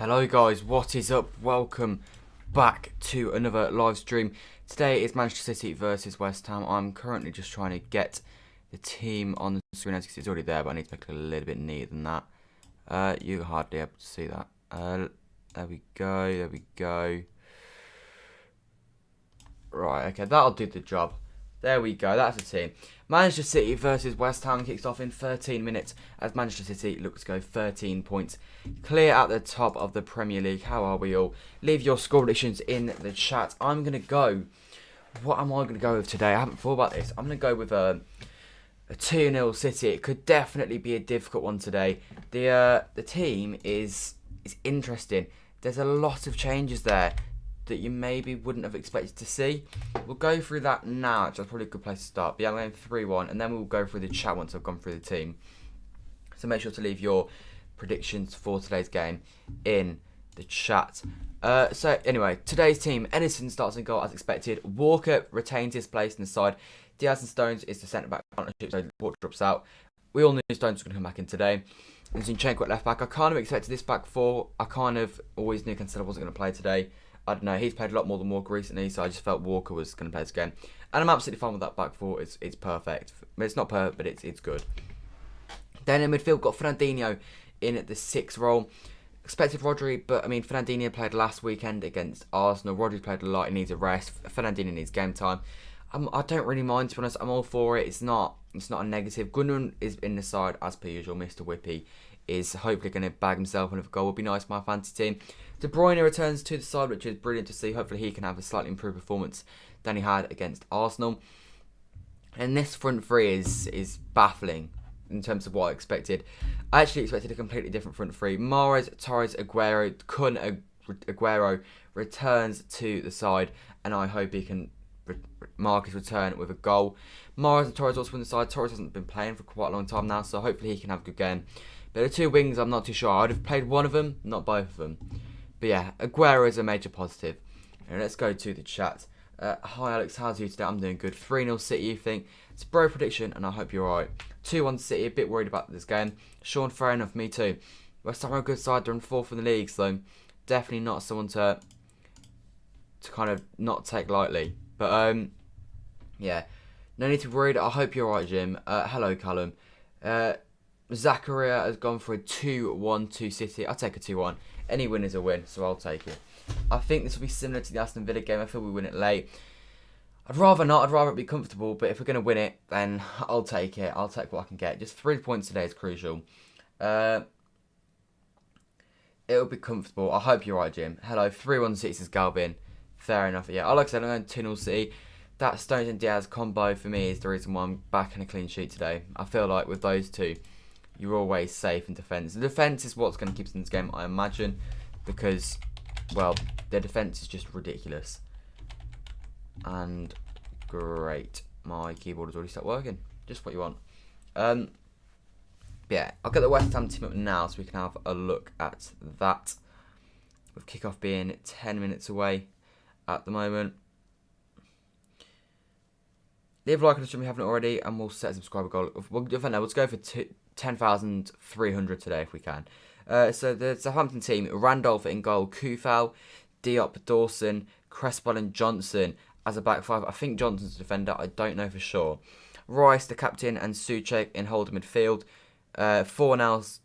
Hello guys, what is up? Welcome back to another live stream. Today is Manchester City versus West Ham. I'm currently just trying to get the team on the screen. As you can see, it's already there, but I need to make it a little bit neater than that. You're hardly able to see that. There we go. Right, okay, that'll do the job. There we go, that's the team. Manchester City versus West Ham kicks off in 13 minutes as Manchester City looks to go 13 points clear at the top of the Premier League. How are we all? Leave your score predictions in the chat. I'm going to go... What am I going to go with today? I haven't thought about this. I'm going to go with a 2-0 City. It could definitely be a difficult one today. The team is interesting. There's a lot of changes there that you maybe wouldn't have expected to see. We'll go through that now. Actually, that's probably a good place to start. But yeah, I'm going 3-1, and then we'll go through the chat once I've gone through the team. So make sure to leave your predictions for today's game in the chat. So anyway, today's team: Edison starts in goal as expected. Walker retains his place in the side. Dias and Stones is the centre back partnership, so Walker drops out. We all knew Stones was going to come back in today. And Zinchenko at left back. I kind of expected this back four. I kind of always knew Cancelo wasn't going to play today. I don't know, he's played a lot more than Walker recently, so I just felt Walker was going to play this game. And I'm absolutely fine with that back four. It's perfect. I mean, it's not perfect, but it's good. Then in midfield, got Fernandinho in at the 6th role. Expected Rodri, but I mean, Fernandinho played last weekend against Arsenal. Rodri played a lot, he needs a rest. Fernandinho needs game time. I don't really mind, to be honest. I'm all for it. It's not a negative. Gundogan is in the side, as per usual. Mr. Whippy is hopefully going to bag himself another goal. Would be nice for my fantasy team. De Bruyne returns to the side, which is brilliant to see. Hopefully he can have a slightly improved performance than he had against Arsenal. And this front three is baffling in terms of what I expected. I actually expected a completely different front three. Mahrez, Torres, Aguero, Aguero returns to the side, and I hope he can mark his return with a goal. Mahrez and Torres also on the side. Torres hasn't been playing for quite a long time now, so hopefully he can have a good game. But the two wings, I'm not too sure. I'd have played one of them, not both of them. But yeah, Aguero is a major positive. And let's go to the chat. Hi Alex, how's you today? I'm doing good. 3-0 City, you think? It's a bro prediction, and I hope you're alright. 2-1 City, a bit worried about this game. Sean, fair enough, me too. West Ham are a good side, they're in 4th in the league, so definitely not someone to kind of not take lightly. But yeah, no need to be worried. I hope you're alright, Jim. Hello, Callum. Zakaria has gone for a 2-1 to City. I'll take a 2-1. Any win is a win, so I'll take it. I think this will be similar to the Aston Villa game. I feel we win it late. I'd rather not. I'd rather it be comfortable. But if we're going to win it, then I'll take it. I'll take what I can get. Just 3 points today is crucial. It'll be comfortable. I hope you're right, Jim. Hello, 3-1 City says Galvin. Fair enough. Yeah, like I said, I'm going 2-0 City. That Stones and Diaz combo for me is the reason why I'm back in a clean sheet today. I feel like with those two, you're always safe in defence. The defence is what's going to keep us in this game, I imagine, because, well, their defence is just ridiculous. And great, my keyboard has already started working. Just what you want. Yeah, I'll get the West Ham team up now so we can have a look at that. With kickoff being 10 minutes away at the moment. Leave a like on the stream if you haven't already, and we'll set a subscriber goal. Let's go for 10,300 today if we can. So the Southampton team: Randolph in goal, Kufal, Diop, Dawson, Cresswell, and Johnson as a back five. I think Johnson's a defender. I don't know for sure. Rice, the captain, and Souček in holding midfield. Fornals,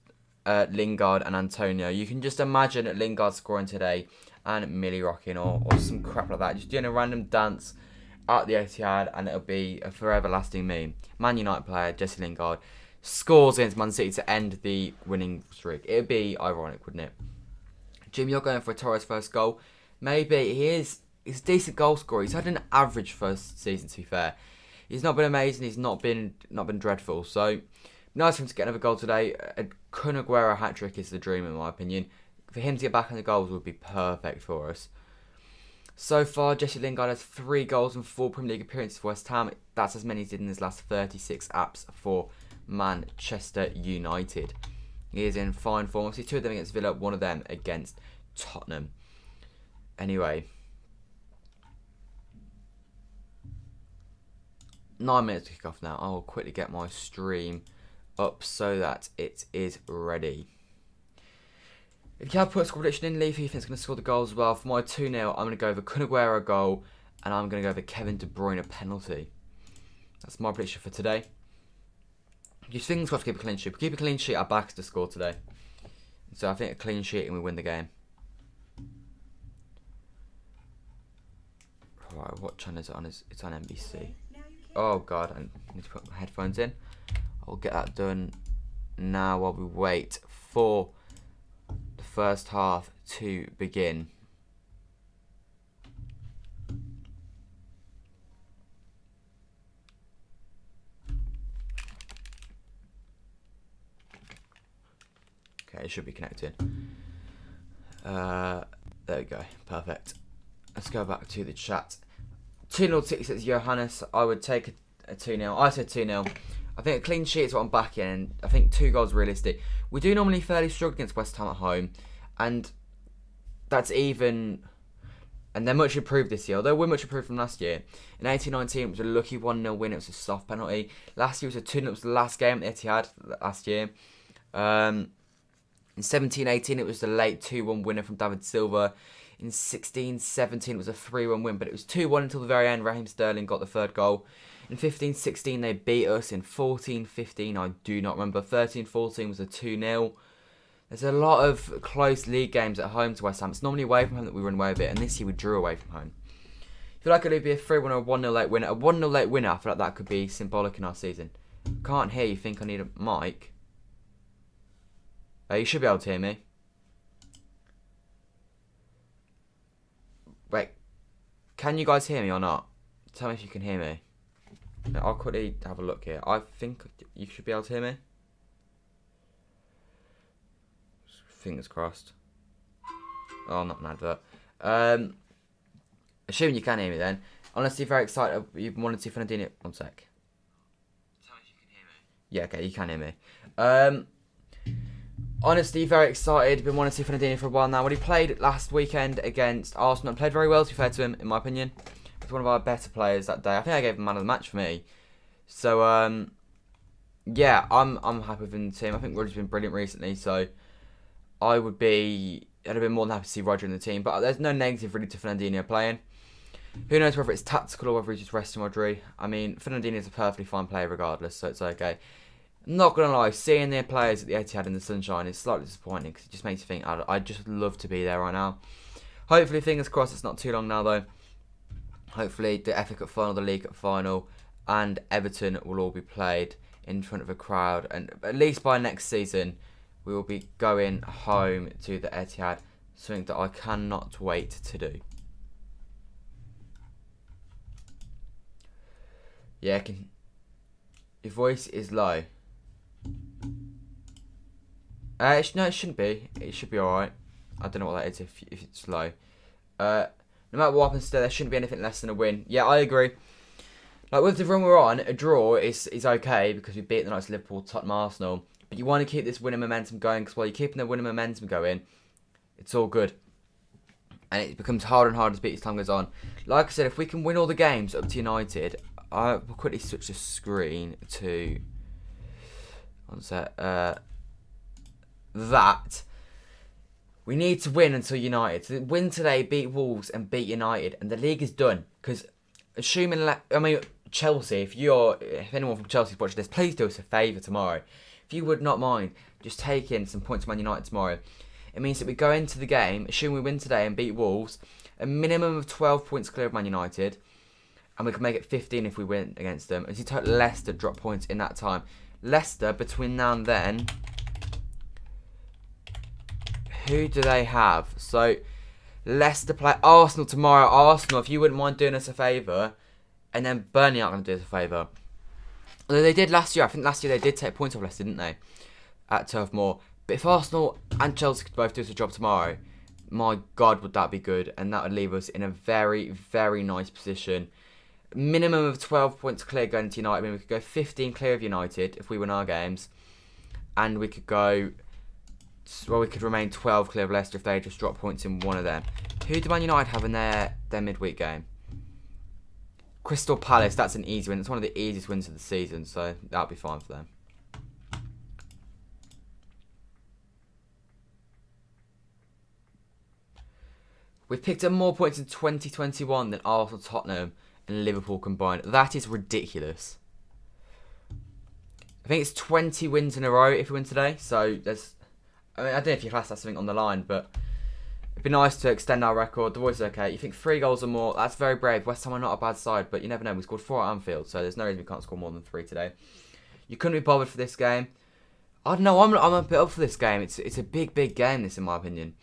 Lingard, and Antonio. You can just imagine Lingard scoring today and Millie rocking or some crap like that. Just doing a random dance at the Etihad, and it'll be a forever lasting meme. Man United player Jesse Lingard scores against Man City to end the winning streak. It'd be ironic, wouldn't it? Jim, you're going for a Torres first goal. Maybe. He's a decent goal scorer. He's had an average first season, to be fair. He's not been amazing. He's not been dreadful. So nice for him to get another goal today. A Kun Aguero hat trick is the dream, in my opinion. For him to get back on the goals would be perfect for us. So far, Jesse Lingard has 3 goals and 4 Premier League appearances for West Ham. That's as many as he did in his last 36 apps for Manchester United. He is in fine form. Obviously, 2 of them against Villa, 1 of them against Tottenham. Anyway, 9 minutes to kick off now. I will quickly get my stream up so that it is ready. If you have put a score prediction in, leave who you think is going to score the goals as well. For my 2-0, I'm going to go over Kun Aguero goal, and I'm going to go over Kevin De Bruyne penalty. That's my prediction for today. You think it's got to keep a clean sheet. If we keep a clean sheet, our back's to score today. So I think a clean sheet and we win the game. Right, what channel is it on? It's on NBC. Oh god, I need to put my headphones in. I'll get that done now while we wait for the first half to begin. Okay, it should be connected. There we go, perfect. Let's go back to the chat. 2-0 tickets, Johannes. I would take a 2-0. I said 2-0. I think a clean sheet is what I'm backing, and I think 2 goals realistic. We do normally fairly struggle against West Ham at home, and that's even. And they're much improved this year, although we're much improved from last year. In 18-19, it was a lucky 1-0 win. It was a soft penalty. Last year was a 2-0. It was the last game at Etihad last year. In 17-18, it was the late 2-1 winner from David Silva. In 16-17, it was a 3-1 win, but it was 2-1 until the very end. Raheem Sterling got the 3rd goal. In 15-16, they beat us. In 14-15, I do not remember. 13-14 was a 2-0. There's a lot of close league games at home to West Ham. It's normally away from home that we run away with it, and this year we drew away from home. I feel like it would be a 3-1 or a 1-0 late winner. A 1-0 late winner, I feel like that could be symbolic in our season. Can't hear you. Think I need a mic? You should be able to hear me. Wait, can you guys hear me or not? Tell me if you can hear me. I'll quickly have a look here. I think you should be able to hear me. Fingers crossed. Oh, not an advert. Assuming you can hear me then. Honestly, very excited. You wanted to see Fernandinho. One sec. Tell me if you can hear me. Yeah, okay, you can hear me. Honestly, very excited. Been wanting to see Fernandinho for a while now. When he played last weekend against Arsenal, and played very well, to be fair to him, in my opinion. He was one of our better players that day. I think I gave him man of the match for me. So, yeah, I'm happy with him in the team. I think Roger's been brilliant recently, so I'd have been more than happy to see Roger in the team. But there's no negative really to Fernandinho playing. Who knows whether it's tactical or whether he's just resting Rodri. I mean, Fernandinho's a perfectly fine player regardless, so it's okay. I'm not going to lie, seeing their players at the Etihad in the sunshine is slightly disappointing because it just makes you think, I'd just love to be there right now. Hopefully, fingers crossed, it's not too long now though. Hopefully, the FA Cup final, the League Cup final, and Everton will all be played in front of a crowd. And at least by next season, we will be going home to the Etihad. Something that I cannot wait to do. Yeah, your voice is low. No, it shouldn't be. It should be alright. I don't know what that is if it's low. No matter what happens today, there shouldn't be anything less than a win. Yeah, I agree. Like with the run we're on, a draw is okay because we beat the likes of Liverpool, Tottenham, Arsenal. But you want to keep this winning momentum going because while you're keeping the winning momentum going, it's all good. And it becomes harder and harder to beat as time goes on. Like I said, if we can win all the games up to United, I will quickly switch the screen to that. We need to win until United. So win today, beat Wolves and beat United, and the league is done. Because assuming, Chelsea, if anyone from Chelsea is watching this, please do us a favour tomorrow. If you would not mind just taking some points from Man United tomorrow, it means that we go into the game, assuming we win today and beat Wolves, a minimum of 12 points clear of Man United, and we can make it 15 if we win against them. As you told Leicester drop points in that time. Leicester, between now and then, who do they have? So, Leicester play Arsenal tomorrow. Arsenal, if you wouldn't mind doing us a favour, and then Burnley aren't going to do us a favour. Although they did last year. I think last year they did take points off Leicester, didn't they? At Turf Moor. But if Arsenal and Chelsea could both do us a job tomorrow, my God, would that be good. And that would leave us in a very, very nice position. Minimum of 12 points clear going into United. I mean, we could go 15 clear of United if we win our games. And we could go... Well, we could remain 12 clear of Leicester if they just drop points in one of them. Who do Man United have in their midweek game? Crystal Palace, that's an easy win. It's one of the easiest wins of the season, so that'll be fine for them. We've picked up more points in 2021 than Arsenal, Tottenham and Liverpool combined. That is ridiculous. I think it's 20 wins in a row if we win today. So there's, I don't know if you class that something on the line, but it'd be nice to extend our record. The voice is okay. You think 3 goals or more? That's very brave. West Ham are not a bad side, but you never know. We scored 4 at Anfield, so there's no reason we can't score more than 3 today. You couldn't be bothered for this game. I don't know. I'm a bit up for this game. It's a big game. This, in my opinion.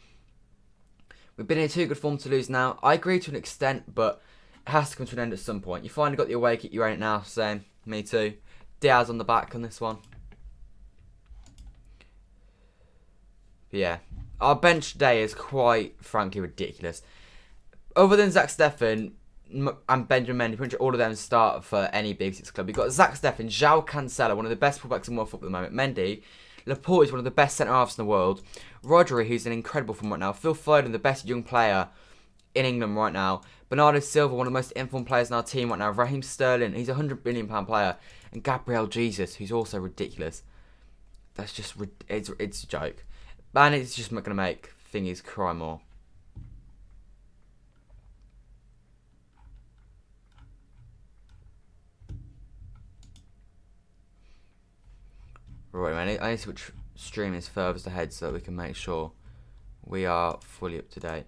We've been in too good form to lose now. I agree to an extent, but it has to come to an end at some point. You finally got the away kit. You're in it now. Same. Me too. Diaz on the back on this one. But yeah. Our bench today is quite, frankly, ridiculous. Other than Zach Steffen and Benjamin Mendy, pretty much all of them start for any Big Six club. You've got Zach Steffen, João Cancelo, one of the best fullbacks in world football at the moment. Mendy, Laporte is one of the best centre-halves in the world. Rodri, who's in incredible form right now. Phil Foden, the best young player in England right now. Bernardo Silva, one of the most informed players in our team right now. Raheem Sterling, he's a £100 million player. And Gabriel Jesus, who's also ridiculous. That's just, it's a joke. And it's just going to make thingies cry more. Right, man, I need to switch stream is furthest ahead so that we can make sure we are fully up to date.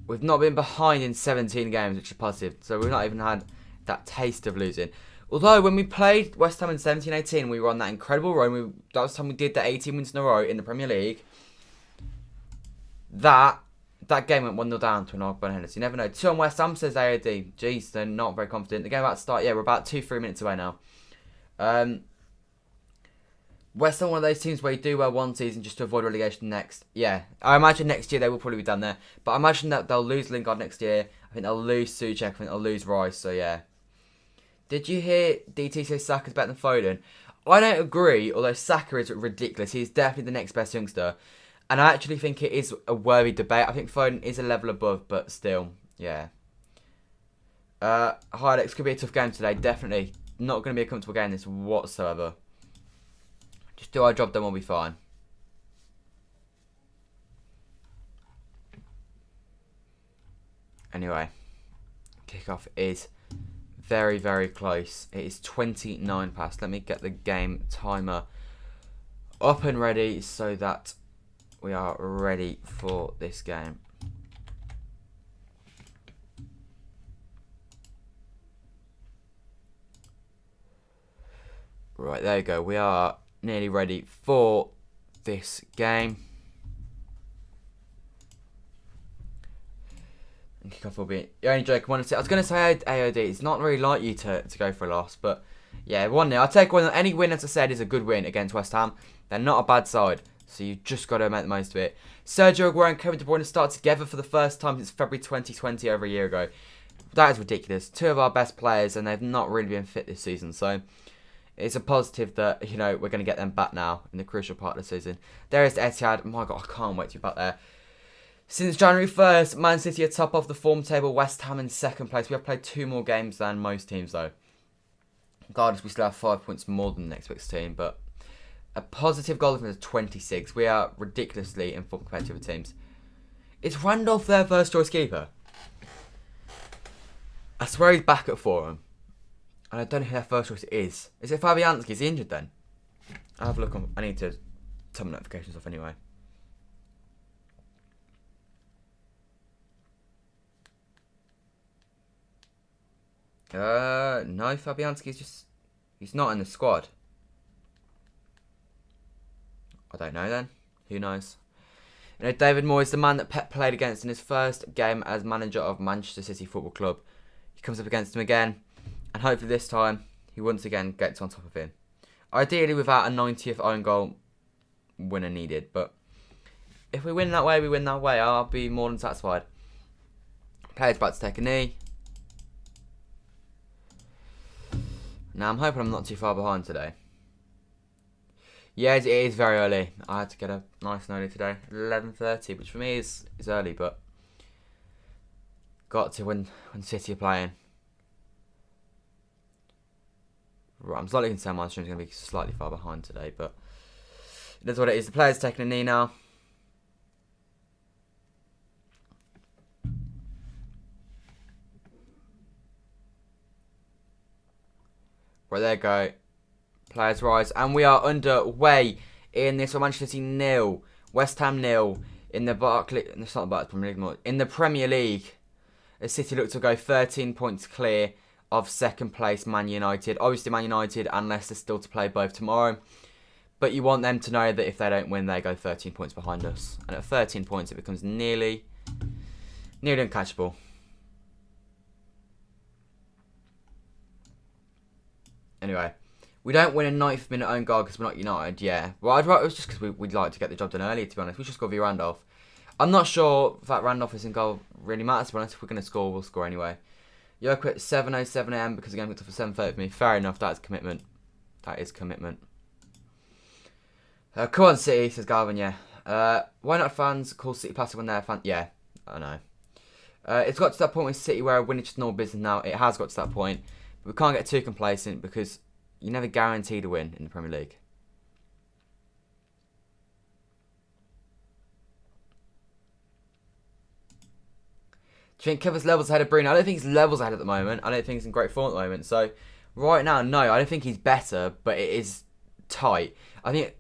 We've not been behind in 17 games, which is positive. So we've not even had that taste of losing. Although when we played West Ham in 17-18, we were on that incredible run. That was the time we did the 18 wins in a row in the Premier League. That game went 1-0 down to an Ogburn Henderson. You never know. 2 on West Ham, says AOD. Jeez, they're not very confident. The game about to start. Yeah, we're about 2-3 minutes away now. West Ham, one of those teams where you do well one season just to avoid relegation next. Yeah, I imagine next year they will probably be done there. But I imagine that they'll lose Lingard next year. I think they'll lose Souček. I think they'll lose Rice. So yeah. Did you hear DT say Saka's better than Foden? I don't agree, although Saka is ridiculous. He's definitely the next best youngster. And I actually think it is a worthy debate. I think Foden is a level above, but still, yeah. Hi Alex, could be a tough game today, definitely. Not going to be a comfortable game this whatsoever. Just do our job, then we'll be fine. Anyway, kickoff is very, very close. It is 29 past. Let me get the game timer up and ready so that we are ready for this game. Right, there you go. We are nearly ready for this game. And kickoff will be... The only joke I wanted to say... I was going to say AOD. It's not really like you to go for a loss, but... Yeah, 1-0. I'll take one. Any win, as I said, is a good win against West Ham. They're not a bad side, so you just got to make the most of it. Sergio Aguero and Kevin De Bruyne start together for the first time since February 2020, over a year ago. That is ridiculous. 2 of our best players, and they've not really been fit this season, so... It's a positive that, you know, we're going to get them back now in the crucial part of the season. There is Etihad. My God, I can't wait to be back there. Since January 1st, Man City are top of the form table. West Ham in 2nd place. We have played 2 more games than most teams, though. Regardless, we still have 5 points more than the next best team. But a positive goal difference of 26. We are ridiculously in form compared to other teams. Is Randolph their first choice keeper? I swear he's back at Forum. And I don't know who their first choice is. Is it Fabianski? Is he injured then? I'll have a look on... I need to turn my notifications off anyway. No, Fabianski's just... He's not in the squad. I don't know then. Who knows? You know, David Moyes, the man that Pep played against in his first game as manager of Manchester City Football Club. He comes up against him again. And hopefully this time, he once again gets on top of him. Ideally without a 90th own goal winner needed. But if we win that way, we win that way. I'll be more than satisfied. Player's about to take a knee. Now I'm hoping I'm not too far behind today. Yeah, it is very early. I had to get up nice and early today. 11:30, which for me is early, but... Got to when City are playing. Right, I'm slightly concerned my stream's going to be slightly far behind today, but That's what it is. The player's taking a knee now. Right, there you go. Players rise. And we are underway in this. Manchester City 0. West Ham 0. In the Barclays. It's not the Barclays Premier League more. In the Premier League. As City look to go 13 points clear of second place Man United. Obviously Man United and Leicester still to play both tomorrow. But you want them to know that if they don't win, they go 13 points behind us. And at 13 points, it becomes nearly uncatchable. Anyway, we don't win a 9th minute own goal because we're not United, yeah. Well, it was just because we'd like to get the job done earlier, to be honest. We just got to be Randolph. I'm not sure if that Randolph is in goal really matters, to be honest. If we're going to score, we'll score anyway. Yo, quit 7:07 AM because the game got up for 7:30 for me. Fair enough, that is commitment. That is commitment. Come on, City, says Galvin, yeah. Why not fans call City passive when they're fans? Yeah, I know. It's got to that point with City where winning is just normal business now. It has got to that point. But we can't get too complacent because you're never guaranteed to win in the Premier League. Do you think Kevin's levels ahead of Bruno? I don't think he's levels ahead at the moment. I don't think he's in great form at the moment. So, right now, no. I don't think he's better, but it is tight. I think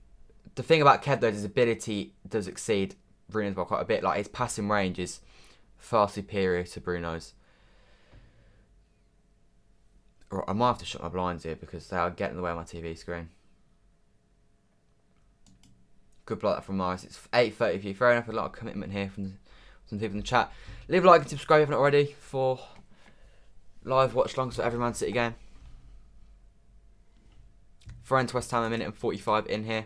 the thing about Kev, though, is his ability does exceed Bruno's by quite a bit. Like, his passing range is far superior to Bruno's. Right, I might have to shut my blinds here because they are getting in the way of my TV screen. Good block from Morris. It's 8:30 for you. Fair enough, a lot of commitment here from some people in the chat. Leave a like and subscribe if you're not already for live watch-alongs for every Man City game. Oponents West Ham, 1:45 in here.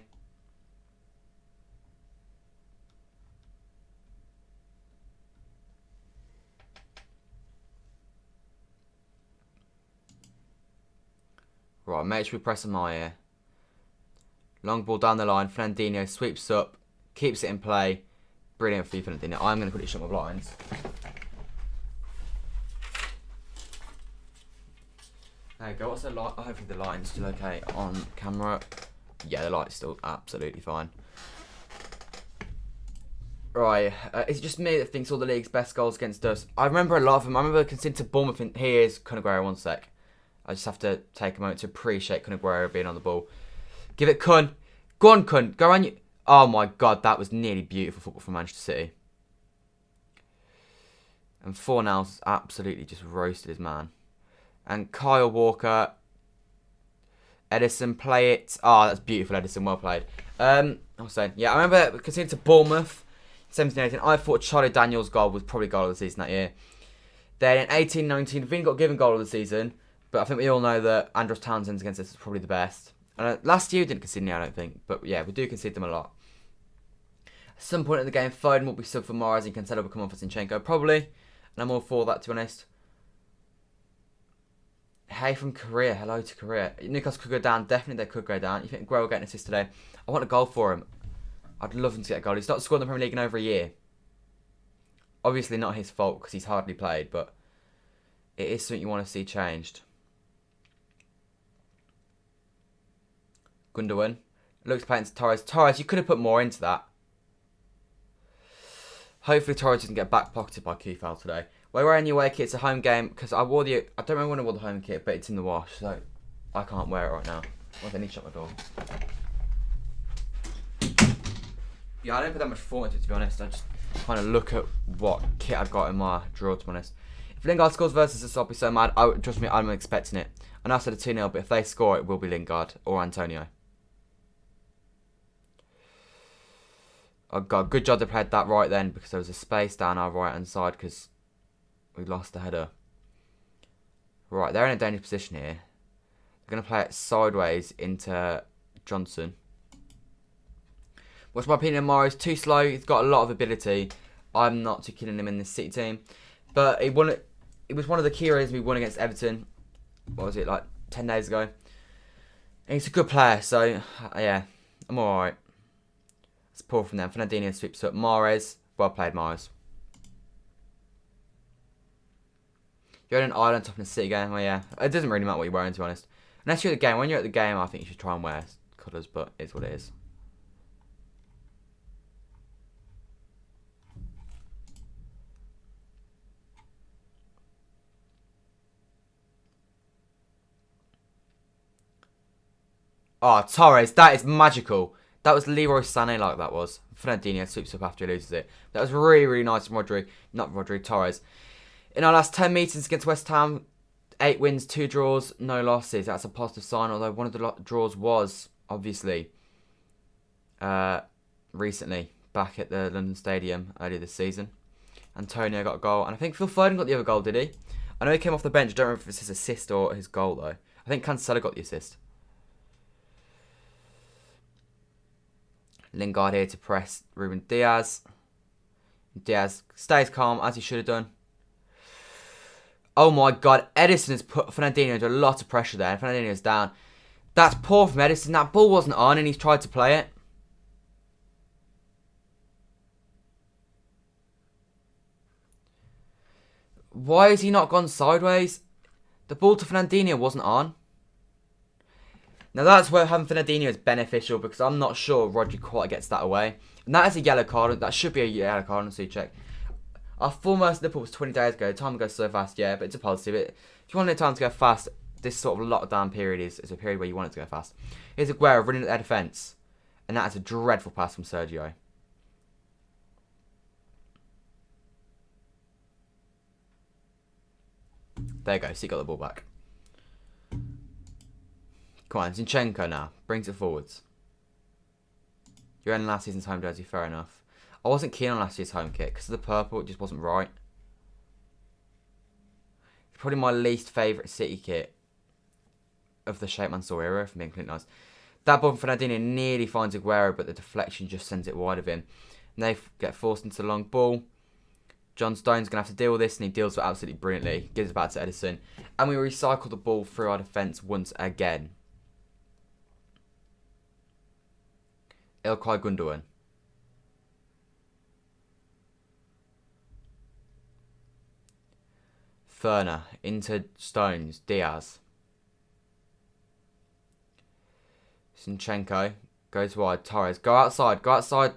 Right, make sure we press on my ear. Long ball down the line. Fernandinho sweeps up, keeps it in play. Brilliant for you, Fernandinho. I'm going to quickly shut my blinds. There you go. What's the light? Hopefully the lighting's still okay on camera. Yeah, the light's still absolutely fine. Right, is it just me that thinks all the league's best goals against us? I remember a lot of them. I remember conceding to Bournemouth. Here's Kun Aguero, one sec. I just have to take a moment to appreciate Kun Aguero being on the ball. Give it Kun. Go on, Kun. Go on you. Oh my God, that was nearly beautiful football from Manchester City. And Fornals absolutely just roasted his man. And Kyle Walker. Edison, play it. Oh, that's beautiful, Edison. Well played. I was saying, yeah, I remember conceding to Bournemouth. 17-18. I thought Charlie Daniels' goal was probably goal of the season that year. Then in 18-19, Vin got given goal of the season. But I think we all know that Andros Townsend's against us is probably the best. And last year we didn't concede any, I don't think. But yeah, we do concede them a lot. At some point in the game, Foden will be sub for Morris and Cancelo will come on for Zinchenko. Probably. And I'm all for that, to be honest. Hey from Korea. Hello to Korea. Newcastle could go down. Definitely they could go down. You think Aguero will get an assist today? I want a goal for him. I'd love him to get a goal. He's not scored in the Premier League in over a year. Obviously not his fault because he's hardly played. But it is something you want to see changed. Gundogan. Looks playing to Torres. Torres, you could have put more into that. Hopefully Torres doesn't get back pocketed by Kufal today. We're wearing your away kit. It's a home game because I don't remember when I wore the home kit, but it's in the wash, so I can't wear it right now. I need to shut my door. Yeah, I don't put that much thought into it, to be honest. I just kind of look at what kit I've got in my drawer, to be honest. If Lingard scores versus us, I'll be so mad. Trust me, I'm expecting it. I know I said a 2-0, but if they score, it will be Lingard or Antonio. Oh God, good job they played that right then because there was a space down our right hand side because we lost the header. Right, they're in a dangerous position here. They're going to play it sideways into Johnson. What's my opinion of Morris? Too slow. He's got a lot of ability. I'm not too keen on him in this City team. But it was one of the key reasons we won against Everton. What was it, like 10 days ago? And he's a good player, so yeah, I'm alright. It's poor from them. Fernandinho sweeps up. Mahrez. Well played, Mahrez. You're in an island top in a City game. Well, yeah. It doesn't really matter what you're wearing, to be honest. Unless you're at the game. When you're at the game, I think you should try and wear colours, but it's what it is. Oh, Torres, that is magical. That was Leroy Sané like that was. Fernandinho sweeps up after he loses it. That was really, really nice from Torres. In our last 10 meetings against West Ham, 8 wins, 2 draws, no losses. That's a positive sign, although one of the draws was, obviously, recently, back at the London Stadium earlier this season. Antonio got a goal, and I think Phil Foden got the other goal, did he? I know he came off the bench. I don't remember if it's his assist or his goal, though. I think Cancelo got the assist. Lingard here to press Ruben Dias. Diaz stays calm, as he should have done. Oh my god, Edison has put Fernandinho under a lot of pressure there, and Fernandinho's down. That's poor from Edison. That ball wasn't on, and he's tried to play it. Why has he not gone sideways? The ball to Fernandinho wasn't on. Now that's where having Fernandinho is beneficial, because I'm not sure Rodri quite gets that away. And that is a yellow card. That should be a yellow card on check. Our former Liverpool was 20 days ago. Time goes so fast, yeah, but it's a positive. If you want the time to go fast, this sort of lockdown period is a period where you want it to go fast. Here's Aguero running at their defence. And that is a dreadful pass from Sergio. There you go, so he got the ball back. Come on, Zinchenko now. Brings it forwards. You're in last season's home jersey, fair enough. I wasn't keen on last year's home kit because of the purple, it just wasn't right. It's probably my least favourite City kit of the Sheikh Mansour era, if I'm being completely honest. That ball from Fernandinho nearly finds Aguero, but the deflection just sends it wide of him. And they get forced into the long ball. John Stone's going to have to deal with this, and he deals with it absolutely brilliantly. Gives it back to Edison. And we recycle the ball through our defence once again. İlkay Gundogan. Ferner into Stones. Diaz. Zinchenko goes wide. Torres. Go outside. Go outside.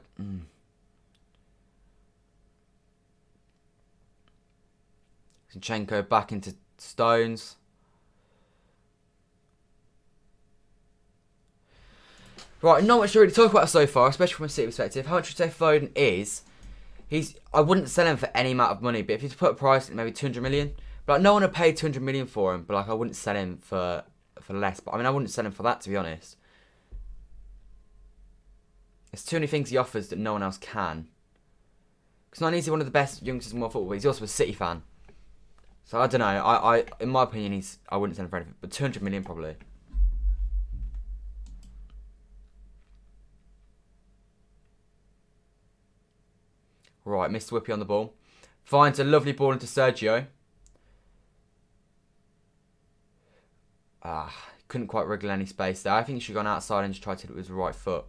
Zinchenko back into Stones. Right, not much to really talk about so far, especially from a City perspective. How much would you say Foden is? I wouldn't sell him for any amount of money, but if you put a price, maybe 200 million. But like, no one would pay 200 million for him, but like I wouldn't sell him for less. But I mean, I wouldn't sell him for that, to be honest. There's too many things he offers that no one else can. Because not only is he one of the best youngsters in world football, but he's also a City fan. So I don't know. I in my opinion, I wouldn't sell him for anything, but 200 million probably. Right, Mr. Whippy on the ball. Finds a lovely ball into Sergio. Couldn't quite wriggle any space there. I think he should have gone outside and just tried to hit it with his right foot.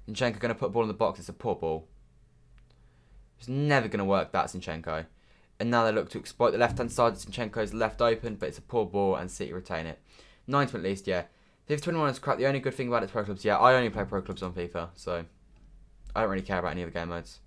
Zinchenko going to put a ball in the box. It's a poor ball. It's never going to work, that Zinchenko. And now they look to exploit the left-hand side. Zinchenko's left open, but it's a poor ball and City retain it. 90 at least, yeah. FIFA 21 is crap. The only good thing about it is Pro Clubs. Yeah, I only play Pro Clubs on FIFA, so I don't really care about any other game modes.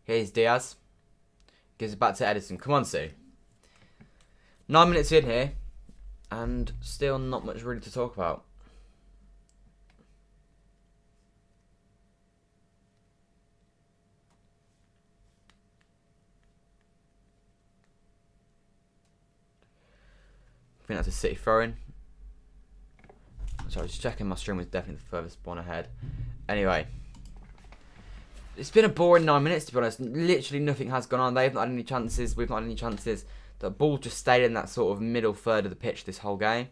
Here's Diaz. Gives it back to Edison. Come on, Sue. 9 minutes in here. And still not much really to talk about. I think that's a City throw-in. So I was checking my stream was definitely the furthest one ahead. Anyway. It's been a boring 9 minutes, to be honest. Literally nothing has gone on. They've not had any chances. We've not had any chances. The ball just stayed in that sort of middle third of the pitch this whole game.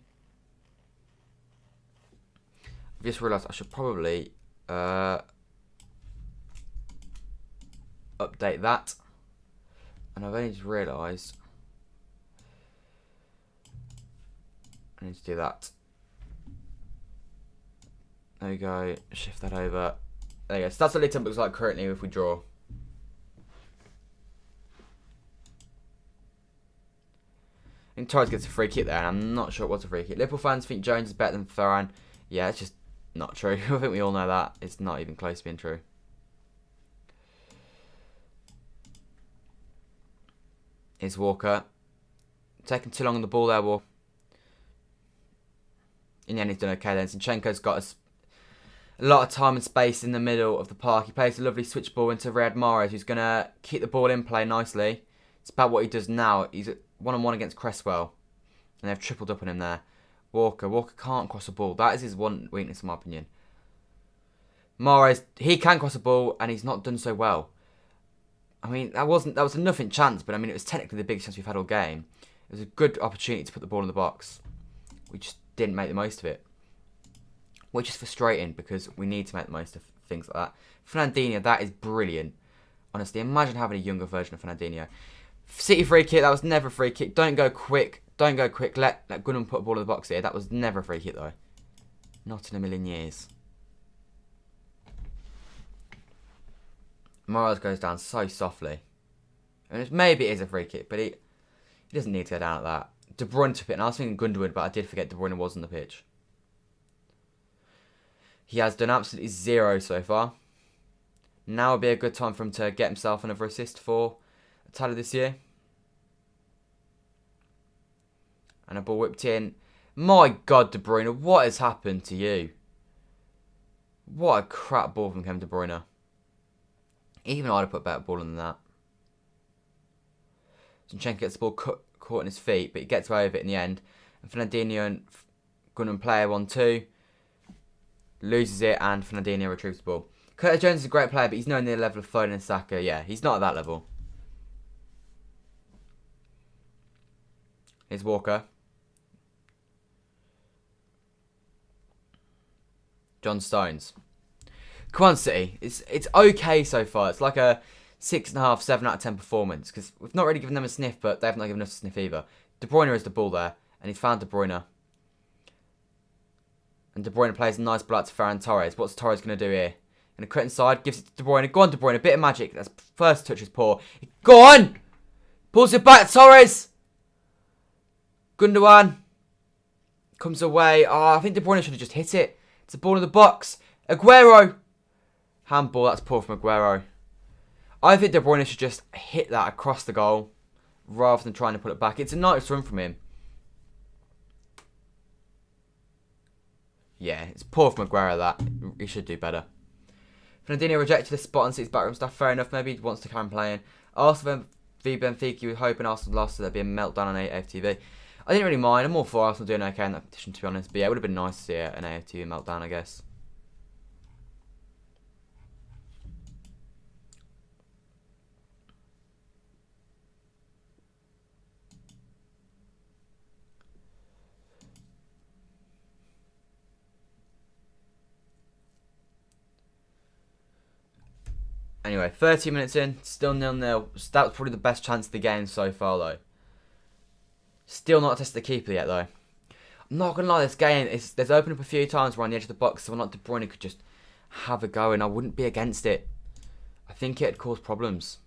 I've just realised I should probably update that. And I've only just realised I need to do that. There we go. Shift that over. There you go. So that's what the temp looks like currently if we draw. I think Torres gets a free kick there, and I'm not sure what's a free kick. Liverpool fans think Jones is better than Ferran. Yeah, it's just Not true. I think we all know that. It's not even close to being true. Here's Walker. Taking too long on the ball there, Walker. In the end, he's done okay then. Zinchenko's got a lot of time and space in the middle of the park. He plays a lovely switch ball into Riyad Mahrez, who's going to keep the ball in play nicely. It's about what he does now. He's one-on-one against Cresswell. And they've tripled up on him there. Walker can't cross a ball. That is his one weakness, in my opinion. Mahrez, he can cross a ball, and he's not done so well. I mean, that was a nothing chance, but I mean, it was technically the biggest chance we've had all game. It was a good opportunity to put the ball in the box. We just didn't make the most of it. Which is frustrating, because we need to make the most of things like that. Fernandinho, that is brilliant. Honestly, imagine having a younger version of Fernandinho. City free kick, that was never a free kick. Don't go quick. Don't go quick. Let Gunnan put a ball in the box here. That was never a free kick, though. Not in a million years. Morales goes down so softly. And maybe it is a free kick, but he doesn't need to go down like that. De Bruyne took it, and I was thinking Gundogan, but I did forget De Bruyne was on the pitch. He has done absolutely zero so far. Now would be a good time for him to get himself another assist for a tally this year. And a ball whipped in. My God, De Bruyne, what has happened to you? What a crap ball from Kevin De Bruyne. Even I'd have put a better ball than that. Zinchenko gets the ball caught in his feet, but he gets away with it in the end. And Fernandinho and Gunnan play 1-2. Loses it, and Fernandinho retrieves the ball. Curtis Jones is a great player, but he's nowhere near the level of Foden and Saka. Yeah, he's not at that level. Here's Walker. John Stones. Come on, City. It's okay so far. It's like a 6.5, 7 out of 10 performance, because we've not really given them a sniff, but they haven't given us a sniff either. De Bruyne has the ball there, and he's found De Bruyne. And De Bruyne plays a nice ball out to Ferran Torres. What's Torres going to do here? Going to cut inside, gives it to De Bruyne. Go on, De Bruyne, a bit of magic. That's first touch is poor. Go on! Pulls it back, Torres! Gundogan comes away. Oh, I think De Bruyne should have just hit it. It's a ball in the box. Aguero! Handball, that's poor from Aguero. I think De Bruyne should just hit that across the goal rather than trying to put it back. It's a nice run from him. Yeah, it's poor from Aguero that. He should do better. Fernandinho rejected the spot and seats backroom stuff. Fair enough, maybe he wants to carry on playing. Arsenal v Benfica, you would hope an Arsenal lost, so there'd be a meltdown on AFTV. I didn't really mind. I'm all for Arsenal doing okay in that competition, to be honest. But yeah, it would have been nice to see an AFTV meltdown, I guess. Anyway, 30 minutes in, still 0-0. That was probably the best chance of the game so far, though. Still not tested the keeper yet, though. I'm not going to lie, this game, there's opened up a few times around the edge of the box, so someone like De Bruyne could just have a go, and I wouldn't be against it. I think it'd cause problems.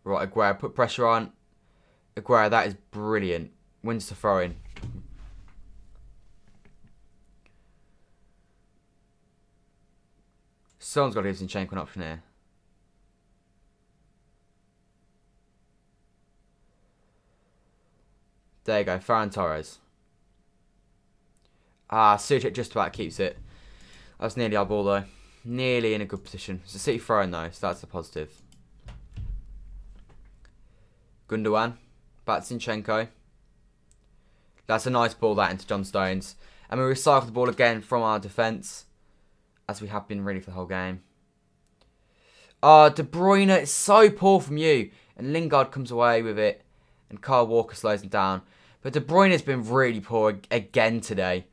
Right, Aguero, put pressure on. Aguero, that is brilliant. Wins the throw-in. Someone's got to give Zinchenko an option here. There you go, Ferran Torres. Ah, Suchek just about keeps it. That was nearly our ball though. Nearly in a good position. It's a City throw-in though, so that's the positive. Gundogan. Back to Zinchenko. That's a nice ball that into John Stones. And we recycle the ball again from our defence, as we have been really for the whole game. De Bruyne, it's so poor from you. And Lingard comes away with it. And Kyle Walker slows him down. But De Bruyne has been really poor again today.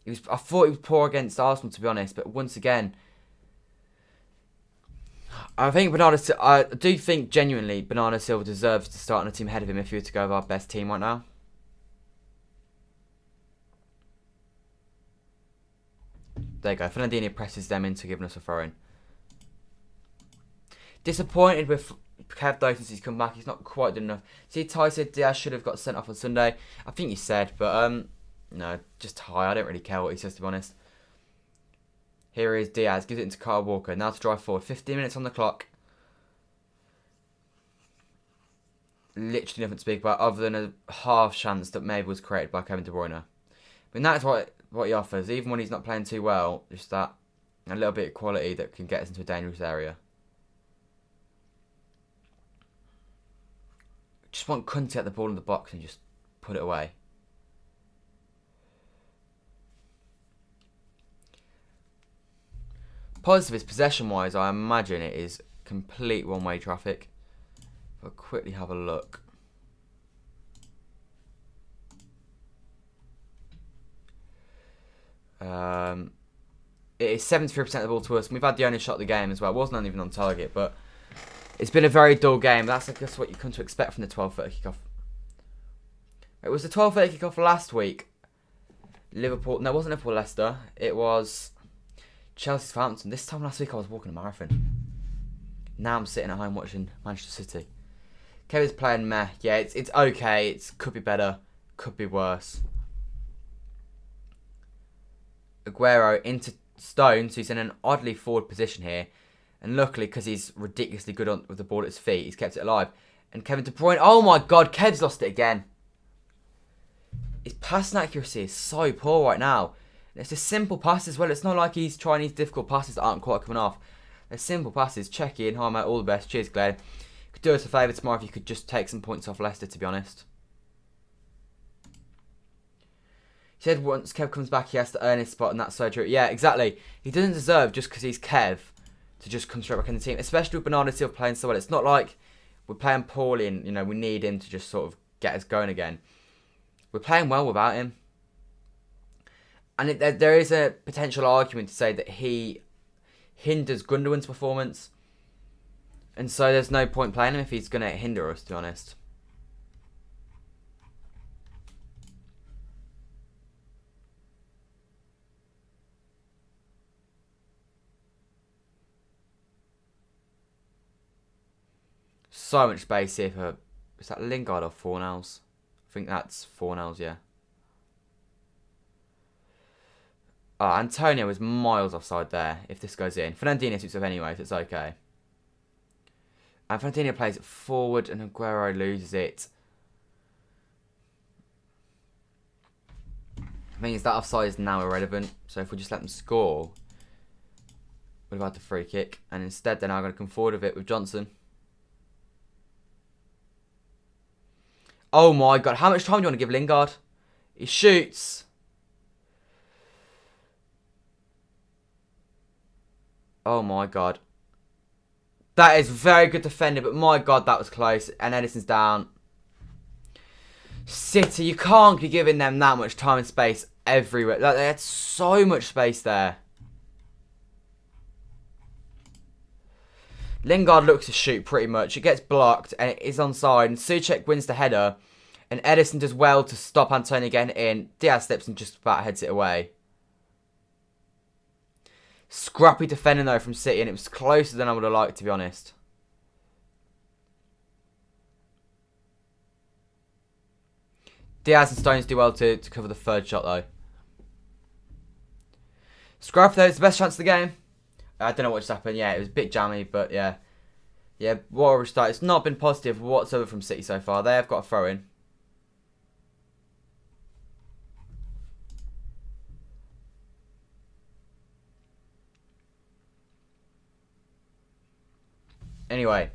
I thought he was poor against Arsenal, to be honest. But once again, I do think genuinely Bernardo Silva deserves to start on a team ahead of him if he were to go with our best team right now. There you go. Fernandinho presses them into giving us a throw-in. Disappointed with Kev, though, since he's come back, he's not quite done enough. See, Ty said Diaz should have got sent off on Sunday. I think you said, but no, just Ty. I don't really care what he says, to be honest. Here is Diaz, gives it into Kyle Walker. Now to drive forward. 15 minutes on the clock. Literally nothing to speak about other than a half chance that maybe was created by Kevin De Bruyne. I mean, that's what he offers, even when he's not playing too well. Just that a little bit of quality that can get us into a dangerous area. Just want Kun to get the ball in the box and just put it away. Positive is possession-wise, I imagine it is complete one-way traffic. I'll quickly have a look. It is 73% of the ball to us. We've had the only shot of the game as well. It wasn't even on target, but it's been a very dull game. That's, I guess, what you come to expect from the 12:30 kickoff. It was the 12:30 kickoff last week. Liverpool. No, it wasn't Liverpool Leicester. It was Chelsea Southampton. This time last week I was walking a marathon. Now I'm sitting at home watching Manchester City. Kevin's playing meh. Yeah, it's okay. It could be better. Could be worse. Aguero into Stones, who's in an oddly forward position here. And luckily, because he's ridiculously good with the ball at his feet, he's kept it alive. And Kevin De Bruyne. Oh my God, Kev's lost it again. His passing accuracy is so poor right now. And it's a simple pass as well. It's not like he's trying these difficult passes that aren't quite coming off. They're simple passes. Check in. Hi, mate. All the best. Cheers, Glenn. Could do us a favour tomorrow if you could just take some points off Leicester, to be honest. He said once Kev comes back, he has to earn his spot, and that's so true. Yeah, exactly. He doesn't deserve, just because he's Kev, to just come straight back in the team, especially with Bernardo Silva playing so well. It's not like we're playing poorly and, you know, we need him to just sort of get us going again. We're playing well without him. And there is a potential argument to say that he hinders Gundogan's performance. And so there's no point playing him if he's going to hinder us, to be honest. So much space here for... Is that Lingard or Fornals? I think that's Fornals, yeah. Oh, Antonio is miles offside there if this goes in. Fernandinho suits up anyway, so it's okay. And Fernandinho plays it forward and Aguero loses it. Means that offside is now irrelevant. So if we just let them score, we'd have had the free kick. And instead they're now going to come forward with it with Johnson. Oh my God, how much time do you want to give Lingard? He shoots. Oh my God. That is very good defending, but my God, that was close. And Edison's down. City, you can't be giving them that much time and space everywhere. Like, they had so much space there. Lingard looks to shoot pretty much. It gets blocked and it is onside. And Souček wins the header. And Edison does well to stop Antonio getting in. Diaz steps and just about heads it away. Scrappy defending though from City, and it was closer than I would have liked, to be honest. Diaz and Stones do well to cover the third shot though. Scrappy though is the best chance of the game. I don't know what just happened. Yeah, it was a bit jammy, but yeah. Yeah, what a restart. It's not been positive whatsoever from City so far. They have got a throw in. Anyway,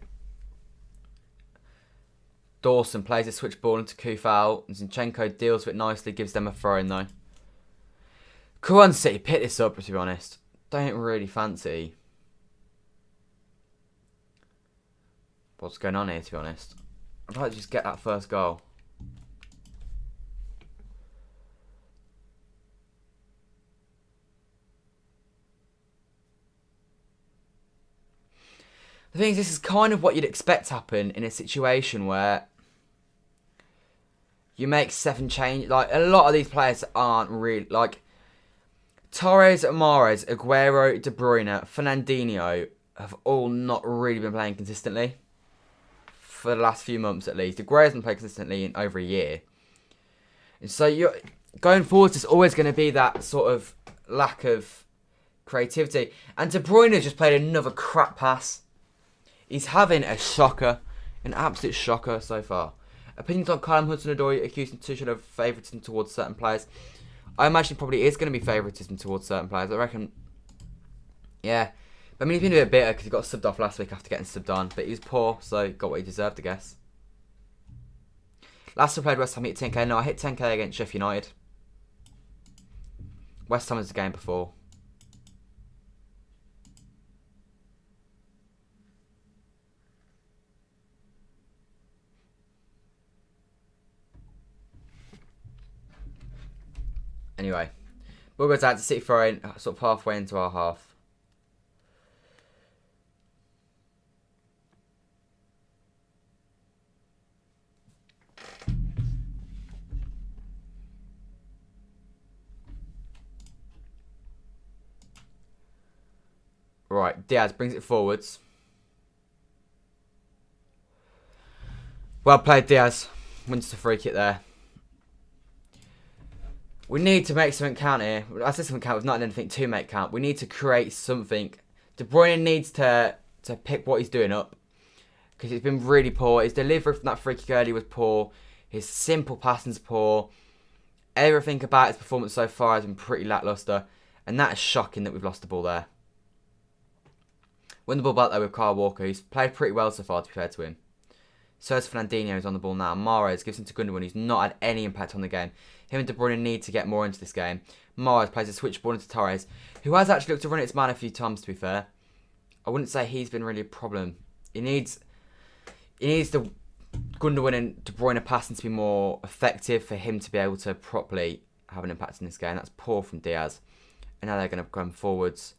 Dawson plays a switch ball into Kufal. Zinchenko deals with it nicely, gives them a throw in though. Come on, City, pick this up, to be honest. Don't really fancy what's going on here, to be honest. I'd like to just get that first goal. The thing is, this is kind of what you'd expect to happen in a situation where you make 7 changes. Like, a lot of these players aren't really... Like, Torres, Mahrez, Aguero, De Bruyne, Fernandinho have all not really been playing consistently. for the last few months at least. Aguero hasn't played consistently in over a year. And so you're going forward, there's always going to be that sort of lack of creativity. And De Bruyne has just played another crap pass. He's having a shocker. An absolute shocker so far. Opinions on Callum Hudson-Odoi accusing Tuchel of favouritism towards certain players. I imagine probably is going to be favouritism towards certain players. I reckon, yeah. But I mean, he's been a bit bitter because he got subbed off last week after getting subbed on. But he was poor, so got what he deserved, I guess. Last time I played West Ham, I hit 10k. No, I hit 10k against Sheffield United. West Ham was the game before. Anyway, we'll go down to City throwing sort of halfway into our half. Right, Diaz brings it forwards. Well played, Diaz. Wins the free kick there. We need to make something count here. I said something count. We've not done anything to make count. We need to create something. De Bruyne needs to pick what he's doing up. Because he's been really poor. His delivery from that free kick early was poor. His simple passing's poor. Everything about his performance so far has been pretty lacklustre. And that is shocking that we've lost the ball there. Win the ball back though with Kyle Walker, who's played pretty well so far to be fair to him. So is Fernandinho, who's on the ball now. Mahrez gives him to Gundogan, who's not had any impact on the game. Him and De Bruyne need to get more into this game. Mahrez plays a switch ball into Torres, who has actually looked to run its man a few times, to be fair. I wouldn't say he's been really a problem. He needs the Gundogan and De Bruyne passing to be more effective for him to be able to properly have an impact in this game. That's poor from Diaz. And now they're going to come forwards.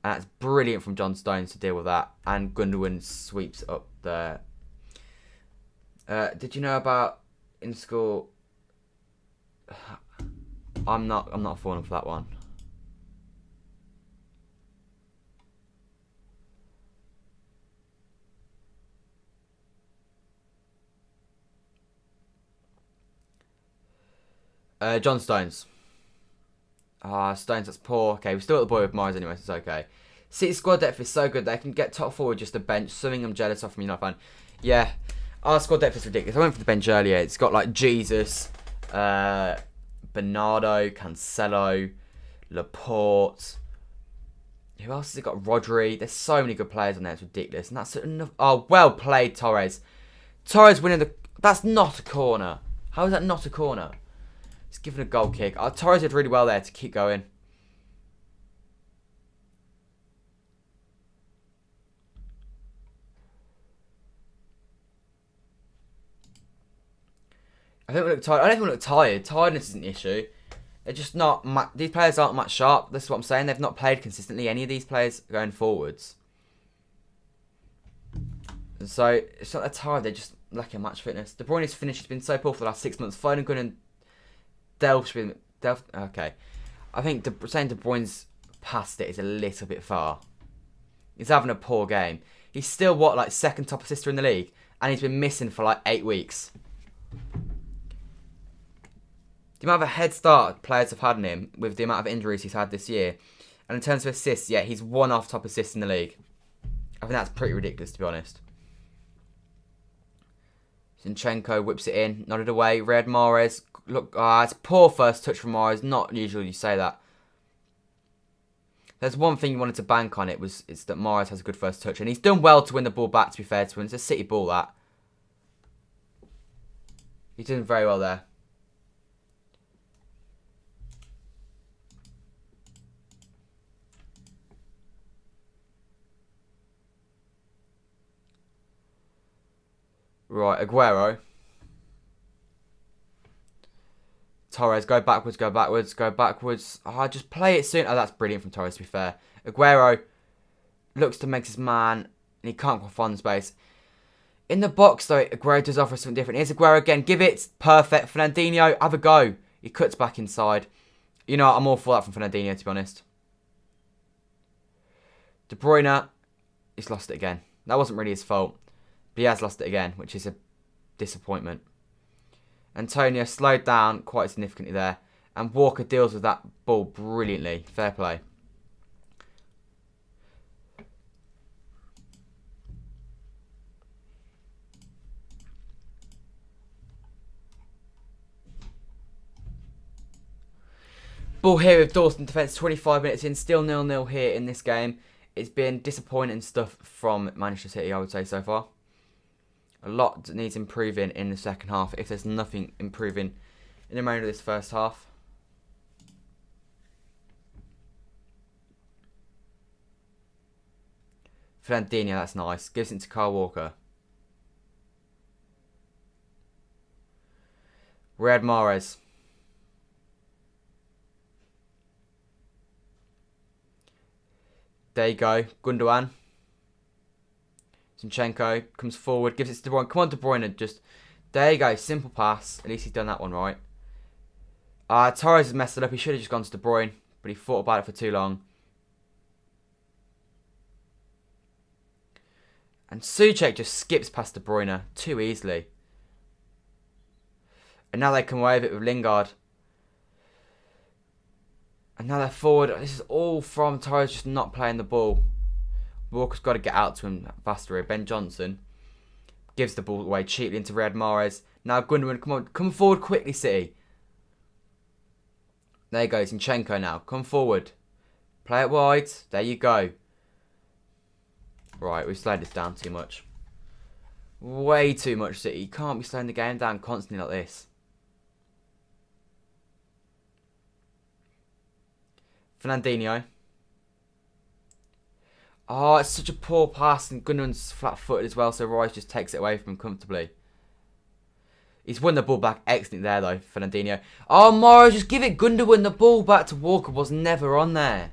And that's brilliant from John Stones to deal with that. And Gundogan sweeps up there. Did you know about in school? I'm not falling for that one. John Stones. Stones, that's poor. Okay, we're still at the boy with Mahrez anyway, so it's okay. City squad depth is so good they can get top forward just a bench. Something I'm jealous of from United fan. Yeah, our squad depth is ridiculous. I went for the bench earlier. It's got like Jesus, Bernardo, Cancelo, Laporte. Who else has it got? Rodri. There's so many good players on there. It's ridiculous. And that's enough. Oh, well played, Torres. Torres winning the. That's not a corner. How is that not a corner? He's given a goal kick. Torres did really well there to keep going. I don't look tired. I don't even look tired. Tiredness isn't the issue. They're just not. These players aren't much sharp. That's what I'm saying. They've not played consistently. Any of these players going forwards. And so it's not that tired. They're just lacking match fitness. De Bruyne's finish has been so poor for the last 6 months. Foden and Delph. Okay, I think saying De Bruyne's past it is a little bit far. He's having a poor game. He's still like second top assister in the league, and he's been missing for like 8 weeks. The amount of a head start players have had on him with the amount of injuries he's had this year. And in terms of assists, yeah, he's one off top assist in the league. I think that's pretty ridiculous, to be honest. Zinchenko whips it in, nodded away. Red Mahrez. Look, it's a poor first touch from Mahrez. Not usually you say that. There's one thing you wanted to bank on it's that Mahrez has a good first touch. And he's done well to win the ball back, to be fair to him. It's a City ball, that. He's doing very well there. Right, Aguero. Torres, go backwards, go backwards, go backwards. Just play it soon. Oh, that's brilliant from Torres, to be fair. Aguero looks to make his man, and he can't quite find the space. In the box, though, Aguero does offer something different. Here's Aguero again. Give it. Perfect. Fernandinho, have a go. He cuts back inside. You know, I'm all for that from Fernandinho, to be honest. De Bruyne, he's lost it again. That wasn't really his fault. But he has lost it again, which is a disappointment. Antonio slowed down quite significantly there. And Walker deals with that ball brilliantly. Fair play. Ball here with Dawson defence 25 minutes in. Still 0-0 here in this game. It's been disappointing stuff from Manchester City, I would say, so far. A lot needs improving in the second half, if there's nothing improving in the remainder of this first half. Fernandinho, that's nice. Gives it to Kyle Walker. Riyad Mahrez. There you go. Gundogan. Zinchenko comes forward, gives it to De Bruyne. Come on, De Bruyne. Just, there you go. Simple pass. At least he's done that one right. Torres has messed it up. He should have just gone to De Bruyne, but he thought about it for too long. And Souček just skips past De Bruyne too easily. And now they come away with it with Lingard. And now they're forward. This is all from Torres just not playing the ball. Walker's got to get out to him faster here. Ben Johnson gives the ball away cheaply into Riyad Mahrez. Now Gundogan, come on, come forward quickly, City. There you go, Zinchenko now. Come forward. Play it wide. There you go. Right, we've slowed this down too much. Way too much, City. You can't be slowing the game down constantly like this. Fernandinho. Oh, it's such a poor pass, and Gundogan's flat-footed as well, so Rice just takes it away from him comfortably. He's won the ball back excellently there, though, Fernandinho. Oh, Mahrez, just give it Gundogan. The ball back to Walker was never on there.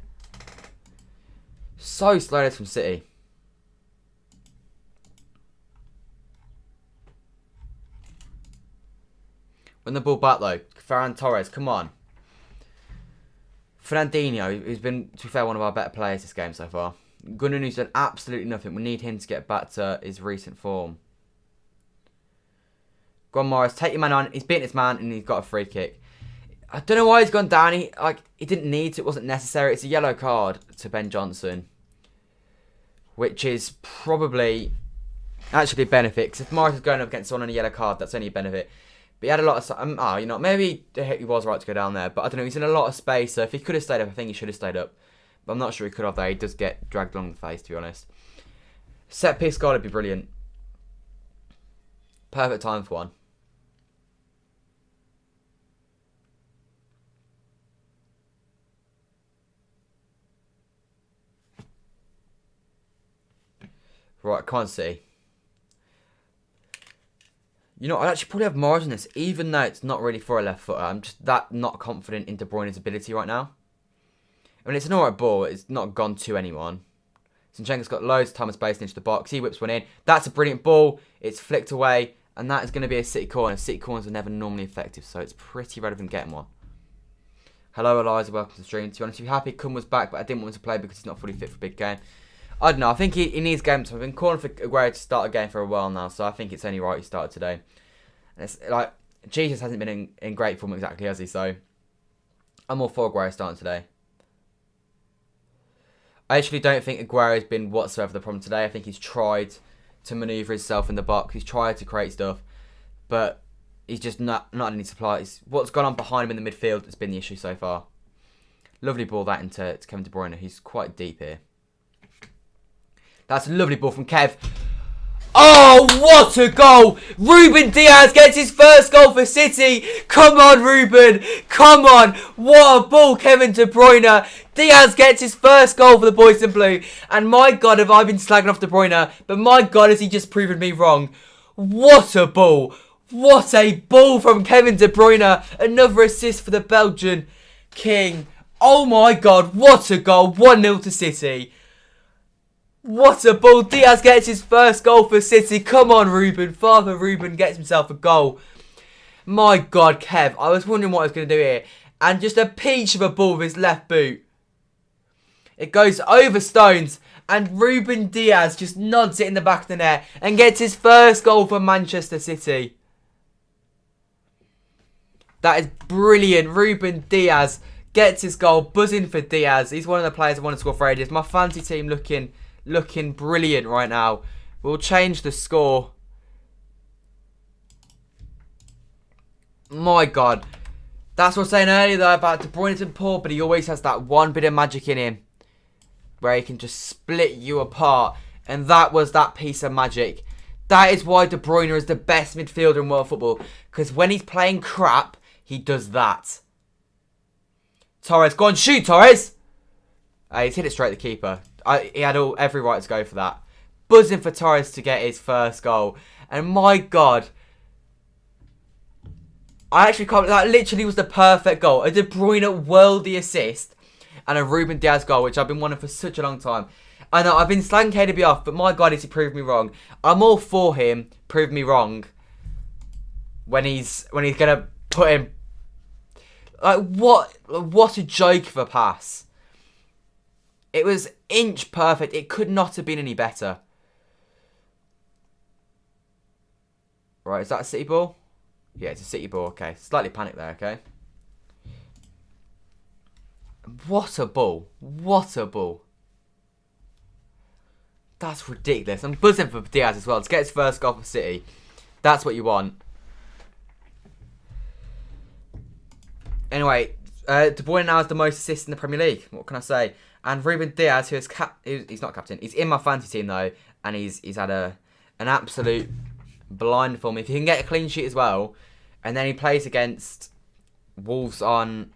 So slow from City. Win the ball back, though. Ferran Torres, come on. Fernandinho, who's been, to be fair, one of our better players this game so far. Gundogan, who's done absolutely nothing. We need him to get back to his recent form. Go on, Morris. Take your man on. He's beaten his man and he's got a free kick. I don't know why he's gone down. He didn't need to. It wasn't necessary. It's a yellow card to Ben Johnson. Which is probably actually a benefit. Because if Morris is going up against someone on a yellow card, that's only a benefit. But he had a lot of... you know, maybe he was right to go down there. But I don't know. He's in a lot of space. So if he could have stayed up, I think he should have stayed up. But I'm not sure he could have there. He does get dragged along the face, to be honest. Set piece goal would be brilliant. Perfect time for one. Right, I can't see. You know, I'd actually probably have Morris in this, even though it's not really for a left footer. I'm just that not confident in De Bruyne's ability right now. I mean, it's an alright ball. It's not gone to anyone. Zinchenko's got loads of time and space into the box. He whips one in. That's a brilliant ball. It's flicked away. And that is going to be a City corner. City corners are never normally effective, so it's pretty relevant getting one. Hello, Eliza. Welcome to the stream. To be honest, if you're happy, Kun was back, but I didn't want him to play because he's not fully fit for a big game. I don't know. I think he needs games. I've been calling for Aguero to start a game for a while now, so I think it's only right he started today. And it's like, Jesus hasn't been in great form exactly, has he? So I'm all for Aguero starting today. I actually don't think Aguero has been whatsoever the problem today. I think he's tried to manoeuvre himself in the box. He's tried to create stuff, but he's just not any supplies. What's gone on behind him in the midfield has been the issue so far. Lovely ball that into Kevin De Bruyne. He's quite deep here. That's a lovely ball from Kev. Oh, what a goal! Ruben Dias gets his first goal for City. Come on, Ruben. Come on. What a ball, Kevin De Bruyne. Dias gets his first goal for the boys in blue. And my God, have I been slagging off De Bruyne. But my God, has he just proven me wrong. What a ball. What a ball from Kevin De Bruyne. Another assist for the Belgian king. Oh my God, what a goal. 1-0 to City. What a ball. Dias gets his first goal for City. Come on, Ruben. Father Ruben gets himself a goal. My God, Kev. I was wondering what I was going to do here. And just a peach of a ball with his left boot. It goes over Stones. And Ruben Dias just nods it in the back of the net and gets his first goal for Manchester City. That is brilliant. Ruben Dias gets his goal. Buzzing for Dias. He's one of the players I want to score for ages. My fantasy team looking brilliant right now. We'll change the score. My God. That's what I was saying earlier though about De Bruyne and poor, but he always has that one bit of magic in him where he can just split you apart. And that was that piece of magic. That is why De Bruyne is the best midfielder in world football. Because when he's playing crap, he does that. Torres, go on, shoot, Torres! He's hit it straight at the keeper. He had every right to go for that. Buzzing for Torres to get his first goal. And my God. I actually can't... That literally was the perfect goal. A De Bruyne worldy assist. And a Ruben Dias goal, which I've been wanting for such a long time. I know, I've been slagging KDB off, but my God, has he proved me wrong. I'm all for him, prove me wrong. When he's going to put him... Like, what a joke of a pass. It was inch perfect. It could not have been any better. Right, is that a City ball? Yeah, it's a City ball, okay. Slightly panicked there, okay. What a ball. What a ball. That's ridiculous. I'm buzzing for Dias as well. To get his first goal for City. That's what you want. Anyway, De Bruyne now has the most assists in the Premier League. What can I say? And Ruben Dias, who is he's not captain. He's in my fantasy team though, and he's had an absolute blind form. If he can get a clean sheet as well, and then he plays against Wolves on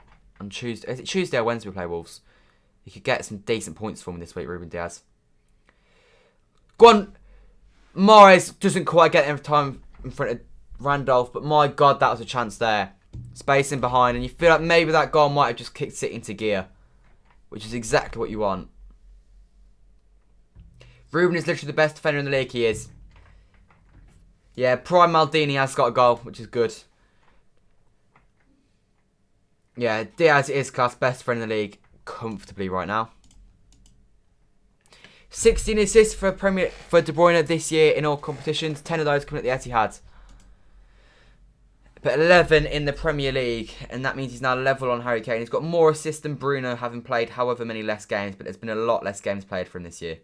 Tuesday. Is it Tuesday or Wednesday we play Wolves? You could get some decent points for him this week, Ruben Dias. Go on. Mahrez doesn't quite get every time in front of Randolph, but my God, that was a chance there. Spacing behind, and you feel like maybe that goal might have just kicked City into gear, which is exactly what you want. Ruben is literally the best defender in the league, he is. Yeah, Prime Maldini has got a goal, which is good. Yeah, Diaz is class best friend in the league comfortably right now. 16 assists for De Bruyne this year in all competitions. 10 of those coming at the Etihad. But 11 in the Premier League, and that means he's now level on Harry Kane. He's got more assists than Bruno, having played however many less games, but there's been a lot less games played for him this year.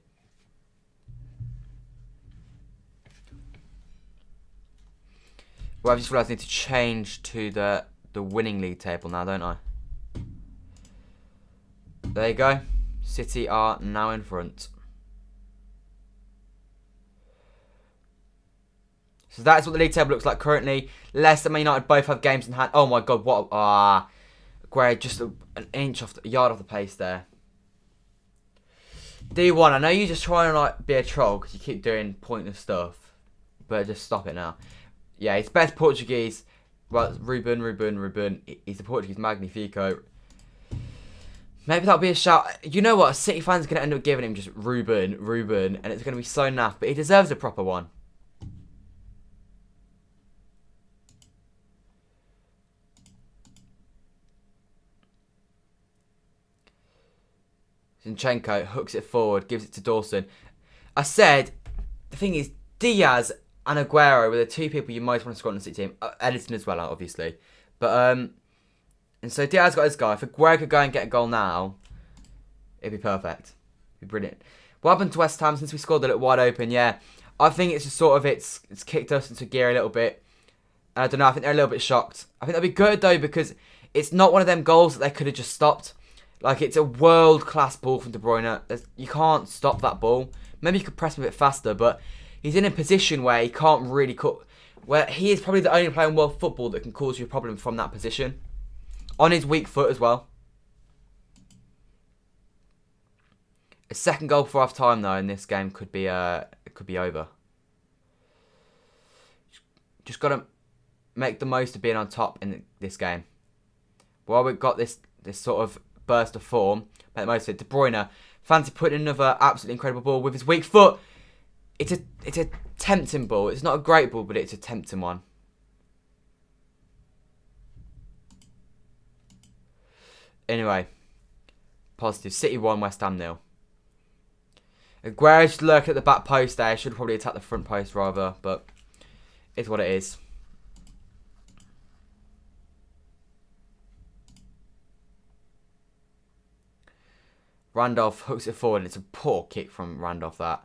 Well, I've just realised I need to change to the winning league table now, don't I? There you go. City are now in front. So that's what the league table looks like currently. Leicester and Man United both have games in hand. Oh my God, what? Gray, just an inch off, a yard off the pace there. D1, I know you're just trying to like be a troll because you keep doing pointless stuff, but just stop it now. Yeah, he's best Portuguese. Well, Ruben. He's the Portuguese Magnifico. Maybe that'll be a shout. You know what? City fans are going to end up giving him just Ruben, and it's going to be so naff, but he deserves a proper one. Zinchenko hooks it forward, gives it to Dawson. I said, the thing is, Diaz and Aguero were the two people you most want to score on the City team. Edison as well, obviously. But, and so Diaz got his guy. If Aguero could go and get a goal now, it'd be perfect. It'd be brilliant. What happened to West Ham since we scored the little wide open? Yeah, I think it's just sort of, it's kicked us into gear a little bit. I don't know, I think they're a little bit shocked. I think that'd be good though, because it's not one of them goals that they could have just stopped. Like, it's a world-class ball from De Bruyne. You can't stop that ball. Maybe you could press him a bit faster, but he's in a position where he can't really where he is probably the only player in world football that can cause you a problem from that position. On his weak foot as well. A second goal for half time though in this game could be over. Just gotta make the most of being on top in this game. While we've got this sort of burst of form, make the most of it. De Bruyne, fancy putting another absolutely incredible ball with his weak foot. It's a tempting ball. It's not a great ball, but it's a tempting one. Anyway, positive. City 1, West Ham 0. Aguero just lurking at the back post there. Should probably attack the front post rather, but it's what it is. Randolph hooks it forward, and it's a poor kick from Randolph, that.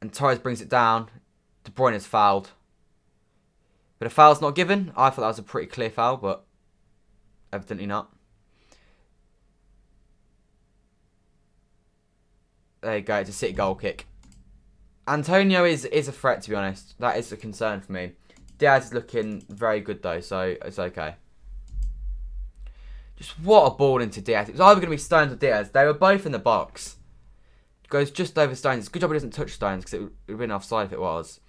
And Torres brings it down. De Bruyne is fouled. But a foul's not given. I thought that was a pretty clear foul, but evidently not. There you go, it's a City goal kick. Antonio is a threat, to be honest. That is a concern for me. Diaz is looking very good, though, so it's okay. Just what a ball into Diaz. It was either going to be Stones or Diaz. They were both in the box. It goes just over Stones. It's a good job he doesn't touch Stones, because it would have been offside if it was.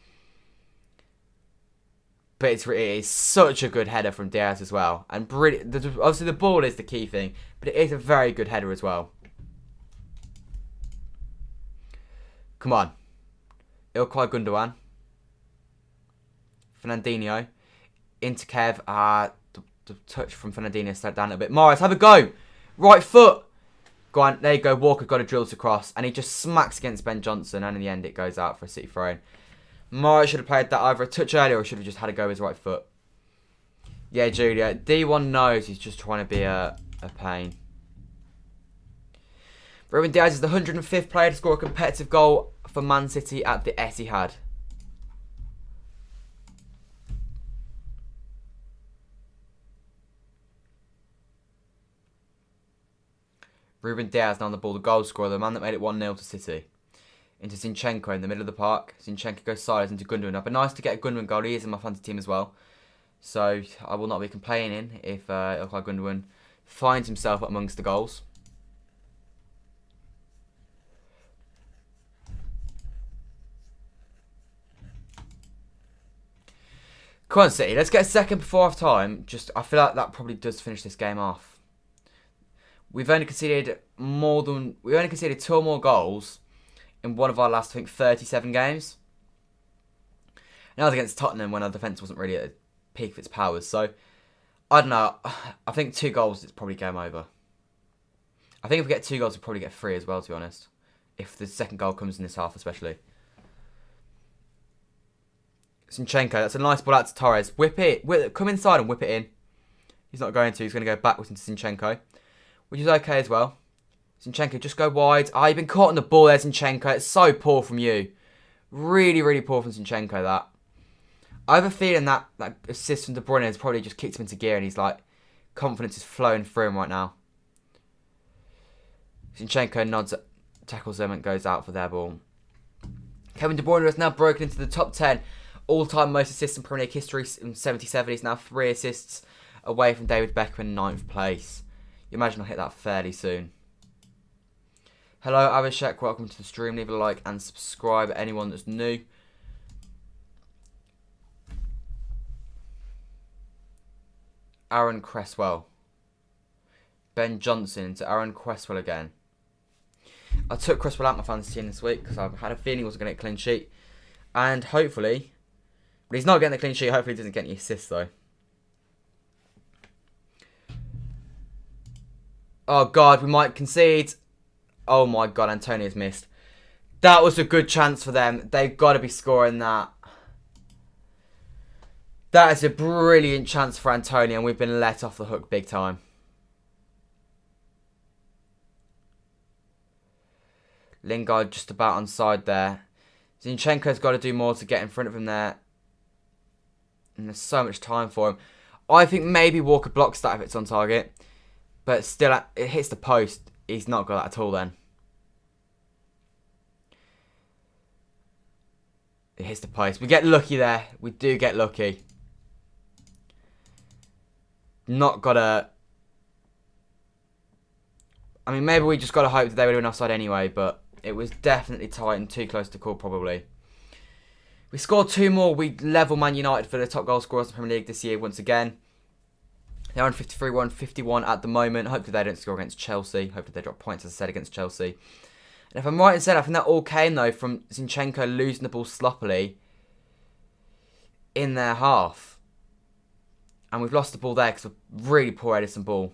But it is such a good header from Diaz as well. And obviously the ball is the key thing, but it is a very good header as well. Come on. Ilkay Gundogan. Fernandinho. Into Kev. The touch from Fernandinho slowed down a bit. Morris, have a go. Right foot. Go on. There you go. Walker got a drills across. And he just smacks against Ben Johnson. And in the end, it goes out for a City throw-in. Morris should have played that either a touch earlier or should have just had a go with his right foot. Yeah, Julia. D1 knows he's just trying to be a pain. Ruben Dias is the 105th player to score a competitive goal for Man City at the Etihad. Ruben Dias now on the ball, the goal scorer, the man that made it 1-0 to City. Into Zinchenko in the middle of the park. Zinchenko goes sideways into Gundogan. It'd be nice to get a Gundogan goal. He is in my fantasy team as well. So I will not be complaining if Ilkay Gundogan finds himself amongst the goals. Come on, City. Let's get a second before half time. I feel like that probably does finish this game off. We've only conceded two or more goals in one of our last, I think, 37 games. And that was against Tottenham when our defence wasn't really at the peak of its powers. So, I don't know. I think 2 goals, it's probably game over. I think if we get 2 goals, we'll probably get 3 as well, to be honest. If the second goal comes in this half, especially. Zinchenko, that's a nice ball out to Torres. Whip it. Come inside and whip it in. He's not going to. He's going to go backwards into Zinchenko, which is okay as well. Zinchenko, just go wide. You've been caught on the ball there, Zinchenko. It's so poor from you. Really, really poor from Zinchenko, that. I have a feeling that assist from De Bruyne has probably just kicked him into gear and he's like, confidence is flowing through him right now. Zinchenko nods, tackles them and goes out for their ball. Kevin De Bruyne has now broken into the top 10 all-time most assists in Premier League history in 77. He's now 3 assists away from David Beckham in 9th place. You imagine I'll hit that fairly soon. Hello, Abhishek. Welcome to the stream. Leave a like and subscribe. Anyone that's new. Aaron Cresswell. Ben Johnson into Aaron Cresswell again. I took Cresswell out of my fantasy team this week because I had a feeling he wasn't going to get a clean sheet. And hopefully, but he's not getting the clean sheet. Hopefully he doesn't get any assists though. Oh God, we might concede. Oh my God, Antonio's missed. That was a good chance for them. They've got to be scoring that. That is a brilliant chance for Antonio, and we've been let off the hook big time. Lingard just about onside there. Zinchenko's got to do more to get in front of him there. And there's so much time for him. I think maybe Walker blocks that if it's on target. But still, it hits the post. He's not got that at all then. It hits the post. We get lucky there. We do get lucky. Not got to... I mean, maybe we just got to hope that they would have been offside anyway. But it was definitely tight and too close to call probably. We scored 2 more. We level Man United for the top goal scorers in the Premier League this year once again. They're on 53, we're on 51 at the moment. Hopefully they don't score against Chelsea. Hopefully they drop points, as I said, against Chelsea. And if I'm right in saying, I think that all came, though, from Zinchenko losing the ball sloppily in their half. And we've lost the ball there because of really poor Edison ball.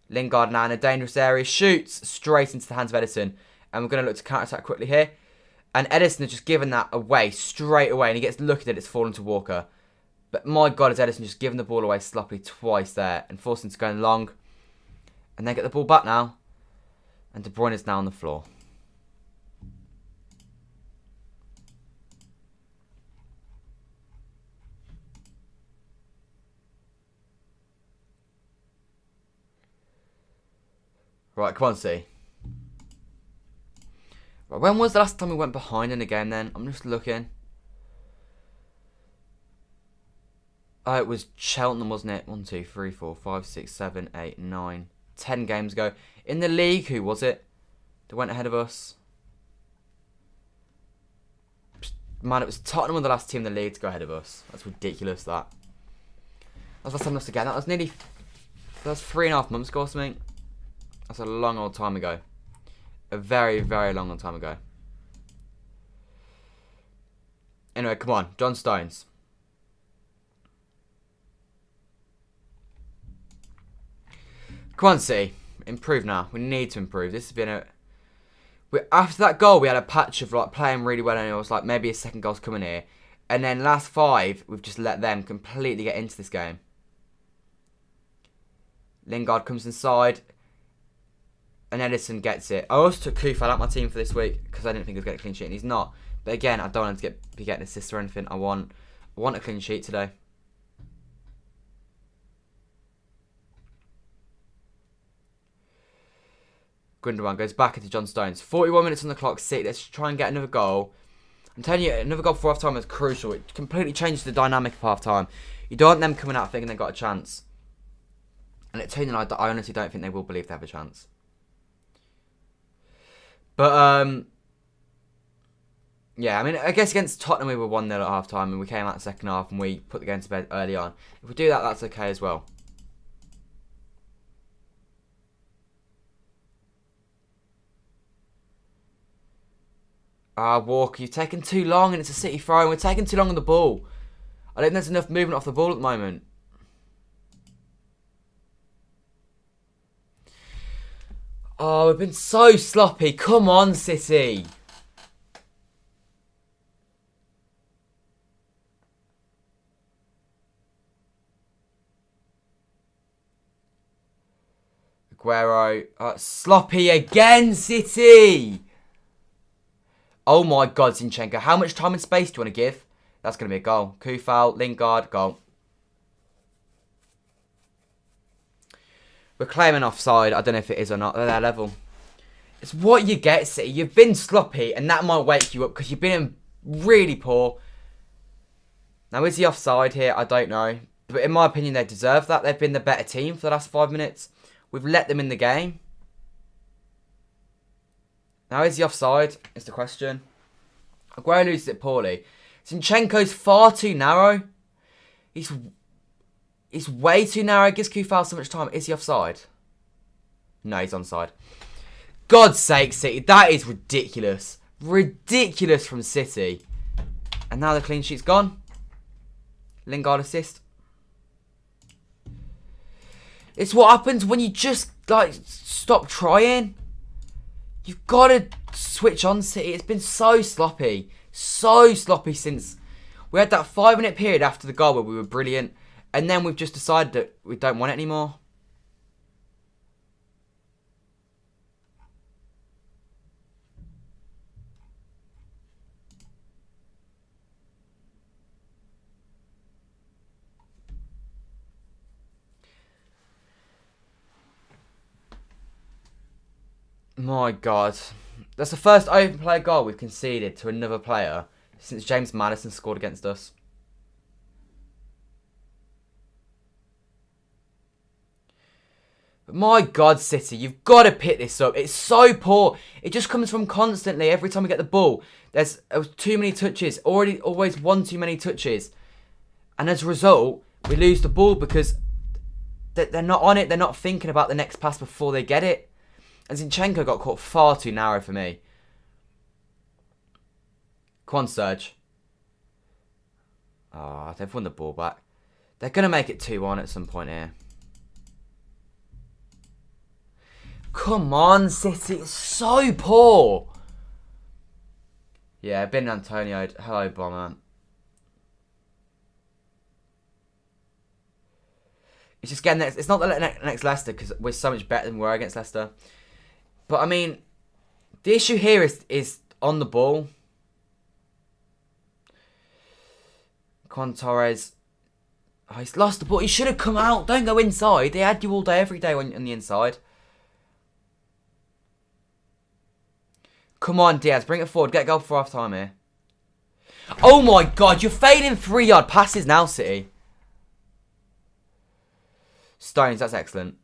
Lingard now in a dangerous area. Shoots straight into the hands of Edison. And we're going to look to counter-attack quickly here. And Edison has just given that away straight away. And he gets lucky that it's fallen to Walker. But my God, has Edison just given the ball away sloppily twice there. And forced him to go long. And they get the ball back now. And De Bruyne is now on the floor. Right, come on, see. Right, when was the last time we went behind in a game then? I'm just looking. Oh, it was Cheltenham, wasn't it? 1, 2, 3, 4, 5, 6, 7, 8, 9, 10 games ago. In the league, who was it that went ahead of us? Man, it was Tottenham were the last team in the league to go ahead of us. That's ridiculous, that. That was the last time we lost again. That was nearly... That was 3.5 months ago or something. That's a long old time ago. A very, very long old time ago. Anyway, come on. John Stones. Come on, City. Improve now. We need to improve. This has been a... After that goal, we had a patch of like playing really well, and it was like maybe a second goal's coming here. And then last 5, we've just let them completely get into this game. Lingard comes inside. And Edison gets it. I also took Kufal out of my team for this week because I didn't think he was getting a clean sheet, and he's not. But again, I don't want him to be getting assists or anything. I want a clean sheet today. Gundogan goes back into John Stones. 41 minutes on the clock. Let's try and get another goal. I'm telling you, another goal before half time is crucial. It completely changes the dynamic of half time. You don't want them coming out thinking they've got a chance. And at 2-0, I honestly don't think they will believe they have a chance. But, yeah, I mean, I guess against Tottenham we were 1-0 at half-time and we came out the second half and we put the game to bed early on. If we do that, that's okay as well. Walker, you've taken too long and it's a City throw and we're taking too long on the ball. I don't think there's enough movement off the ball at the moment. Oh, we've been so sloppy. Come on, City. Aguero. Sloppy again, City. Oh my God, Zinchenko. How much time and space do you want to give? That's going to be a goal. Kufal, Lingard, goal. We're claiming offside. I don't know if it is or not at that level. It's what you get, City. You've been sloppy and that might wake you up because you've been really poor. Now, is he offside here? I don't know. But in my opinion, they deserve that. They've been the better team for the last 5 minutes. We've let them in the game. Now, is he offside? Is the question. Aguero loses it poorly. Zinchenko's far too narrow. He's way too narrow. Gives Kufal so much time. Is he offside? No, he's onside. God's sake, City. That is ridiculous. Ridiculous from City. And now the clean sheet's gone. Lingard assist. It's what happens when you just like stop trying. You've got to switch on, City. It's been so sloppy. So sloppy since we had that 5-minute period after the goal where we were brilliant. And then we've just decided that we don't want it anymore. My God. That's the first open play goal we've conceded to another player since James Maddison scored against us. But my God, City, you've got to pick this up. It's so poor. It just comes from constantly every time we get the ball. There's too many touches. Always one too many touches. And as a result, we lose the ball because they're not on it. They're not thinking about the next pass before they get it. And Zinchenko got caught far too narrow for me. Come on, Serge. Oh, they've won the ball back. They're going to make it 2-1 at some point here. Come on, City. It's so poor. Yeah, Ben Antonio. Hello, Bomber. It's just getting next. It's not the next Leicester because we're so much better than we were against Leicester. But I mean, the issue here is on the ball. Con Torres. Oh, he's lost the ball. He should have come out. Don't go inside. They had you all day, every day on the inside. Come on, Diaz. Bring it forward. Get a goal for half time here. Oh my God. You're fading 3-yard passes now, City. Stones. That's excellent.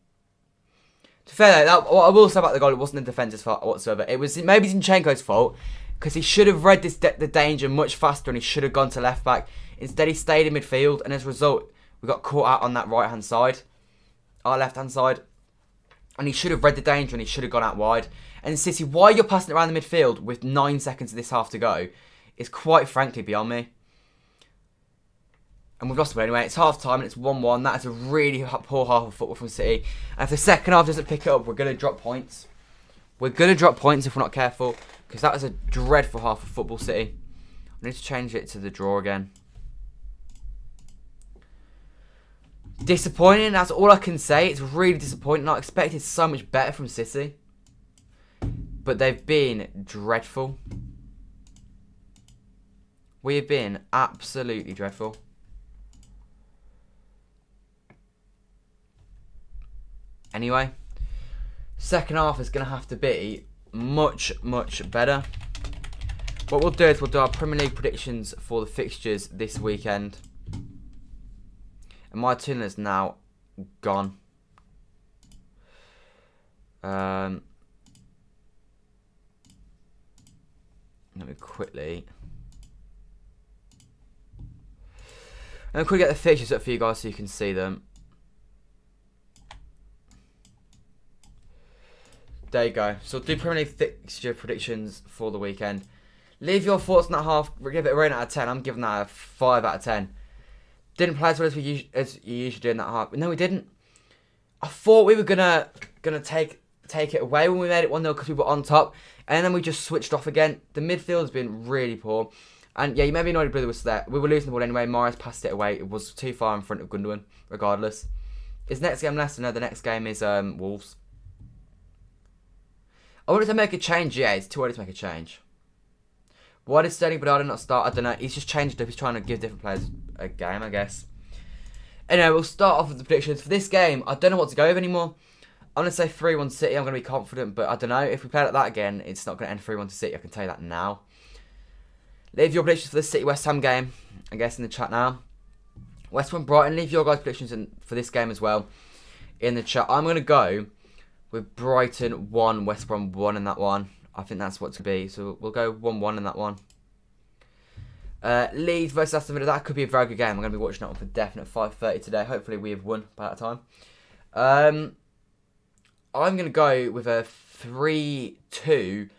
To be fair, what I will say about the goal, it wasn't a defender's fault whatsoever. It was maybe Zinchenko's fault because he should have read the danger much faster and he should have gone to left back. Instead, he stayed in midfield, and as a result, we got caught out on that right-hand side, our left-hand side. And he should have read the danger and he should have gone out wide. And City, why you're passing it around the midfield with 9 seconds of this half to go is quite frankly beyond me. And we've lost it anyway. It's half-time and it's 1-1. That is a really poor half of football from City. And if the second half doesn't pick it up, we're going to drop points. We're going to drop points if we're not careful. Because that was a dreadful half of football, City. I need to change it to the draw again. Disappointing, that's all I can say. It's really disappointing. I expected so much better from City. But they've been dreadful. We have been absolutely dreadful. Anyway, second half is going to have to be much, much better. What we'll do is we'll do our Premier League predictions for the fixtures this weekend. And my tune is now gone. Let me quickly. I'm going to quickly get the fixtures up for you guys so you can see them. There you go. So do Premier League fixture predictions for the weekend. Leave your thoughts on that half. Give it a rating out of 10. I'm giving that a 5 out of 10. Didn't play as well as you usually do in that half. No, we didn't. I thought we were gonna take it away when we made it 1-0 because we were on top, and then we just switched off again. The midfield has been really poor, and yeah, you may be annoyed Brother was there. We were losing the ball anyway. Morris passed it away. It was too far in front of Gundogan. Regardless, is next game Leicester? No, the next game is Wolves. I wanted to make a change. Yeah, it's too early to make a change. Why did Sterling Bernardo not start? I don't know. He's just changed up. He's trying to give different players a game, I guess. Anyway, we'll start off with the predictions. For this game, I don't know what to go with anymore. I'm going to say 3-1 City. I'm going to be confident, but I don't know. If we play like that again, it's not going to end 3-1 to City. I can tell you that now. Leave your predictions for the City-West Ham game, I guess, in the chat now. West Ham Brighton, leave your guys' predictions for this game as well in the chat. I'm going to go with Brighton 1, West Brom 1 in that one. I think that's what to be. So we'll go 1-1 in that one. Leeds versus Aston Villa. That could be a very good game. I'm going to be watching that one for definite 5:30 today. Hopefully we have won by that time. I'm going to go with a 3-2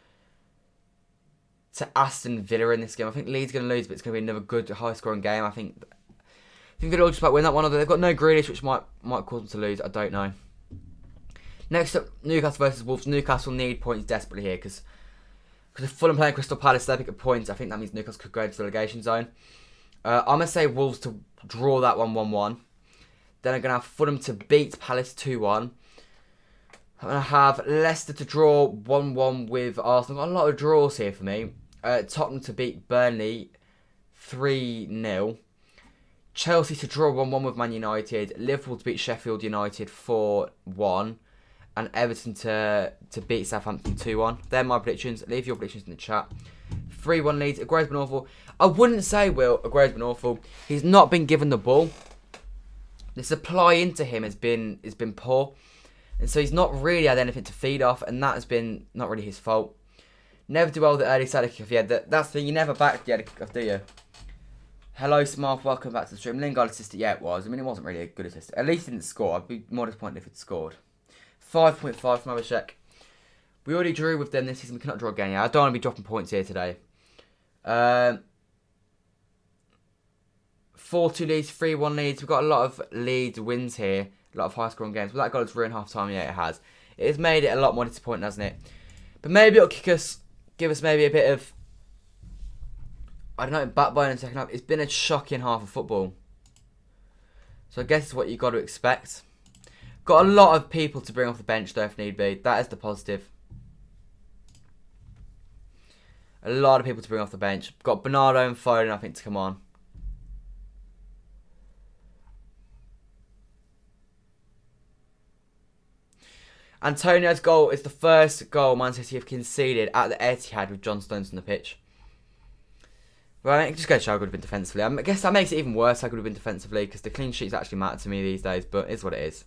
to Aston Villa in this game. I think Leeds are going to lose, but it's going to be another good high-scoring game. I think they'll all just about win that one. Although they've got no Grealish, which might cause them to lose. I don't know. Next up, Newcastle versus Wolves. Newcastle need points desperately here because if Fulham playing Crystal Palace, they pick up points. I think that means Newcastle could go into the relegation zone. I'm going to say Wolves to draw that 1-1. Then I'm going to have Fulham to beat Palace 2-1. I'm going to have Leicester to draw 1-1 with Arsenal. Got a lot of draws here for me. Tottenham to beat Burnley 3-0. Chelsea to draw 1-1 with Man United. Liverpool to beat Sheffield United 4-1. And Everton to beat Southampton 2-1. They're my predictions. Leave your predictions in the chat. 3-1 Leeds. Aguero's been awful. I wouldn't say, Will, Aguero's been awful. He's not been given the ball. The supply into him has been poor. And so he's not really had anything to feed off. And that has been not really his fault. Never do well with the early side of kickoff. Yeah, that's the thing. You never back the early kickoff, do you? Hello, Smart. Welcome back to the stream. Lingard assisted. Yeah, it was. I mean, it wasn't really a good assist. At least he didn't score. I'd be more disappointed if he'd scored. 5.5 from Abhishek. We already drew with them this season. We cannot draw again. Yeah, I don't want to be dropping points here today. 4-2 Leeds, 3-1 Leeds. We've got a lot of Leeds wins here. A lot of high-scoring games. Will that goal has ruined half-time? Yeah, it has. It has made it a lot more disappointing, hasn't it? But maybe it'll give us maybe a bit of, I don't know, backbone in the second half. It's been a shocking half of football. So I guess it's what you got to expect. Got a lot of people to bring off the bench though if need be. That is the positive. A lot of people to bring off the bench. Got Bernardo and Foden, I think, to come on. Antonio's goal is the first goal Man City have conceded at the Etihad with John Stones on the pitch. Well, I mean, just go to show how good have been defensively. I guess that makes it even worse how good have been defensively because the clean sheets actually matter to me these days, but it's what it is.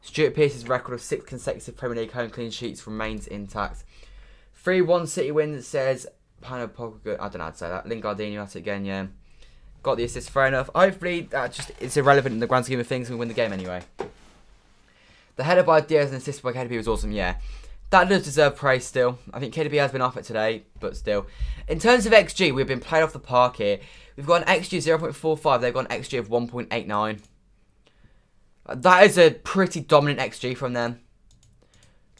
Stuart Pearce's record of 6 consecutive Premier League home clean sheets remains intact. 3-1 City win, says Panapoga. I don't know how to say that. Lingardino at it again, yeah. Got the assist, fair enough. Hopefully, it's irrelevant in the grand scheme of things and we win the game anyway. The header by Diaz and assist by KDB was awesome, yeah. That does deserve praise still. I think KDB has been off it today, but still. In terms of XG, we've been played off the park here. We've got an XG of 0.45. They've got an XG of 1.89. That is a pretty dominant XG from them.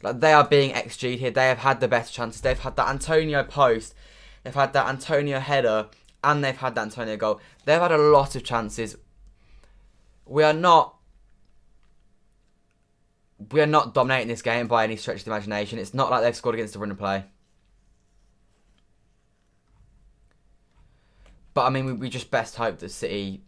Like, they are being XG'd here. They have had the best chances. They've had that Antonio post. They've had that Antonio header. And they've had that Antonio goal. They've had a lot of chances. We are not dominating this game by any stretch of the imagination. It's not like they've scored against the run and play. But, I mean, we just best hope that City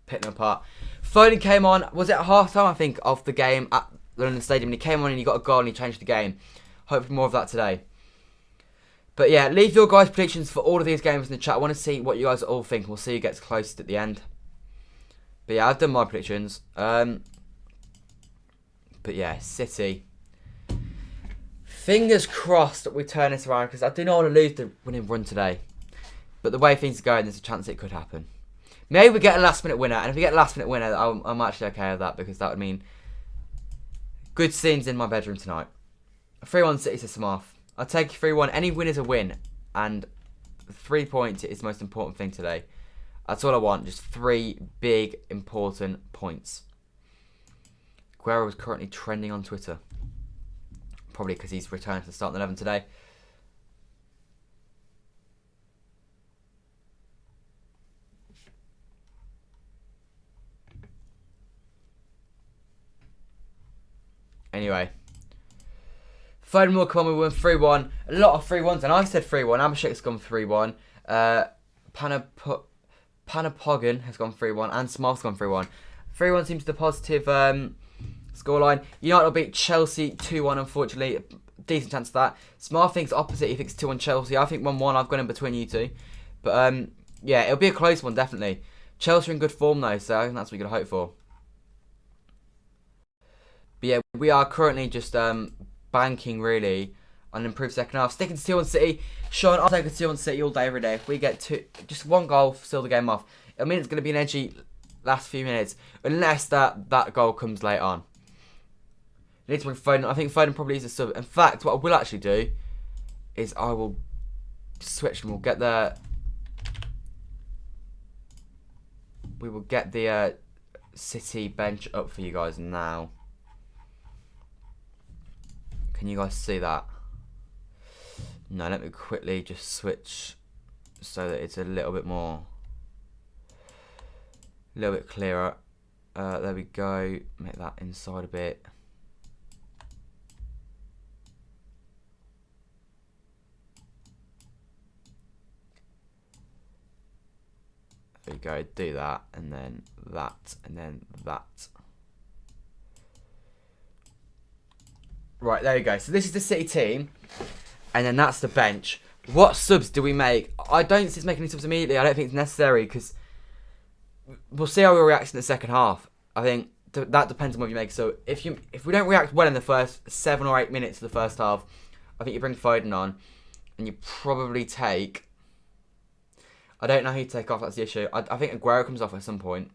picked them apart. Foden came on, was it at half-time, I think, of the game at London Stadium. And he came on and he got a goal and he changed the game. Hopefully more of that today. But, yeah, leave your guys' predictions for all of these games in the chat. I want to see what you guys all think. We'll see who gets closest at the end. But, yeah, I've done my predictions. But yeah, City. Fingers crossed that we turn this around because I do not want to lose the winning run today. But the way things are going, there's a chance it could happen. Maybe we get a last minute winner. And if we get a last minute winner, I'm actually okay with that because that would mean good scenes in my bedroom tonight. 3-1 City, says Samarth. I'll take 3-1. Any win is a win. And 3 points is the most important thing today. That's all I want. Just 3 big, important points. Guerrero is currently trending on Twitter. Probably because he's returned to the starting 11 today. Anyway. Foden will come on, we won 3-1. A lot of 3-1s, and I said 3-1. Abhishek's gone 3-1. Panapogan has gone 3-1, and Smart's gone 3-1. 3-1 seems the positive scoreline. United will beat Chelsea 2-1, unfortunately. Decent chance of that. Smart thinks opposite. He thinks 2-1 Chelsea. I think 1-1. I've gone in between you two. But, yeah, it'll be a close one, definitely. Chelsea are in good form, though, so I think that's what you're going to hope for. But, yeah, we are currently just banking, really, on an improved second half. Sticking to 2-1 City. Sean, I'll take a 2-1 City all day, every day. If we get just one goal, seal the game off. I mean, it's going to be an edgy last few minutes, unless that goal comes late on. I need to bring Foden. I think Foden probably is a sub. In fact, what I will actually do is I will switch and we will get the City bench up for you guys now. Can you guys see that? No, let me quickly just switch so that it's a little bit clearer. There we go. Make that inside a bit. There we go, do that, and then that, and then that. Right, there you go. So this is the City team, and then that's the bench. What subs do we make? I don't see us making any subs immediately. I don't think it's necessary, because we'll see how we react in the second half. I think that depends on what you make. So if we don't react well in the first 7 or 8 minutes of the first half, I think you bring Foden on, and you probably take... I don't know who to take off, that's the issue. I think Aguero comes off at some point.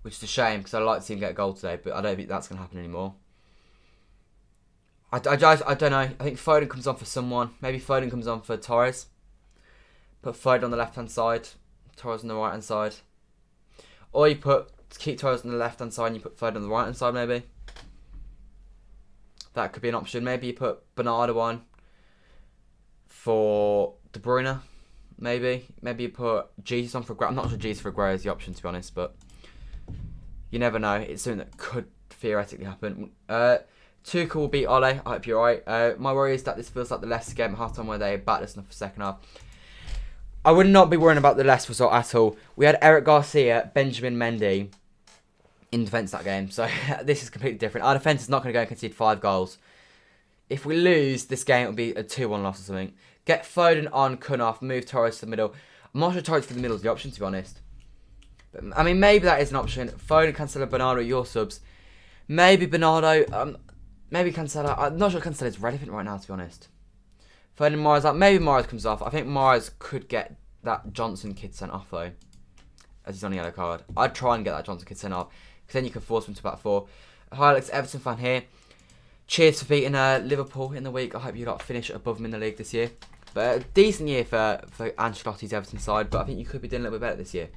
Which is a shame, because I'd like to see him get a goal today, but I don't think that's going to happen anymore. I don't know. I think Foden comes on for someone. Maybe Foden comes on for Torres. Put Foden on the left-hand side. Torres on the right-hand side. Or you put keep Torres on the left-hand side and you put Foden on the right-hand side, maybe. That could be an option. Maybe you put Bernardo on for De Bruyne, maybe. Maybe you put Jesus on for Aguero. I'm not sure Jesus for Aguero is the option, to be honest, but you never know. It's something that could theoretically happen. Tuchel will beat Ole. I hope you're right. My worry is that this feels like the Leicester game at half-time where they battered us enough for the second half. I would not be worrying about the Leicester result at all. We had Eric Garcia, Benjamin Mendy in defence that game, so this is completely different. Our defence is not going to go and concede 5 goals. If we lose this game, it'll be a 2-1 loss or something. Get Foden on, Kunaf, move Torres to the middle. I'm not sure Torres for the middle is the option, to be honest. But, I mean, maybe that is an option. Foden, Cancelo, Bernardo, your subs. Maybe Bernardo, maybe Cancelo. I'm not sure Cancelo is relevant right now, to be honest. Foden, Mahrez out. Maybe Mahrez comes off. I think Mahrez could get that Johnson kid sent off, though, as he's on a yellow card. I'd try and get that Johnson kid sent off, because then you can force him to back 4. Hi, Alex, Everton fan here. Cheers for beating Liverpool in the week. I hope you lot finish above them in the league this year. But a decent year for Ancelotti's Everton side, but I think you could be doing a little bit better this year.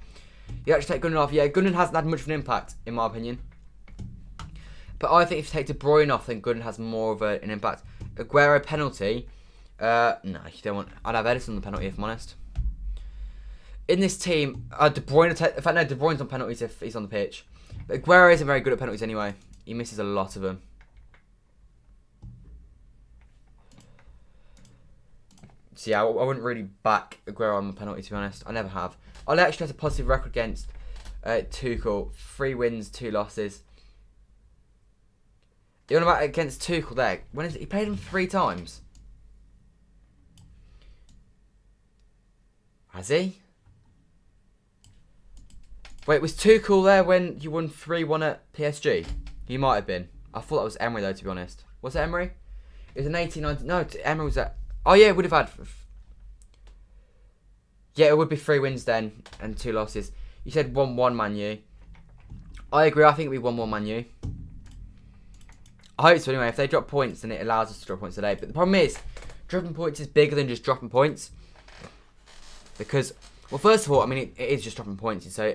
You actually take Gundogan off. Yeah, Gundogan hasn't had much of an impact, in my opinion. But I think if you take De Bruyne off, then Gundogan has more of an impact. Aguero penalty. No, you don't want... I'd have Edison on the penalty, if I'm honest. In this team, De Bruyne... In fact, no, De Bruyne's on penalties if he's on the pitch. But Aguero isn't very good at penalties anyway. He misses a lot of them. So yeah, I wouldn't really back Aguero on the penalty, to be honest. I never have. Ole actually has a positive record against Tuchel. 3 wins, 2 losses. You want about against Tuchel there? When is it? He played him 3 times. Has he? Wait, was Tuchel there when you won 3-1 at PSG? He might have been. I thought that was Emery though, to be honest. Was it Emery? It was an 18-19... No, Emery was at... Oh yeah, it would have had... Yeah, it would be 3 wins then and 2 losses. You said 1-1 Man U. I agree, I think it'll be 1-1 Man U. I hope so anyway. If they drop points, then it allows us to drop points today. But the problem is, dropping points is bigger than just dropping points. Because, well, first of all, I mean, it is just dropping points. So,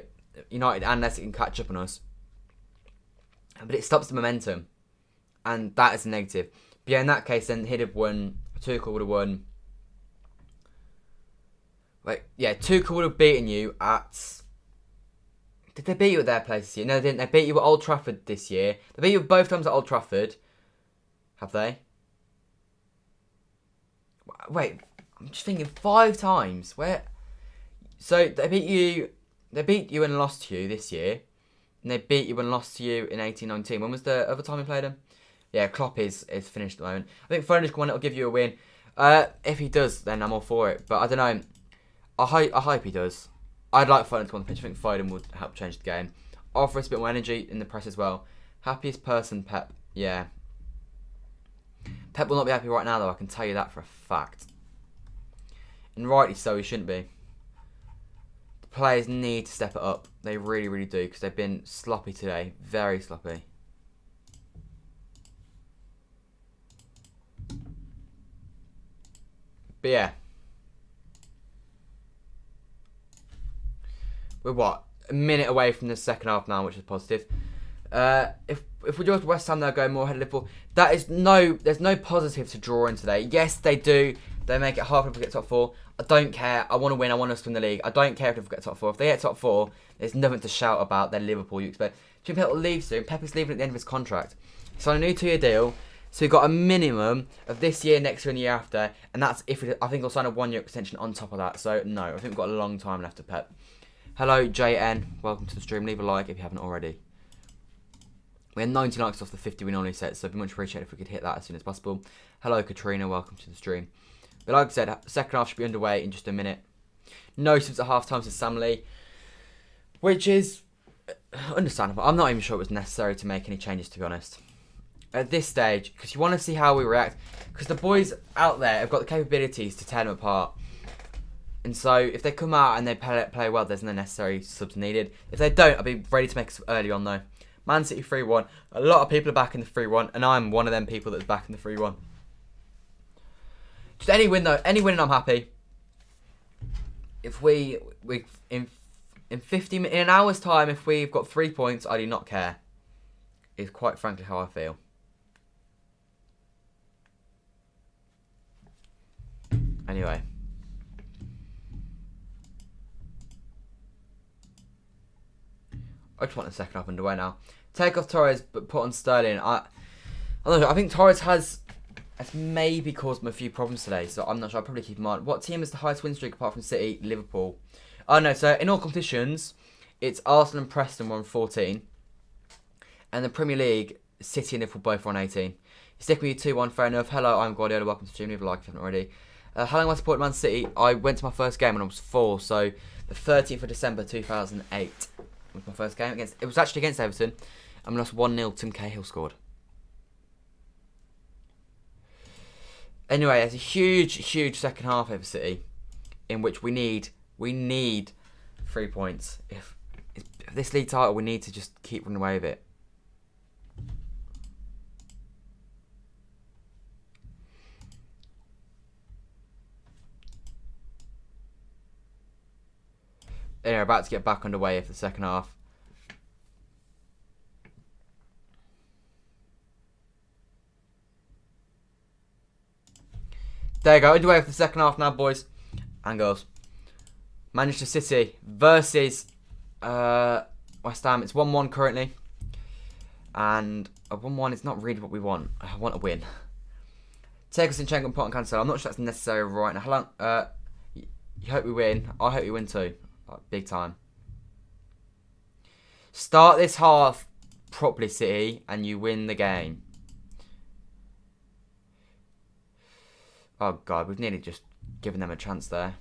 United, unless it can catch up on us. But it stops the momentum. And that is a negative. But yeah, in that case, then he'd have won. Tuchel would have won. Wait, yeah, Tuchel would have beaten you at... Did they beat you at their place this year? No, they didn't. They beat you at Old Trafford this year. They beat you both times at Old Trafford. Have they? Wait, I'm just thinking 5 times. Where? So they beat you and lost to you this year. And they beat you and lost to you in 18-19. When was the other time we played them? Yeah, Klopp is finished at the moment. I think Foden's one that'll give you a win. If he does, then I'm all for it. But I don't know. I hope he does. I'd like Foden to go on the pitch. I think Foden would help change the game. Offer us a bit more energy in the press as well. Happiest person, Pep. Yeah. Pep will not be happy right now, though. I can tell you that for a fact. And rightly so, he shouldn't be. The players need to step it up. They really, really do. Because they've been sloppy today. Very sloppy. But yeah. We're what? A minute away from the second half now, which is positive. If we draw to West Ham, they'll go more ahead of Liverpool. There's no positive to draw in today. Yes, they do. They make it hard for them to get top 4. I don't care. I want to win. I want us to win the league. I don't care if they get top 4. If they get top 4, there's nothing to shout about. They're Liverpool, you expect. Jim Pep will leave soon. Pep is leaving at the end of his contract. He's on a new 2-year deal. So we've got a minimum of this year, next year, and the year after. And that's if I think he'll sign a 1-year extension on top of that. So no, I think we've got a long time left to Pep. Hello, JN. Welcome to the stream. Leave a like if you haven't already. We had 90 likes off the 50 we normally set, so it'd be much appreciated if we could hit that as soon as possible. Hello, Katrina. Welcome to the stream. But like I said, second half should be underway in just a minute. No subs at half time to Sam Lee, which is understandable. I'm not even sure it was necessary to make any changes, to be honest. At this stage, because you want to see how we react. Because the boys out there have got the capabilities to tear them apart. And so, if they come out and they play well, there's no necessary subs needed. If they don't, I'll be ready to make a sub early on, though. Man City 3-1. A lot of people are backing the 3-1, and I'm one of them people that's backing the 3-1. Just any win, though. Any win, and I'm happy. If we in an hour's time, if we've got 3 points, I do not care. Is quite frankly how I feel. Anyway. I just want the second half underway now. Take off Torres, but put on Sterling. I don't know. I think Torres has maybe caused him a few problems today, so I'm not sure. I'll probably keep him on. What team has the highest win streak apart from City? Liverpool. Oh no, so in all competitions, it's Arsenal and Preston were on 14. And the Premier League, City and Liverpool both were on 18. Stick with you 2-1, fair enough. Hello, I'm Guardiola. Welcome to stream. Leave a like if you haven't already. How long have I supported Man City? I went to my first game when I was 4, so the 13th of December 2008 was my first game. It was actually against Everton, and we lost 1-0. Tim Cahill scored. Anyway, it's a huge second half over City, in which we need 3 points. If this league title, we need to just keep running away with it. They're about to get back underway for the second half. There you go, underway for the second half now, boys and girls. Manchester City versus West Ham. It's 1-1 currently. And a 1-1 is not really what we want. I want a win. Take us in Zinchenko and put on cancel. I'm not sure that's necessary right now. How long? You hope we win. I hope you win too. Like, big time. Start this half properly, City, and you win the game. Oh God, we've nearly just given them a chance there.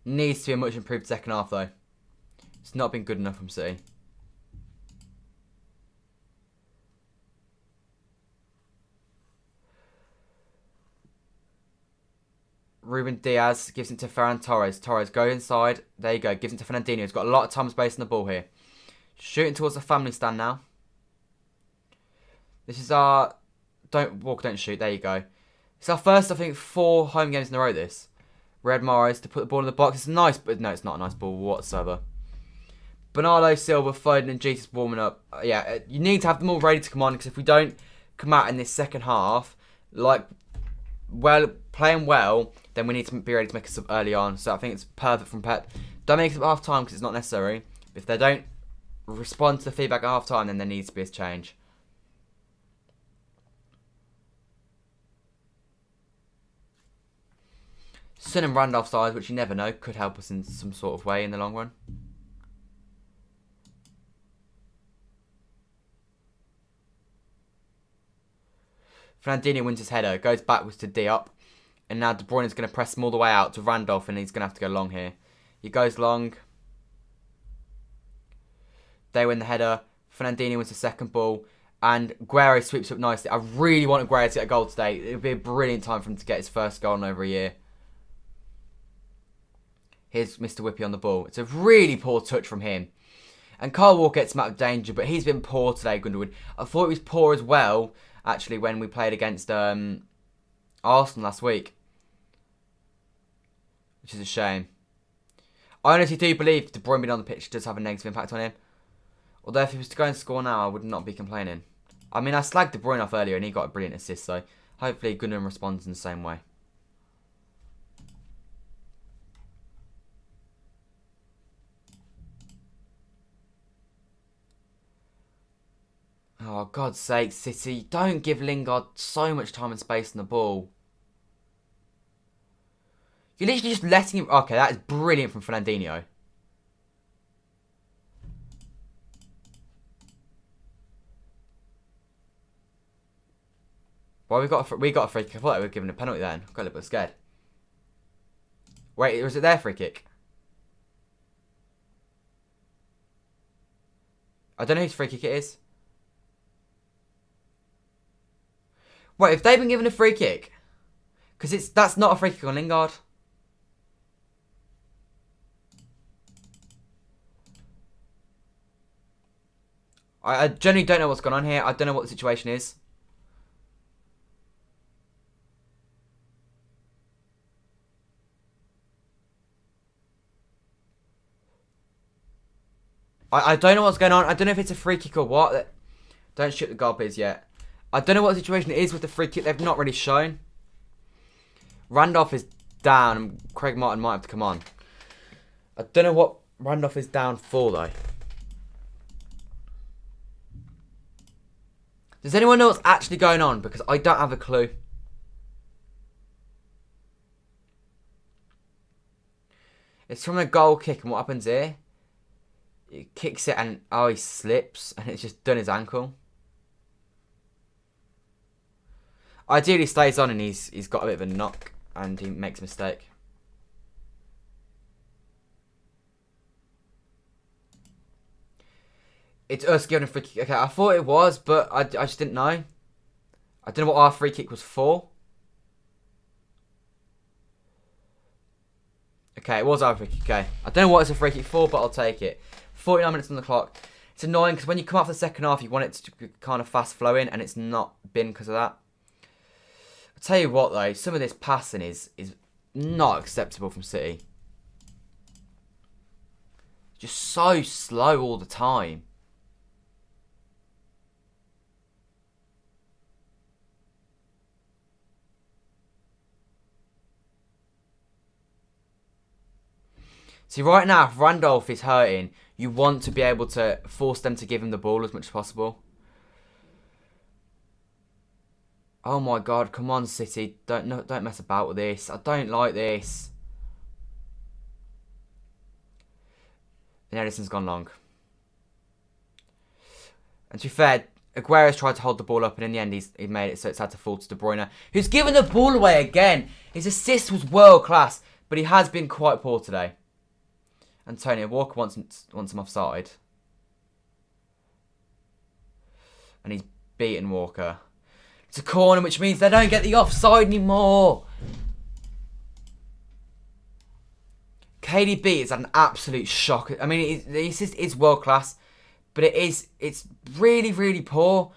Needs to be a much improved second half though. It's not been good enough from City. Ruben Dias gives it to Ferran Torres. Torres goes inside. There you go. Gives it to Fernandinho. He's got a lot of time and space on the ball here. Shooting towards the family stand now. This is our... Don't walk, don't shoot. There you go. It's our first, I think, 4 home games in a row, this. Red Mahrez to put the ball in the box. It's nice, but no, it's not a nice ball whatsoever. Bernardo Silva, Foden and Jesus warming up. Yeah, you need to have them all ready to come on, because if we don't come out in this second half, playing well, then we need to be ready to make a sub early on. So I think it's perfect from Pep. Don't make it at half time because it's not necessary. If they don't respond to the feedback at half time, then there needs to be a change. Son and Randolph size, which you never know, could help us in some sort of way in the long run. Fernandinho wins his header, goes backwards to Diop. And now De Bruyne is going to press him all the way out to Randolph, and he's going to have to go long here. He goes long. They win the header. Fernandinho wins the second ball. And Guerrero sweeps up nicely. I really want Guerrero to get a goal today. It would be a brilliant time for him to get his first goal in over a year. Here's Mr. Whippy on the ball. It's a really poor touch from him. And Kyle Walker gets him out of danger, but he's been poor today, Gunderwood. I thought he was poor as well, actually, when we played against Arsenal last week. Which is a shame. I honestly do believe De Bruyne being on the pitch does have a negative impact on him. Although if he was to go and score now, I would not be complaining. I mean, I slagged De Bruyne off earlier and he got a brilliant assist, so hopefully Gundogan responds in the same way. Oh, God's sake, City. Don't give Lingard so much time and space on the ball. You're literally just letting him... Okay, that is brilliant from Fernandinho. Well, we got a free kick. I thought we were given a penalty then. I got a little bit scared. Wait, was it their free kick? I don't know whose free kick it is. Wait, if they've been given a free kick... Because that's not a free kick on Lingard. I genuinely don't know what's going on here. I don't know what the situation is. I don't know what's going on. I don't know if it's a free kick or what. Don't shoot the goal, please, yet. I don't know what the situation is with the free kick. They've not really shown. Randolph is down, and Craig Martin might have to come on. I don't know what Randolph is down for, though. Does anyone know what's actually going on? Because I don't have a clue. It's from a goal kick, and what happens here? He kicks it, and he slips, and it's just done his ankle. Ideally, he stays on, and he's got a bit of a knock, and he makes a mistake. It's us giving a free kick. Okay, I thought it was, but I just didn't know. I don't know what our free kick was for. Okay, it was our free kick. Okay, I don't know what it's a free kick for, but I'll take it. 49 minutes on the clock. It's annoying because when you come off the second half, you want it to be kind of fast flowing, and it's not been because of that. I'll tell you what, though, some of this passing is not acceptable from City. Just so slow all the time. See, right now, if Randolph is hurting, you want to be able to force them to give him the ball as much as possible. Oh my God, come on, City. Don't mess about with this. I don't like this. And Edison's gone long. And to be fair, Aguero's tried to hold the ball up, and in the end, he made it so it's had to fall to De Bruyne, who's given the ball away again. His assist was world class, but he has been quite poor today. Antonio Walker wants him offside. And he's beaten Walker. It's a corner, which means they don't get the offside anymore. KDB is an absolute shock. I mean, the assist is world class, but it's really, really poor.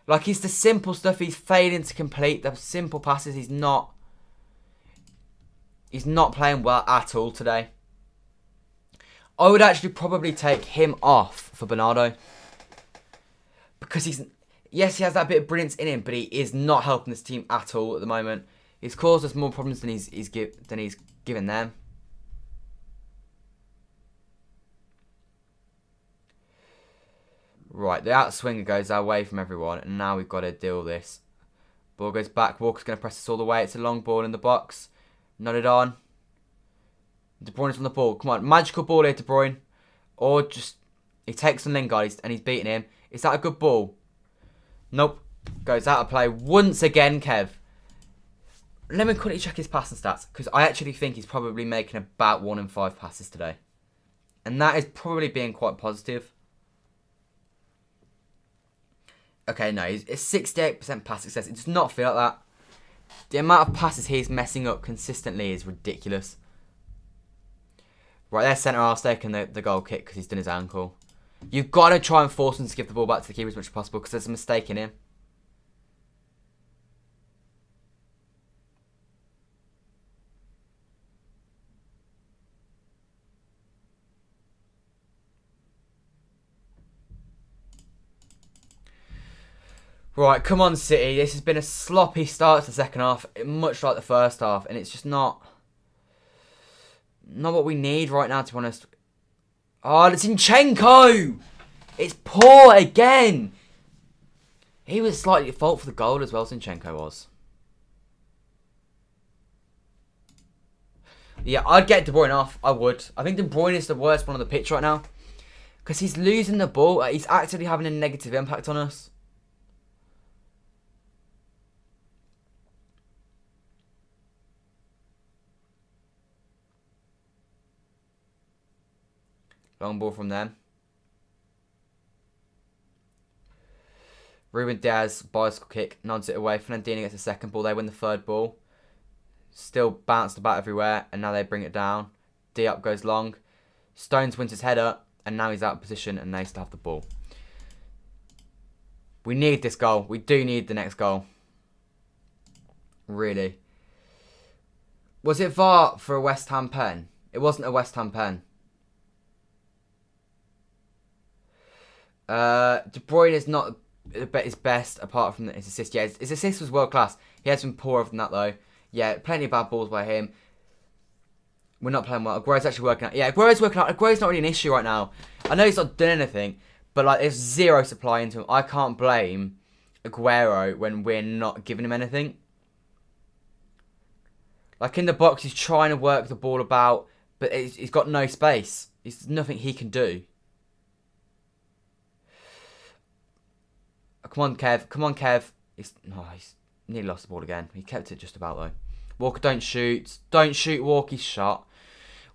Like, it's the simple stuff he's failing to complete. The simple passes, he's not playing well at all today. I would actually probably take him off for Bernardo. Because yes, he has that bit of brilliance in him, but he is not helping this team at all at the moment. He's caused us more problems than he's given them. Right, the outswinger goes away from everyone, and now we've got to deal with this. Ball goes back. Walker's going to press this all the way. It's a long ball in the box. Nodded on. De Bruyne's on the ball. Come on, magical ball here, De Bruyne. Or just, he takes on Lingard and he's beating him. Is that a good ball? Nope. Goes out of play once again, Kev. Let me quickly check his passing stats, because I actually think he's probably making about 1 in 5 passes today. And that is probably being quite positive. Okay, no, it's 68% pass success. It does not feel like that. The amount of passes he's messing up consistently is ridiculous. Right, there's centre-half taking the goal kick because he's done his ankle. You've got to try and force him to give the ball back to the keeper as much as possible, because there's a mistake in him. Right, come on, City. This has been a sloppy start to the second half, much like the first half, and it's just not what we need right now, to be honest. Oh, it's Zinchenko! It's poor again! He was slightly at fault for the goal as well, Zinchenko was. Yeah, I'd get De Bruyne off. I would. I think De Bruyne is the worst one on the pitch right now, because he's losing the ball. He's actually having a negative impact on us. Long ball from them. Ruben Dias, bicycle kick, nods it away. Fernandinho gets the second ball. They win the third ball. Still bounced about everywhere, and now they bring it down. Diop goes long. Stones wins his header, and now he's out of position, and they still have the ball. We need this goal. We do need the next goal. Really. Was it VAR for a West Ham pen? It wasn't a West Ham pen. De Bruyne is not his best apart from his assist. Yeah, his assist was world class. He had some poorer than that though. Yeah, plenty of bad balls by him. We're not playing well. Aguero's actually working out. Yeah, Aguero's working out. Aguero's not really an issue right now. I know he's not done anything, but like there's zero supply into him. I can't blame Aguero when we're not giving him anything. Like in the box, he's trying to work the ball about, but he's got no space. There's nothing he can do. Come on, Kev. Come on, Kev. He's nearly lost the ball again. He kept it just about, though. Walker, don't shoot. Don't shoot Walker's shot.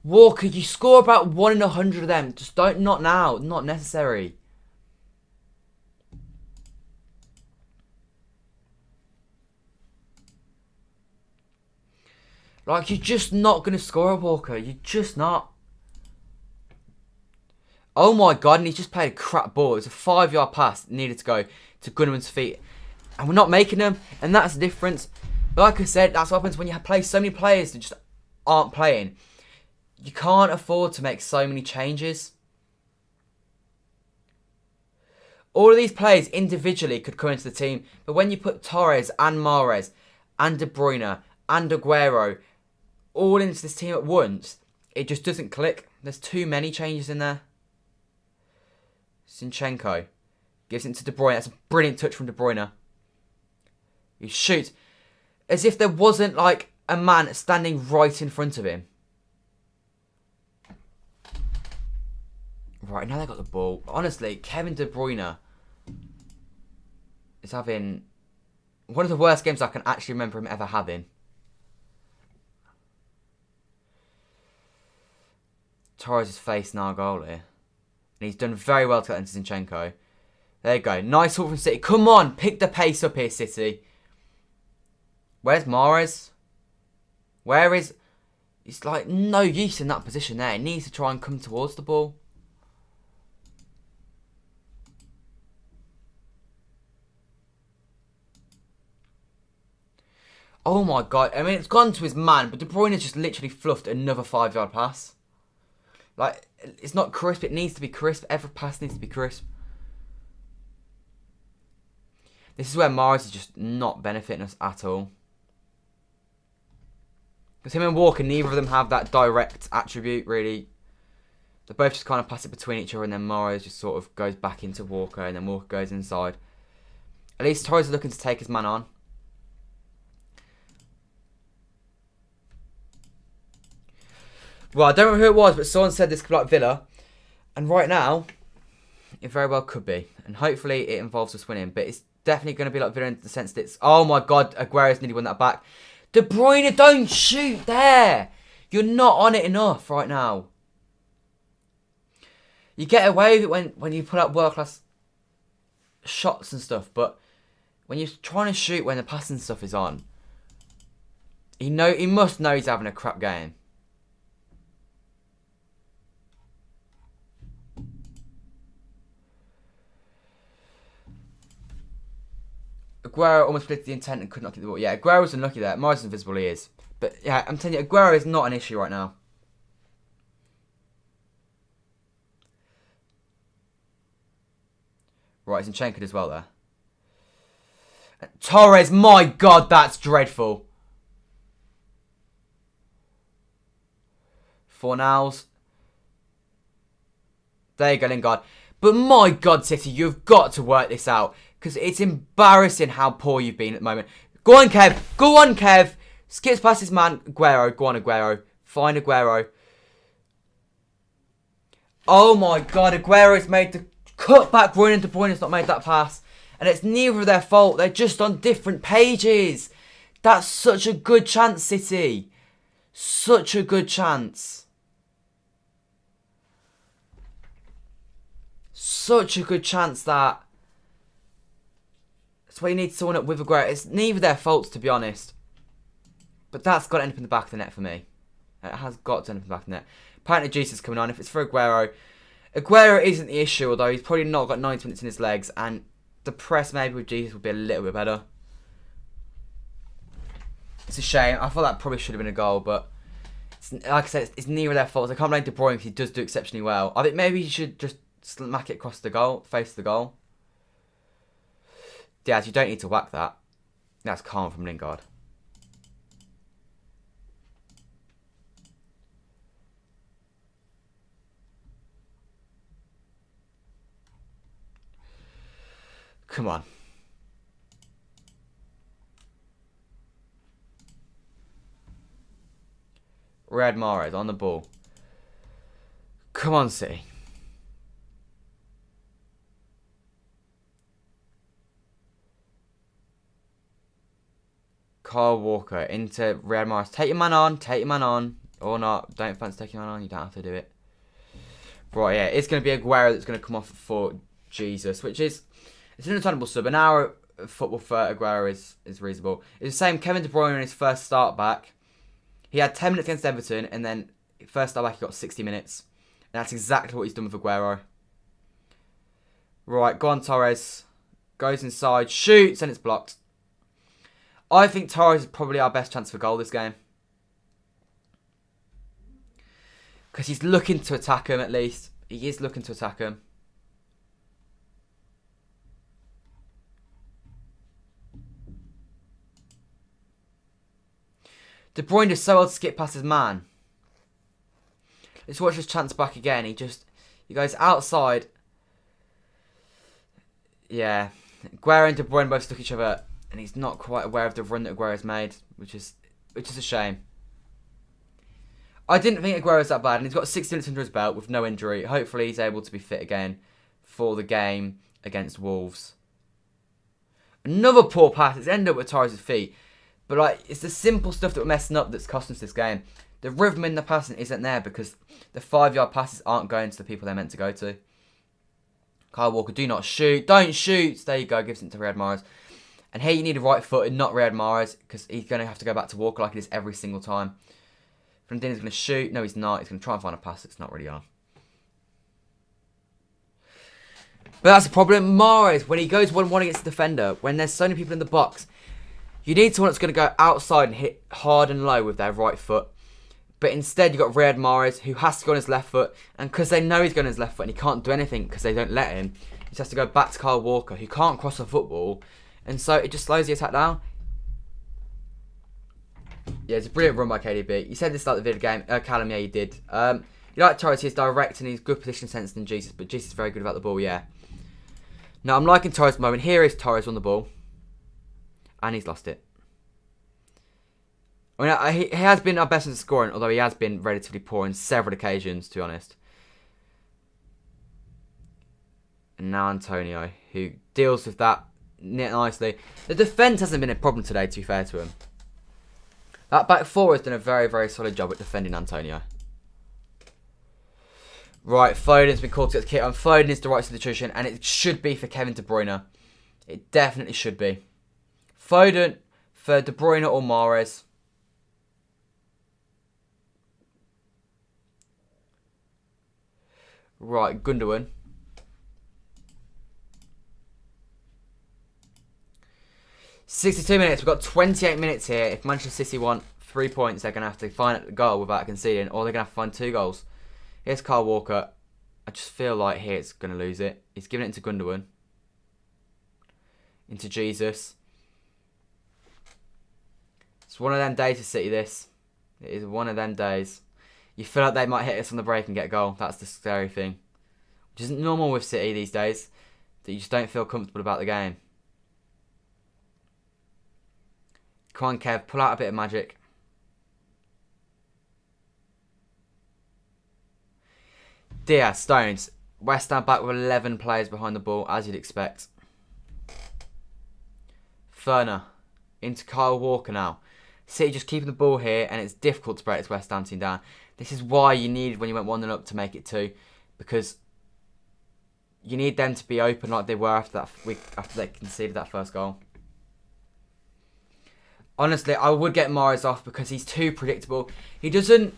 Walker, you score about 1 in 100 of them. Just don't. Not now. Not necessary. Like, you're just not going to score a Walker. You're just not. Oh, my God. And he's just played a crap ball. It was a 5-yard pass. Needed to go to Gundogan's feet. And we're not making them. And that's the difference. But like I said, that's what happens when you play so many players that just aren't playing. You can't afford to make so many changes. All of these players individually could come into the team. But when you put Torres and Mahrez and De Bruyne and Aguero all into this team at once, it just doesn't click. There's too many changes in there. Zinchenko gives it to De Bruyne. That's a brilliant touch from De Bruyne. He shoots as if there wasn't like a man standing right in front of him. Right, now they got the ball. Honestly, Kevin De Bruyne is having one of the worst games I can actually remember him ever having. Torres is facing our goal here. And he's done very well to get into Zinchenko. There you go. Nice haul from City. Come on, pick the pace up here, City. Where's Mahrez? Where is... It's like no use in that position there. He needs to try and come towards the ball. Oh my God. I mean, it's gone to his man, but De Bruyne has just literally fluffed another 5-yard pass. Like, it's not crisp. It needs to be crisp. Every pass needs to be crisp. This is where Mahrez is just not benefiting us at all. Because him and Walker, neither of them have that direct attribute, really. They both just kind of pass it between each other, and then Mahrez just sort of goes back into Walker, and then Walker goes inside. At least Torres is looking to take his man on. Well, I don't know who it was, but someone said this could be like Villa. And right now, it very well could be. And hopefully it involves us winning. But it's definitely going to be like Villa in the sense that it's... Oh my God, Aguero's nearly won that back. De Bruyne, don't shoot there. You're not on it enough right now. You get away with it when you put up world-class shots and stuff. But when you're trying to shoot when the passing stuff is on, he must know he's having a crap game. Aguero almost split the intent and could not get the ball. Yeah, Aguero was unlucky there. Mahrez is invisible, he is. But yeah, I'm telling you, Aguero is not an issue right now. Right, Zinchenko as well there. Torres, my God, that's dreadful. Fornals. There you go, Lingard. But my God, City, you've got to work this out. Because it's embarrassing how poor you've been at the moment. Go on, Kev. Go on, Kev. Skips past his man. Aguero. Go on, Aguero. Find Aguero. Oh, my God. Aguero's made the cutback run and De Bruyne's not made that pass. And it's neither of their fault. They're just on different pages. That's such a good chance, City. Such a good chance. Such a good chance that... That's why you need someone up with Aguero. It's neither their faults, to be honest. But that's got to end up in the back of the net for me. It has got to end up in the back of the net. Apparently Jesus is coming on. If it's for Aguero, Aguero isn't the issue, although he's probably not got 90 minutes in his legs. And the press maybe with Jesus would be a little bit better. It's a shame. I thought that probably should have been a goal, but like I said, it's neither their fault. I can't blame De Bruyne because he does do exceptionally well. I think maybe he should just smack it across the goal, face the goal. Dias, you don't need to whack that. That's calm from Lingard. Come on. Riyad Mahrez on the ball. Come on, City. Kyle Walker into Riyad Mahrez. Take your man on. Take your man on. Or not. Don't fancy taking your man on. You don't have to do it. Right, yeah. It's going to be Aguero that's going to come off for Jesus. Which is... It's an understandable sub. An hour of football for Aguero is reasonable. It's the same Kevin De Bruyne in his first start back. He had 10 minutes against Everton. And then first start back he got 60 minutes. And that's exactly what he's done with Aguero. Right, go on Torres. Goes inside. Shoots and it's blocked. I think Torres is probably our best chance for goal this game. Because he's looking to attack him at least. He is looking to attack him. De Bruyne is so hard to skip past his man. Let's watch his chance back again. He goes outside. Yeah. Aguero and De Bruyne both stuck each other. And he's not quite aware of the run that Aguero's made, which is a shame. I didn't think Aguero was that bad, and he's got 6 minutes under his belt with no injury. Hopefully he's able to be fit again for the game against Wolves. Another poor pass. It's ended up with Torres' feet. But like, it's the simple stuff that we're messing up that's costing us this game. The rhythm in the passing isn't there because the 5-yard passes aren't going to the people they're meant to go to. Kyle Walker, do not shoot. Don't shoot. There you go. Gives it to Riyad Mahrez. And here you need a right foot and not Riyad Mahrez because he's going to have to go back to Walker like it is every single time. Fernandinho's going to shoot. No, he's not. He's going to try and find a pass that's not really on. But that's the problem. Mahrez, when he goes 1-1 against the defender, when there's so many people in the box, you need someone that's going to go outside and hit hard and low with their right foot. But instead, you've got Riyad Mahrez, who has to go on his left foot. And because they know he's going on his left foot and he can't do anything because they don't let him, he just has to go back to Kyle Walker, who can't cross a football. And so it just slows the attack down. Yeah, it's a brilliant run by KDB. You said this at the video game. Callum, yeah, you did. You like Torres, he's direct and he's good position sense than Jesus. But Jesus is very good about the ball, yeah. Now, I'm liking Torres at the moment. Here is Torres on the ball. And he's lost it. I mean, he has been our best in scoring, although he has been relatively poor on several occasions, to be honest. And now Antonio, who deals with that nicely. The defence hasn't been a problem today, to be fair to him. That back four has done a very, very solid job at defending Antonio. Right, Foden's been called to get the kit on. Foden is the right substitution, and it should be for Kevin De Bruyne. It definitely should be. Foden for De Bruyne or Mahrez. Right, Gundogan. $62 minutes. We've got 28 minutes here. If Manchester City want 3 points, they're going to have to find a goal without conceding, or they're going to have to find 2 goals. Here's Kyle Walker. I just feel like here it's going to lose it. He's giving it to Gundogan. Into Jesus. It's one of them days for City, this. It is one of them days. You feel like they might hit us on the break and get a goal. That's the scary thing. Which isn't normal with City these days. That you just don't feel comfortable about the game. Come on, Kev. Pull out a bit of magic. Dias, Stones. West Ham back with 11 players behind the ball, as you'd expect. Ferner. Into Kyle Walker now. City just keeping the ball here, and it's difficult to break this West Ham team down. This is why you needed when you went 1-0 up to make it 2. Because you need them to be open like they were after they conceded that first goal. Honestly, I would get Mahrez off because he's too predictable. He doesn't...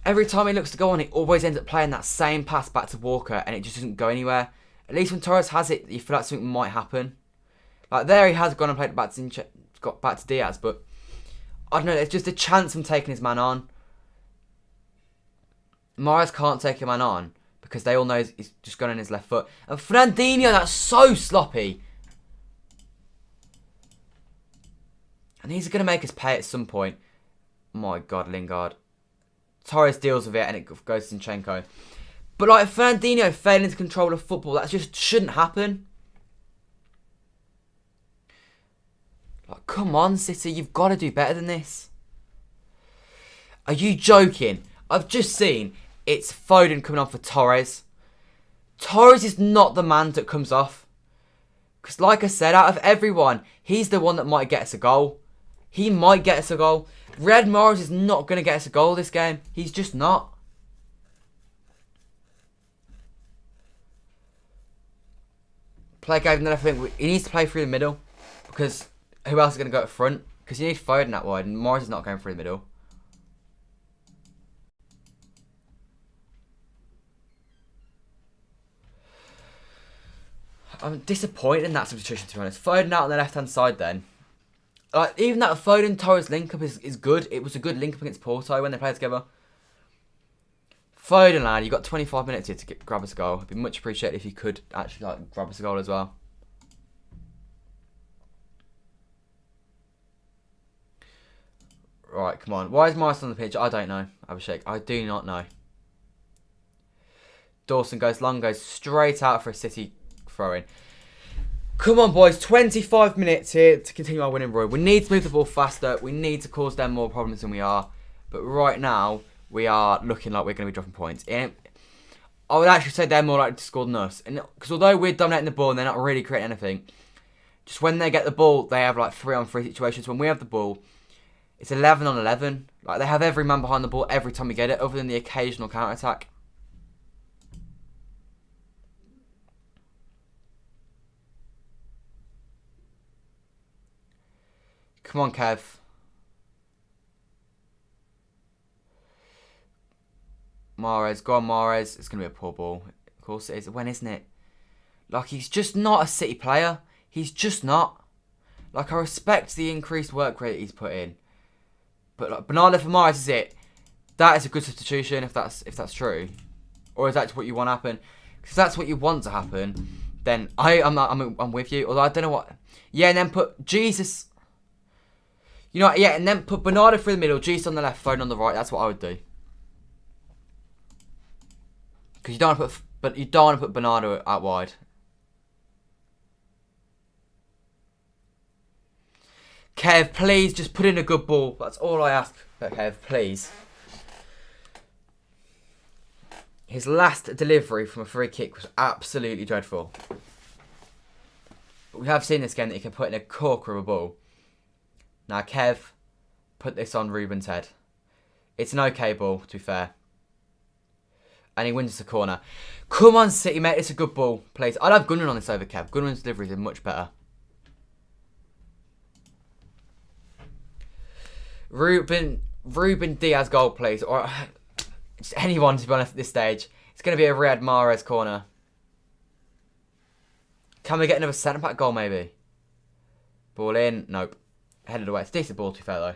Every time he looks to go on, he always ends up playing that same pass back to Walker and it just doesn't go anywhere. At least when Torres has it, you feel like something might happen. Like there he has gone and played back to Dias, but I don't know, it's just a chance from taking his man on. Mahrez can't take a man on because they all know he's just gone on his left foot. And Fernandinho, that's so sloppy. And he's going to make us pay at some point. My God, Lingard. Torres deals with it and it goes to Zinchenko. But like Fernandinho failing to control the football, that just shouldn't happen. Like, come on, City, you've got to do better than this. Are you joking? I've just seen it's Foden coming on for Torres. Torres is not the man that comes off. Because like I said, out of everyone, he's the one that might get us a goal. He might get us a goal. Riyad Mahrez is not going to get us a goal this game. He's just not. Play gave him then I think he needs to play through the middle. Because who else is going to go up front? Because you need Foden that wide and Mahrez is not going through the middle. I'm disappointed in that substitution, to be honest. Foden out on the left-hand side then. Like, even that Foden-Torres link-up is good. It was a good link-up against Porto when they played together. Foden, lad, you've got 25 minutes here to grab us a goal. It'd be much appreciated if you could actually grab us a goal as well. Right, come on. Why is Morris on the pitch? I don't know, Abhishek. I do not know. Dawson goes long, goes straight out for a City throw-in. Come on, boys. 25 minutes here to continue our winning run. We need to move the ball faster. We need to cause them more problems than we are. But right now, we are looking like we're going to be dropping points. And I would actually say they're more likely to score than us. Because although we're dominating the ball and they're not really creating anything, just when they get the ball, they have like 3-on-3 situations. When we have the ball, it's 11-on-11. Like, they have every man behind the ball every time we get it, other than the occasional counter-attack. Come on, Kev. Mahrez, go on, Mahrez. It's going to be a poor ball. Of course it is. When isn't it? Like, he's just not a City player. He's just not. Like, I respect the increased work rate he's put in. But like, Bernardo for Mahrez is it. That is a good substitution if that's true. Or is that what you want to happen? Because if that's what you want to happen, then I'm with you. Although I don't know what. Yeah, and then put Jesus. You know what? Yeah, and then put Bernardo through the middle, Jesus on the left, Foden on the right. That's what I would do. Because you don't want to put Bernardo out wide. Kev, please just put in a good ball. That's all I ask, Kev, please. His last delivery from a free kick was absolutely dreadful. But we have seen this game that he can put in a corker of a ball. Now, Kev, put this on Ruben's head. It's an okay ball, to be fair. And he wins the corner. Come on, City, mate. It's a good ball, please. I'd have Gunnar on this over Kev. Gunnar's deliveries are much better. Ruben Dias goal, please. Or just anyone, to be honest, at this stage. It's going to be a Riyad Mahrez corner. Can we get another centre-back goal, maybe? Ball in. Nope. Headed away. It's a decent ball, to be fair, though.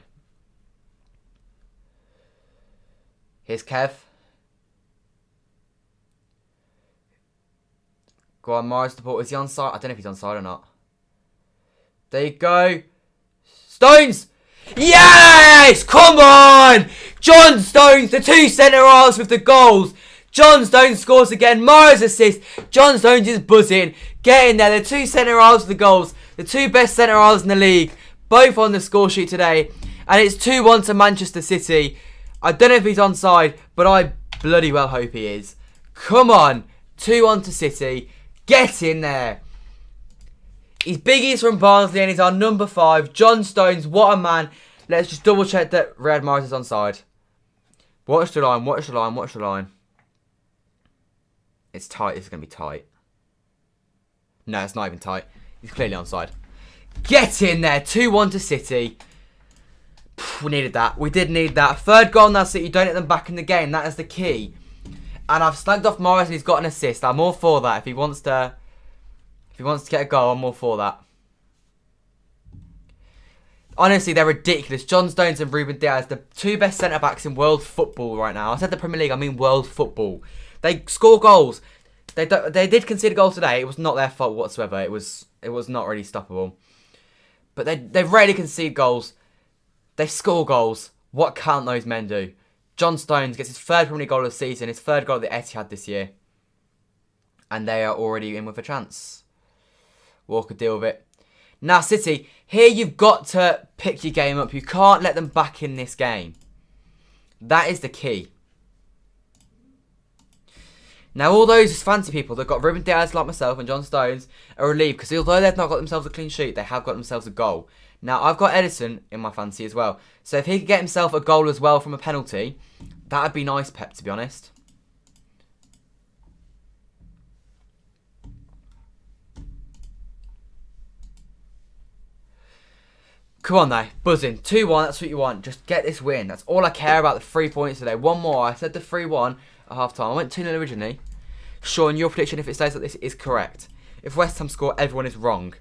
Here's Kev. Go on, Mahrez the ball. Is he onside? I don't know if he's onside or not. There you go. Stones! Yes! Come on! John Stones, the two centre-halves with the goals. John Stones scores again. Mahrez assists. John Stones is buzzing. Getting there. The two centre-halves with the goals. The two best centre-halves in the league. Both on the score sheet today. And it's 2-1 to Manchester City. I don't know if he's onside, but I bloody well hope he is. Come on. 2-1 to City. Get in there. He's Biggie's from Barnsley and he's our number 5. John Stones, what a man. Let's just double check that Riyad Mahrez is onside. Watch the line, watch the line, watch the line. It's tight, it's going to be tight. No, it's not even tight. He's clearly onside. Get in there, 2-1 to City. We needed that. We did need that. Third goal now, City. Don't let them back in the game. That is the key. And I've slagged off Mahrez and he's got an assist. I'm all for that. If he wants to get a goal, I'm all for that. Honestly, they're ridiculous. John Stones and Ruben Dias, the two best centre-backs in world football right now. I said the Premier League, I mean world football. They score goals. They did concede a goal today. It was not their fault whatsoever. It was not really stoppable. But they rarely concede goals. They score goals. What can't those men do? John Stones gets his third Premier League goal of the season, his third goal at the Etihad this year. And they are already in with a chance. Walker deal with it. Now, City, here you've got to pick your game up. You can't let them back in this game. That is the key. Now, all those fancy people that got Ruben Dias like myself and John Stones are relieved because although they've not got themselves a clean sheet, they have got themselves a goal. Now, I've got Edison in my fancy as well. So if he could get himself a goal as well from a penalty, that would be nice, Pep, to be honest. Come on, though. Buzzing. 2-1, that's what you want. Just get this win. That's all I care about, the 3 points today. One more. I said the 3-1 at half-time. I went 2-0 originally. Sean, your prediction, if it stays like this, is correct. If West Ham score, everyone is wrong.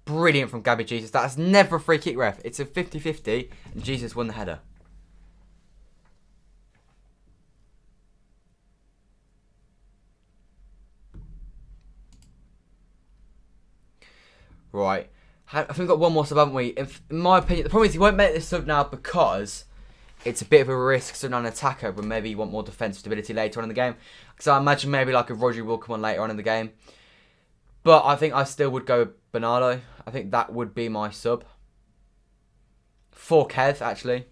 Brilliant from Gabby Jesus. That's never a free kick, ref. It's a 50-50, and Jesus won the header. Right. I think we've got one more sub, haven't we? In my opinion, the problem is he won't make this sub now because it's a bit of a risk subbing on an attacker, but maybe you want more defensive stability later on in the game. Because I imagine maybe like a Rodri will come on later on in the game. But I think I still would go with Bernardo. I think that would be my sub. For Kev, actually.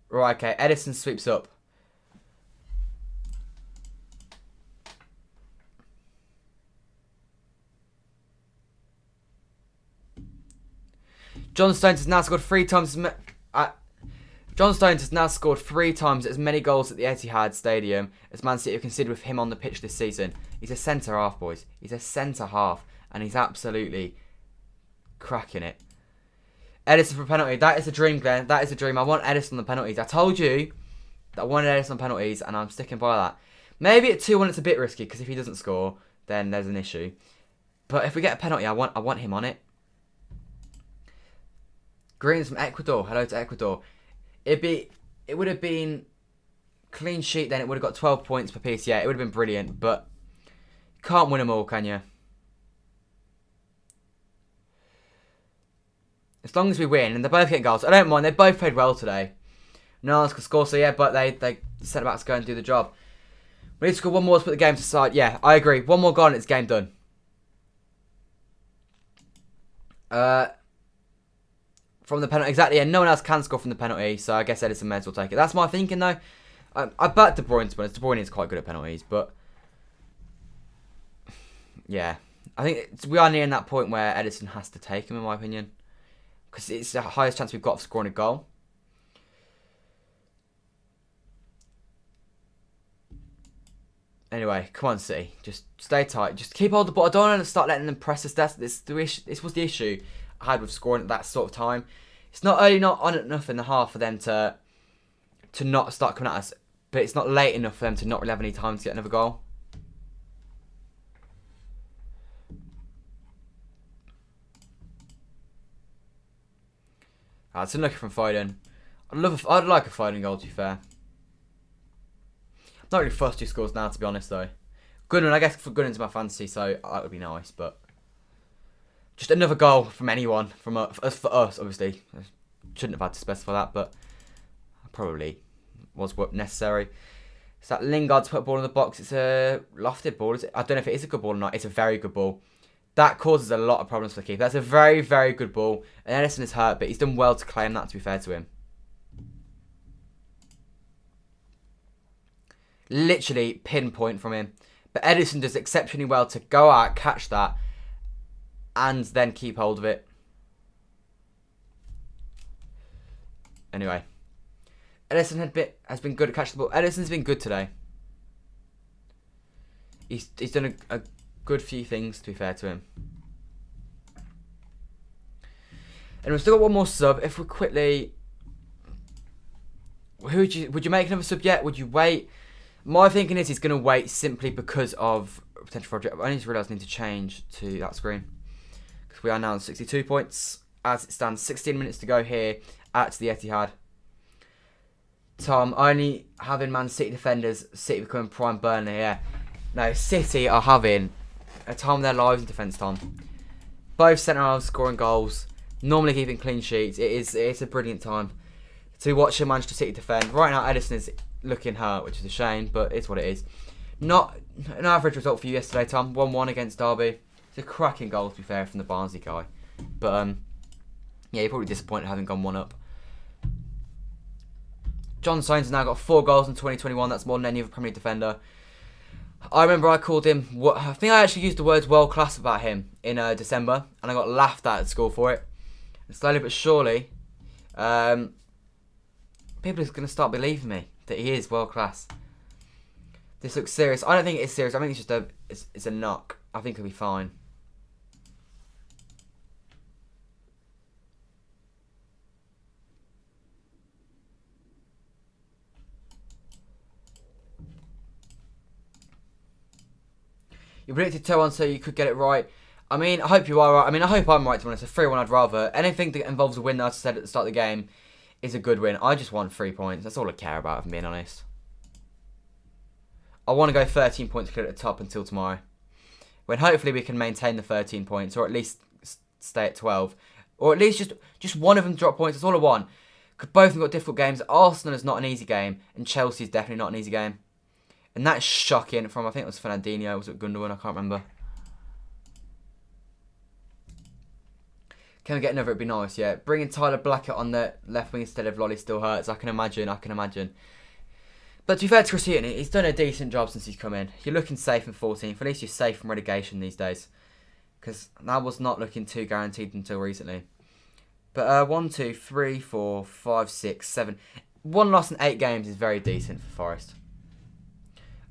Right, okay. Edison sweeps up. John Stones has now scored 3 times. John Stones has now scored 3 times as many goals at the Etihad Stadium as Man City have conceded with him on the pitch this season. He's a centre half, boys. He's a centre half, and he's absolutely cracking it. Edison for a penalty. That is a dream, Glenn. That is a dream. I want Edison on the penalties. I told you that I wanted Edison on penalties, and I'm sticking by that. Maybe at 2-1 it's a bit risky because if he doesn't score, then there's an issue. But if we get a penalty, I want him on it. Greens from Ecuador. Hello to Ecuador. It would have been clean sheet. Then it would have got 12 points per piece. Yeah, it would have been brilliant. But you can't win them all, can you? As long as we win and they're both getting goals, I don't mind. They both played well today. No one else could score, so yeah. But they centre backs go and do the job. We need to score one more to put the game aside. Yeah, I agree. One more goal and it's game done. From the penalty, exactly, and no one else can score from the penalty, so I guess Edison may as well take it. That's my thinking, though. I bet De Bruyne, to be honest. De Bruyne is quite good at penalties, but yeah, I think we are nearing that point where Edison has to take him, in my opinion, because it's the highest chance we've got of scoring a goal. Anyway, come on, City. Just stay tight. Just keep hold of the ball. I don't want to start letting them press us. This was the issue I had with scoring at that sort of time. It's not on enough in the half for them to not start coming at us, but it's not late enough for them to not really have any time to get another goal. It's unlucky from Foden. I'd like a Foden goal, to be fair. I'm not really fussed who scores now, to be honest, though. Gunnan, I guess for Gunnan's my fantasy, so that would be nice, but just another goal from anyone, for us, obviously. I shouldn't have had to specify that, but probably was necessary. It's that Lingard's put a ball in the box. It's a lofted ball. I don't know if it is a good ball or not. It's a very good ball. That causes a lot of problems for the keeper. That's a very, very good ball. And Edison is hurt, but he's done well to claim that, to be fair to him. Literally pinpoint from him. But Edison does exceptionally well to go out, catch that, and then keep hold of it. Anyway. Edison has been good at catching the ball. Edison's been good today. He's done a good few things, to be fair to him. And we've still got one more sub. If we quickly... would you make another sub yet? Would you wait? My thinking is he's going to wait simply because of potential project. I only just realised I need to change to that screen. Because we are now on 62 points. As it stands, 16 minutes to go here at the Etihad. Tom, only having Man City defenders, City becoming prime burner here. No, City are having a time of their lives in defence, Tom. Both centre-halves scoring goals, normally keeping clean sheets. It's a brilliant time to watch Manchester City defend. Right now, Edison is looking hurt, which is a shame, but it's what it is. Not an average result for you yesterday, Tom. 1-1 against Derby. It's a cracking goal, to be fair, from the Barnsley guy. But, yeah, you're probably disappointed having gone 1 up. John Stones has now got 4 goals in 2021. That's more than any other Premier League defender. I remember I called him, I think I actually used the words world class about him in December, and I got laughed at school for it. And slowly but surely, people are going to start believing me that he is world class. This looks serious. I don't think it's serious. I think it's just it's a knock. I think he'll be fine. You predicted 2-1, so you could get it right. I mean, I hope you are right. I mean, I hope I'm right, to be honest. A 3-1 I'd rather. Anything that involves a win, as I said at the start of the game, is a good win. I just want 3 points. That's all I care about, if I'm being honest. I want to go 13 points clear at the top until tomorrow, when hopefully we can maintain the 13 points, or at least stay at 12. Or at least just one of them drop points. That's all I want. Because both of them got difficult games. Arsenal is not an easy game, and Chelsea is definitely not an easy game. And that's shocking from, I think it was Fernandinho, was it Gundogan? I can't remember. Can we get another? It'd be nice, yeah. Bringing Tyler Blackett on the left wing instead of Lolly still hurts. I can imagine. But to be fair to Chris Heaton, he's done a decent job since he's come in. You're looking safe in 14th. At least you're safe from relegation these days. Because that was not looking too guaranteed until recently. But 1, 2, 3, 4, 5, 6, 7. 1 loss in 8 games is very decent for Forest.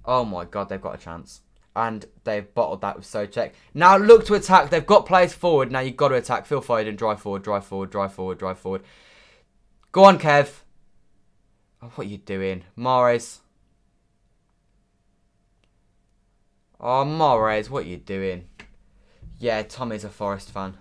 Oh my God, they've got a chance. And they've bottled that with Souček. Now look to attack. They've got players forward. Now you've got to attack. Phil Foden, drive forward. Go on, Kev. Oh, what are you doing? Mahrez. Oh, Mahrez, what are you doing? Yeah, Tommy's a Forest fan.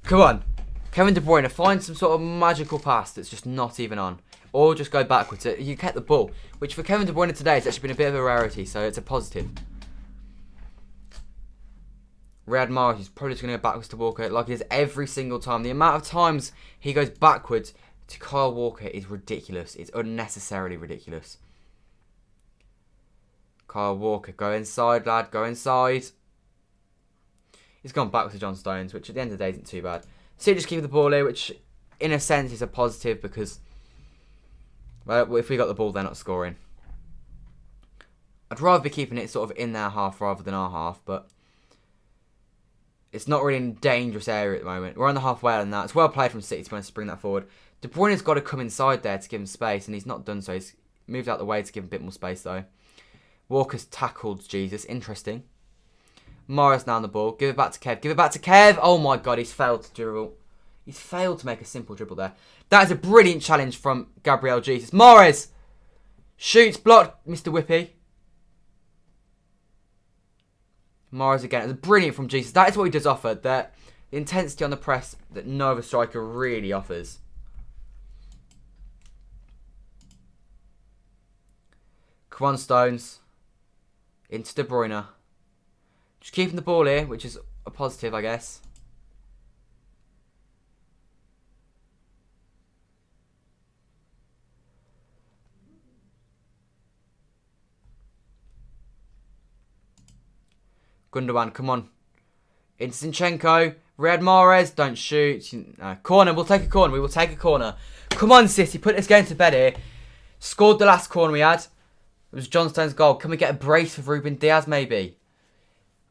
Come on. Kevin De Bruyne, find some sort of magical pass that's just not even on. Or just go backwards. You get the ball. Which for Kevin De Bruyne today has actually been a bit of a rarity, so it's a positive. Riyad Mahrez is probably just going to go backwards to Walker like he does every single time. The amount of times he goes backwards to Kyle Walker is ridiculous. It's unnecessarily ridiculous. Kyle Walker, go inside, lad. Go inside. He's gone backwards to John Stones, which at the end of the day isn't too bad. So just keep the ball here, which in a sense is a positive because, well, if we got the ball, they're not scoring. I'd rather be keeping it sort of in their half rather than our half, but it's not really in a dangerous area at the moment. We're on the halfway and that. It's well played from City to bring that forward. De Bruyne's got to come inside there to give him space, and he's not done so. He's moved out the way to give him a bit more space, though. Walker's tackled Jesus. Interesting. Morris now on the ball. Give it back to Kev. Give it back to Kev. Oh my God, he's failed to dribble. He's failed to make a simple dribble there. That is a brilliant challenge from Gabriel Jesus. Morris shoots, blocked, Mr. Whippy. Morris again. It's brilliant from Jesus. That is what he does offer. The intensity on the press that no other striker really offers. Come on, Stones. Into De Bruyne. Just keeping the ball here, which is a positive, I guess. Gundogan, come on. Into Zinchenko. Riyad Mahrez, don't shoot. Corner, we'll take a corner. We will take a corner. Come on, City, put this game to bed here. Scored the last corner we had. It was John Stones' goal. Can we get a brace for Ruben Dias, maybe?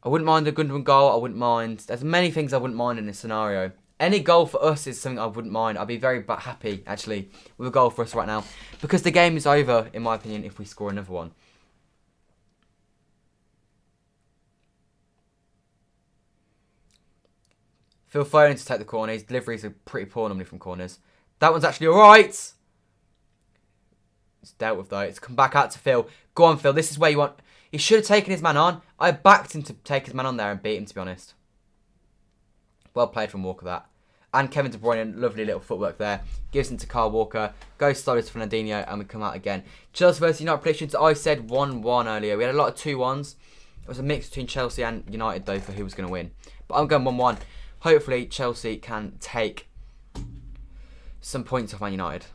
I wouldn't mind a Gundogan goal. I wouldn't mind. There's many things I wouldn't mind in this scenario. Any goal for us is something I wouldn't mind. I'd be very happy, actually, with a goal for us right now. Because the game is over, in my opinion, if we score another one. Phil Foden to take the corner. His deliveries are pretty poor normally from corners. That one's actually alright. It's dealt with though. It's come back out to Phil. Go on, Phil. This is where you want... He should have taken his man on. I backed him to take his man on there and beat him, to be honest. Well played from Walker, that. And Kevin De Bruyne, lovely little footwork there. Gives him to Kyle Walker. Goes slowly to Fernandinho, and we come out again. Chelsea versus United predictions. I said 1-1 earlier. We had a lot of 2-1s. It was a mix between Chelsea and United, though, for who was going to win. But I'm going 1-1. Hopefully, Chelsea can take some points off Man United.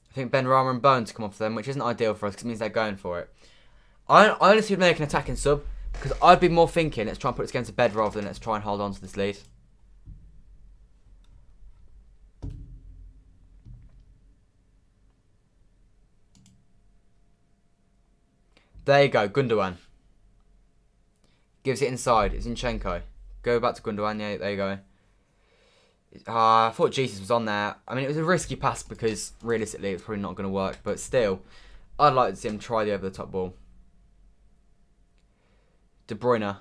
I think Ben Rama and Bowen to come off them, which isn't ideal for us because it means they're going for it. I honestly would make an attacking sub because I'd be more thinking let's try and put this game to bed rather than let's try and hold on to this lead. There you go, Gundogan. Gives it inside. It's Zinchenko. Go back to Gundogan. Yeah, there you go. I thought Jesus was on there. I mean, it was a risky pass because realistically it's probably not going to work. But still, I'd like to see him try the over-the-top ball. De Bruyne.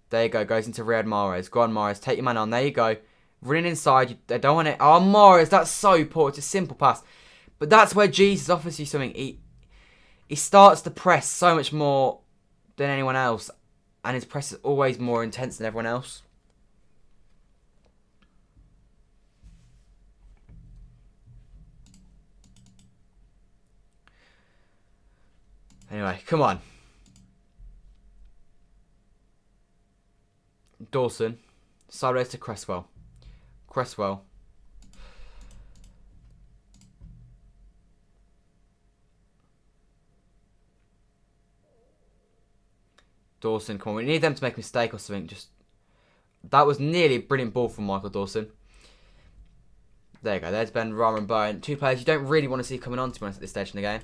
There you go. Goes into Riyad Mahrez. Go on, Mahrez. Take your man on. There you go. Running inside. They don't want it. Oh, Mahrez. That's so poor. It's a simple pass. But that's where Jesus offers you something. He starts to press so much more than anyone else. And his press is always more intense than everyone else. Anyway, come on. Dawson. Sideways to Cresswell. Cresswell. Dawson, come on. We need them to make a mistake or something. That was nearly a brilliant ball from Michael Dawson. There you go. There's Ben Rama and Bowen. Two players you don't really want to see coming on, to be honest, at this stage in the game.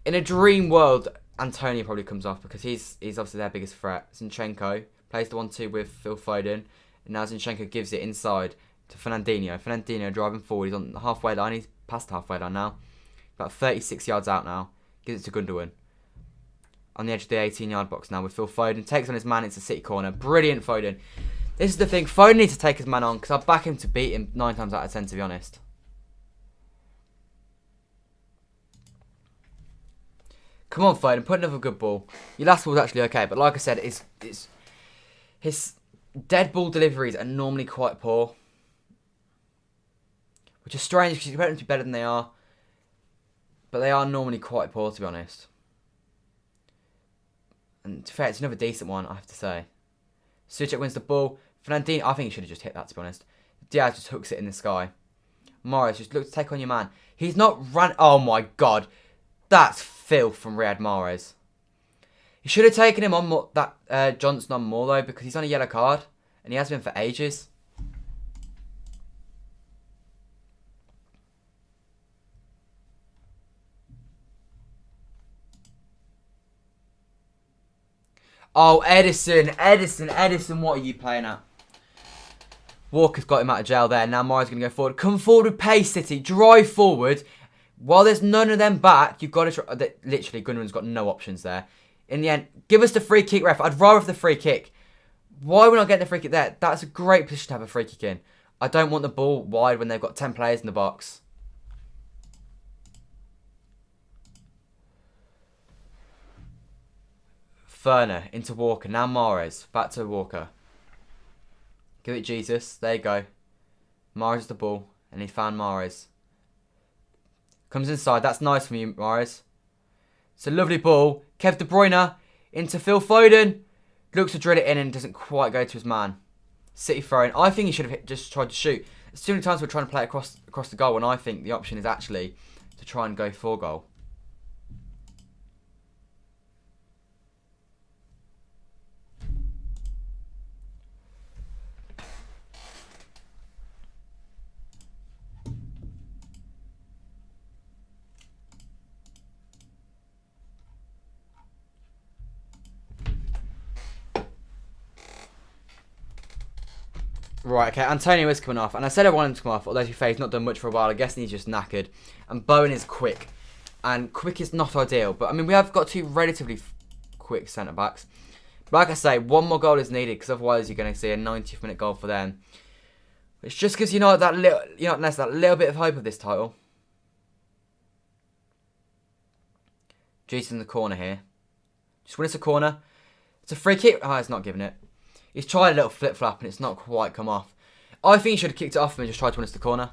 In a dream world, Antonio probably comes off because he's obviously their biggest threat. Zinchenko plays the 1-2 with Phil Foden. And now Zinchenko gives it inside to Fernandinho. Fernandinho driving forward. He's on the halfway line. He's past the halfway line now. About 36 yards out now. Gives it to Gundogan. On the edge of the 18-yard box now with Phil Foden. Takes on his man into City corner. Brilliant Foden. This is the thing. Foden needs to take his man on because I'll back him to beat him 9 times out of 10, to be honest. Come on, Foden. Put another good ball. Your last ball's actually okay. But like I said, his dead ball deliveries are normally quite poor. Which is strange because you expect them to be better than they are. But they are normally quite poor, to be honest. And to be fair, it's another decent one, I have to say. Suchek wins the ball. Fernandinho, I think he should have just hit that, to be honest. Diaz just hooks it in the sky. Mahrez just looks to take on your man. He's not run... Oh, my God. That's filth from Riyad Mahrez. He should have taken him on more, Johnson on more, though, because he's on a yellow card. And he has been for ages. Oh, Edison, what are you playing at? Walker's got him out of jail there. Now Mahrez going to go forward. Come forward with pace, City. Drive forward. While there's none of them back, you've got to try... Literally, Gundogan's got no options there. In the end, give us the free kick, ref. I'd rather have the free kick. Why are we not getting the free kick there? That's a great position to have a free kick in. I don't want the ball wide when they've got 10 players in the box. Ferner into Walker. Now Mahrez. Back to Walker. Give it Jesus. There you go. Mahrez has the ball. And he found Mahrez. Comes inside. That's nice from you, Mahrez. It's a lovely ball. Kev De Bruyne into Phil Foden. Looks to drill it in and doesn't quite go to his man. City throwing. I think he should have just tried to shoot. There's too many times we're trying to play across the goal when I think the option is actually to try and go for goal. Right, okay, Antonio is coming off. And I said I wanted him to come off, although he's not done much for a while. I guess he's just knackered. And Bowen is quick. And quick is not ideal. But, I mean, we have got two relatively quick centre-backs. But like I say, one more goal is needed. Because otherwise you're going to see a 90th minute goal for them. It's just because that little bit of hope of this title. Jesus in the corner here. Just when it's a corner. It's a free kick. Oh, it's not giving it. He's tried a little flip-flap and it's not quite come off. I think he should have kicked it off and just tried to win us the corner.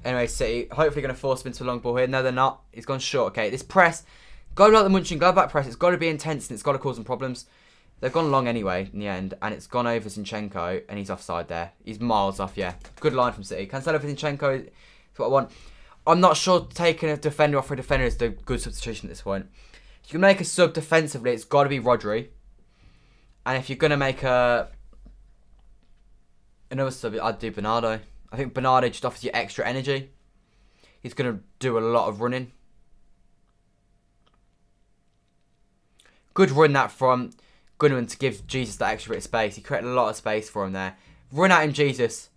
Anyway, City hopefully going to force him into a long ball here. No, they're not. He's gone short. Okay, this press, got to like the Monchengladbach press. It's got to be intense and it's got to cause some problems. They've gone long anyway in the end, and it's gone over Zinchenko, and he's offside there. He's miles off, yeah. Good line from City. Cancelo for Zinchenko is what I want. I'm not sure taking a defender off for a defender is the good substitution at this point. If you can make a sub defensively, it's got to be Rodri. And if you're going to make another sub, I'd do Bernardo. I think Bernardo just offers you extra energy. He's going to do a lot of running. Good run that from Gundogan to give Jesus that extra bit of space. He created a lot of space for him there. Run at him, Jesus.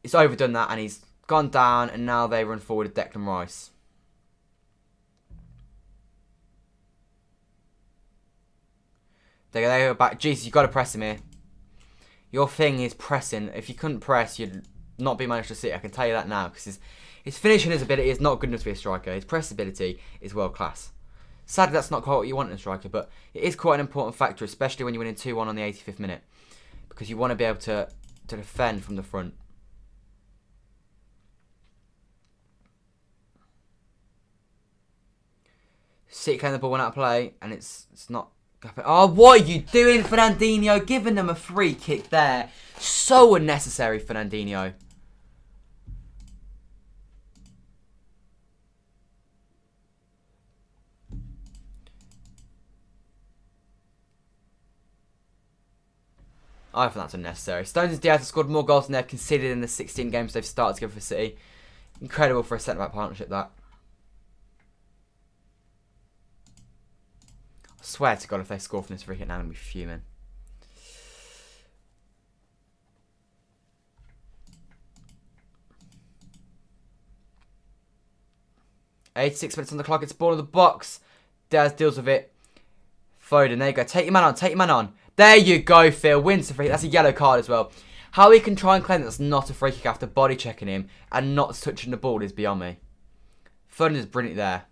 It's overdone that, and he's gone down, and now they run forward with Declan Rice. They go back. Jesus, you've got to press him here. Your thing is pressing. If you couldn't press, you'd not be Manchester City. I can tell you that now, because his finishing his ability is not good enough to be a striker. His press ability is world class. Sadly, that's not quite what you want in a striker, but it is quite an important factor, especially when you're winning 2-1 on the 85th minute, because you want to be able to defend from the front. City can the ball went out of play, and it's not. Oh, what are you doing, Fernandinho? Giving them a free kick there. So unnecessary, Fernandinho. I think that's unnecessary. Stones and Dias have scored more goals than they've conceded in the 16 games they've started together for City. Incredible for a centre-back partnership, that. I swear to God, if they score from this free kick now, I'm going to be fuming. "86 minutes on the clock. It's ball in the box. Diaz deals with it. Foden, there you go. Take your man on. Take your man on. There you go, Phil. Wins the free kick. That's a yellow card as well. How he can try and claim that's not a free kick after body checking him and not touching the ball is beyond me. Foden is brilliant there.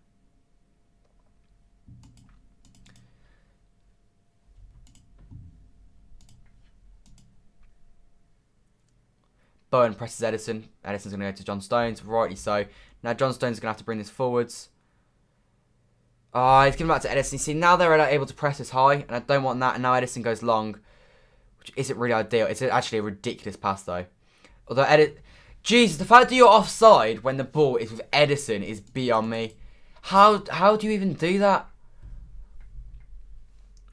Bowen presses Edison. Edison's going to go to John Stones. Rightly so. Now John Stones is going to have to bring this forwards. Oh, he's giving it back to Edison. You see, now they're able to press this high, and I don't want that. And now Edison goes long, which isn't really ideal. It's actually a ridiculous pass, though. Although, Jesus, the fact that you're offside when the ball is with Edison is beyond me. How do you even do that?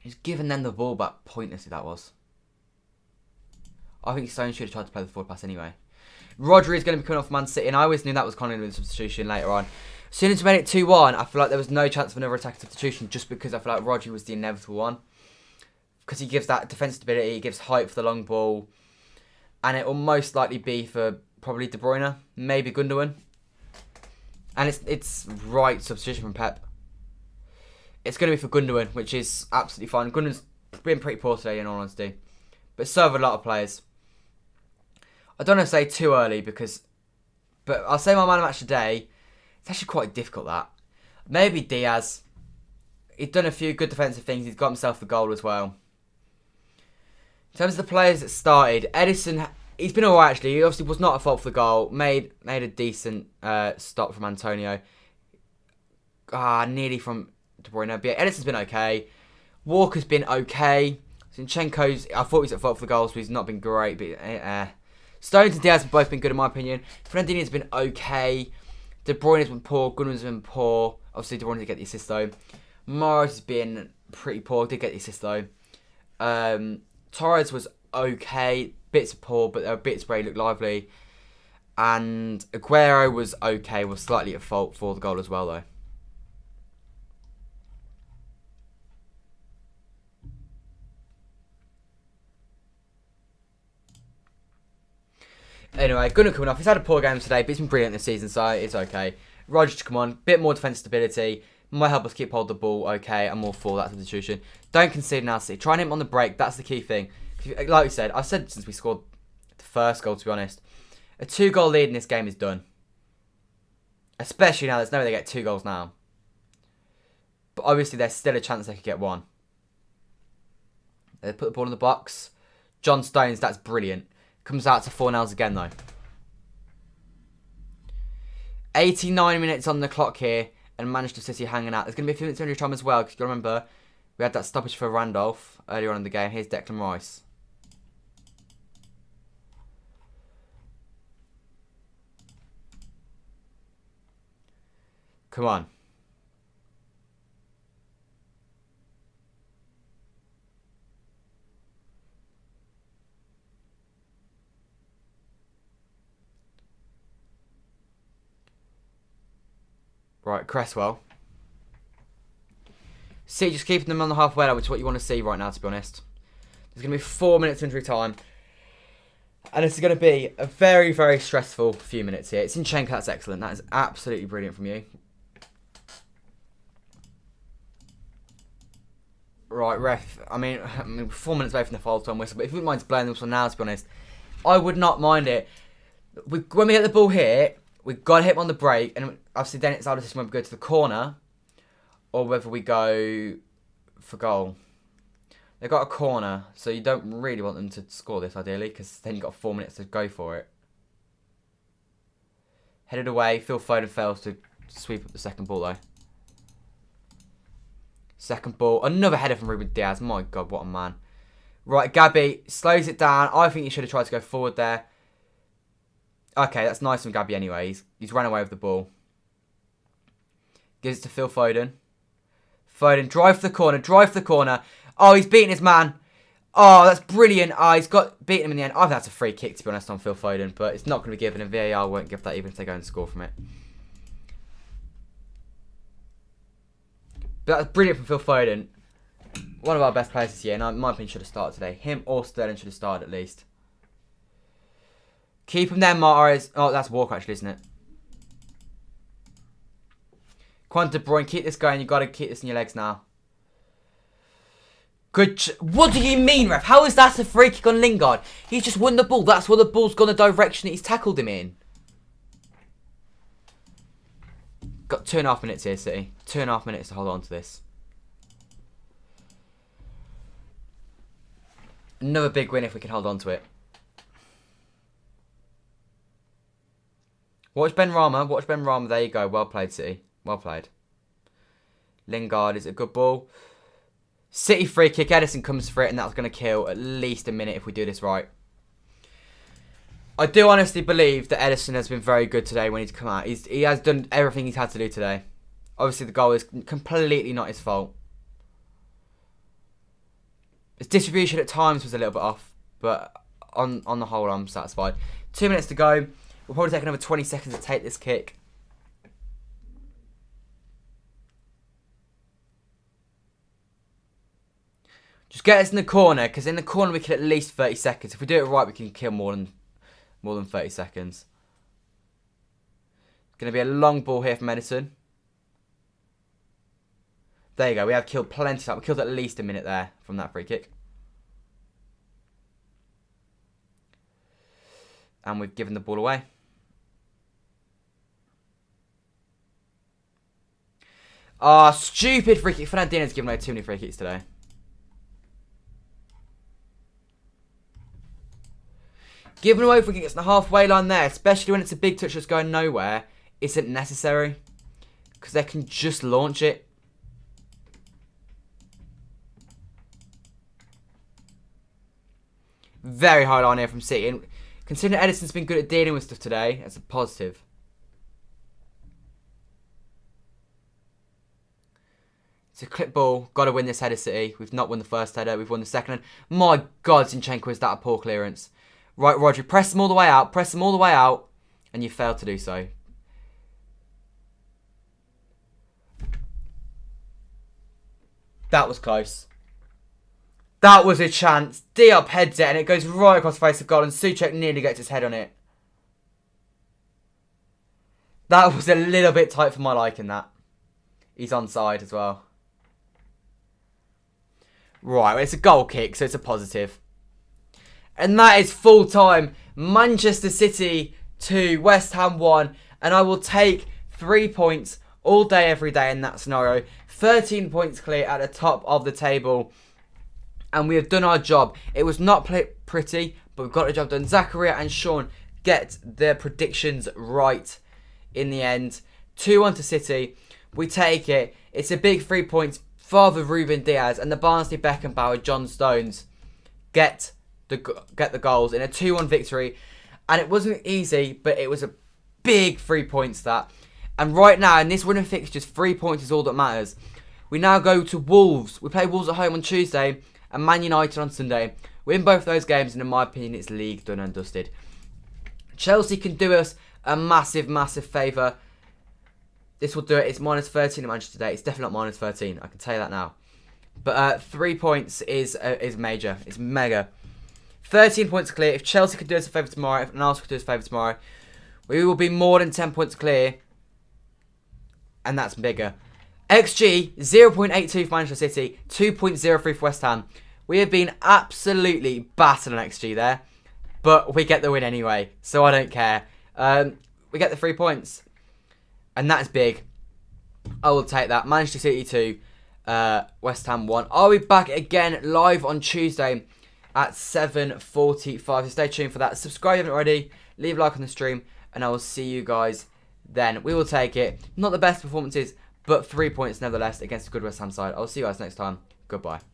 He's giving them the ball back pointlessly, that was. I think Stones should have tried to play the forward pass anyway. Rodri is going to be coming off Man City, and I always knew that was kind of going to be a substitution later on. As soon as we made it 2-1, I feel like there was no chance of another attacking substitution just because I feel like Rodri was the inevitable one. Because he gives that defensive stability, he gives height for the long ball. And it will most likely be for probably De Bruyne, maybe Gundogan. And it's right substitution from Pep. It's going to be for Gundogan, which is absolutely fine. Gundogan's been pretty poor today, in all honesty. But so have a lot of players. I don't want to say too early but I'll say my man of match today. It's actually quite difficult, that. Maybe Diaz. He's done a few good defensive things. He's got himself the goal as well. In terms of the players that started, Edison, he's been alright actually. He obviously was not at fault for the goal. Made a decent stop from Antonio. Nearly from De Bruyne. But yeah, Edison's been okay. Walker's been okay. Zinchenko's, I thought he was at fault for the goals, but he's not been great. But Stones and Diaz have both been good in my opinion. Fernandinho's been okay. De Bruyne's been poor. Gundogan's been poor. Obviously, De Bruyne did get the assist though. Morris has been pretty poor. Did get the assist though. Torres was okay. Bits of poor, but there were bits where he looked lively. And Aguero was okay, was slightly at fault for the goal as well, though. Anyway, Gunnar coming off. He's had a poor game today, but he's been brilliant this season, so it's okay. Roger to come on. Bit more defensive stability. Might help us keep hold of the ball. Okay, I'm all for that substitution. Don't concede now, City. Try and hit him on the break. That's the key thing. Like we said, I've said since we scored the first goal, to be honest. A 2-goal lead in this game is done. Especially now, there's no way they get 2 goals now. But obviously, there's still a chance they could get 1. They put the ball in the box. John Stones, that's brilliant. Comes out to 4-0 again, though. 89 minutes on the clock here, and Manchester City hanging out. There's going to be a few minutes injury time as well, because you remember, we had that stoppage for Randolph earlier on in the game. Here's Declan Rice. Come on. Right, Cresswell. See, just keeping them on the halfway line, which is what you want to see right now, to be honest. There's going to be 4 minutes injury time. And it's going to be a very, very stressful few minutes here. It's Zinchenko, that's excellent. That is absolutely brilliant from you. Right, ref. I mean 4 minutes away from the foul time whistle, but if you wouldn't mind blowing the whistle now, to be honest, I would not mind it. When we get the ball here, we've got to hit him on the break, and obviously then it's our decision whether we go to the corner or whether we go for goal. They've got a corner, so you don't really want them to score this, ideally, because then you've got 4 minutes to go for it. Headed away. Phil Foden fails to sweep up the second ball, though. Second ball. Another header from Ruben Dias. My God, what a man. Right, Gabby slows it down. I think he should have tried to go forward there. Okay, that's nice from Gabby anyway. He's run away with the ball. Gives it to Phil Foden. Foden, drive for the corner. Drive for the corner. Oh, he's beating his man. Oh, that's brilliant. Oh, he's got beaten him in the end. I think that's a free kick, to be honest, on Phil Foden. But it's not going to be given, and VAR won't give that even if they go and score from it. But that's brilliant from Phil Foden. One of our best players this year, and in my opinion, should have started today. Him or Sterling should have started at least. Keep him there, Mahrez. Oh, that's Walker, actually, isn't it? Come on, De Bruyne, keep this going. You've got to keep this in your legs now. Good. What do you mean, ref? How is that a free kick on Lingard? He's just won the ball. That's where the ball's gone the direction that he's tackled him in. Got 2.5 minutes here, City. 2.5 minutes to hold on to this. Another big win if we can hold on to it. Watch Ben Rama. Watch Ben Rama. There you go. Well played, City. Well played. Lingard is a good ball. City free kick. Edison comes for it, and that's going to kill at least a minute if we do this right. I do honestly believe that Edison has been very good today when he's come out. He has done everything he's had to do today. Obviously, the goal is completely not his fault. His distribution at times was a little bit off, but on the whole, I'm satisfied. 2 minutes to go. We'll probably take another 20 seconds to take this kick. Just get us in the corner, because in the corner we can at least 30 seconds. If we do it right, we can kill more than 30 seconds. It's going to be a long ball here from Edison. There you go. We have killed plenty of time. We killed at least a minute there from that free kick. And we've given the ball away. Ah, stupid free kick. Fernandinho's given away too many free kicks today. Giving away free kicks on the halfway line there, especially when it's a big touch that's going nowhere, isn't necessary. Because they can just launch it. Very high line here from City. And considering Edison's been good at dealing with stuff today, that's a positive. It's a clip ball. Got to win this header, City. We've not won the first header. We've won the second. My God, Zinchenko, is that a poor clearance. Right, Rodri, press them all the way out. Press them all the way out. and you failed to do so. That was close. That was a chance. Diop heads it and it goes right across the face of goal and Souček nearly gets his head on it. That was a little bit tight for my liking, that. He's onside as well. Right, well, it's a goal kick, so it's a positive. And that is full time. Manchester City 2, West Ham 1. And I will take 3 points all day, every day in that scenario. 13 points clear at the top of the table. And we have done our job. It was not pretty, but we've got the job done. Zakaria and Sean get their predictions right in the end. 2-1 to City. We take it. It's a big 3 points. Father Ruben Dias and the Barnsley Beckenbauer John Stones get the goals in a 2-1 victory. And it wasn't easy, but it was a big 3 points, that. And right now, in this winning fixtures, 3 points is all that matters. We now go to Wolves. We play Wolves at home on Tuesday and Man United on Sunday. Win both those games, and in my opinion, it's league done and dusted. Chelsea can do us a massive, massive favour. This will do it. It's minus 13 at Manchester today. It's definitely not minus 13. I can tell you that now. But 3 points is major. It's mega. 13 points clear. If Chelsea could do us a favour tomorrow, if Arsenal could do us a favour tomorrow, we will be more than 10 points clear. And that's bigger. XG, 0.82 for Manchester City, 2.03 for West Ham. We have been absolutely battered on XG there. But we get the win anyway, so I don't care. We get the 3 points. And that's big. I will take that. Manchester City 2, West Ham 1. I'll be back again live on Tuesday at 7:45. So stay tuned for that. Subscribe if you haven't already. Leave a like on the stream. And I will see you guys then. We will take it. Not the best performances, but 3 points nevertheless against a good West Ham side. I'll see you guys next time. Goodbye.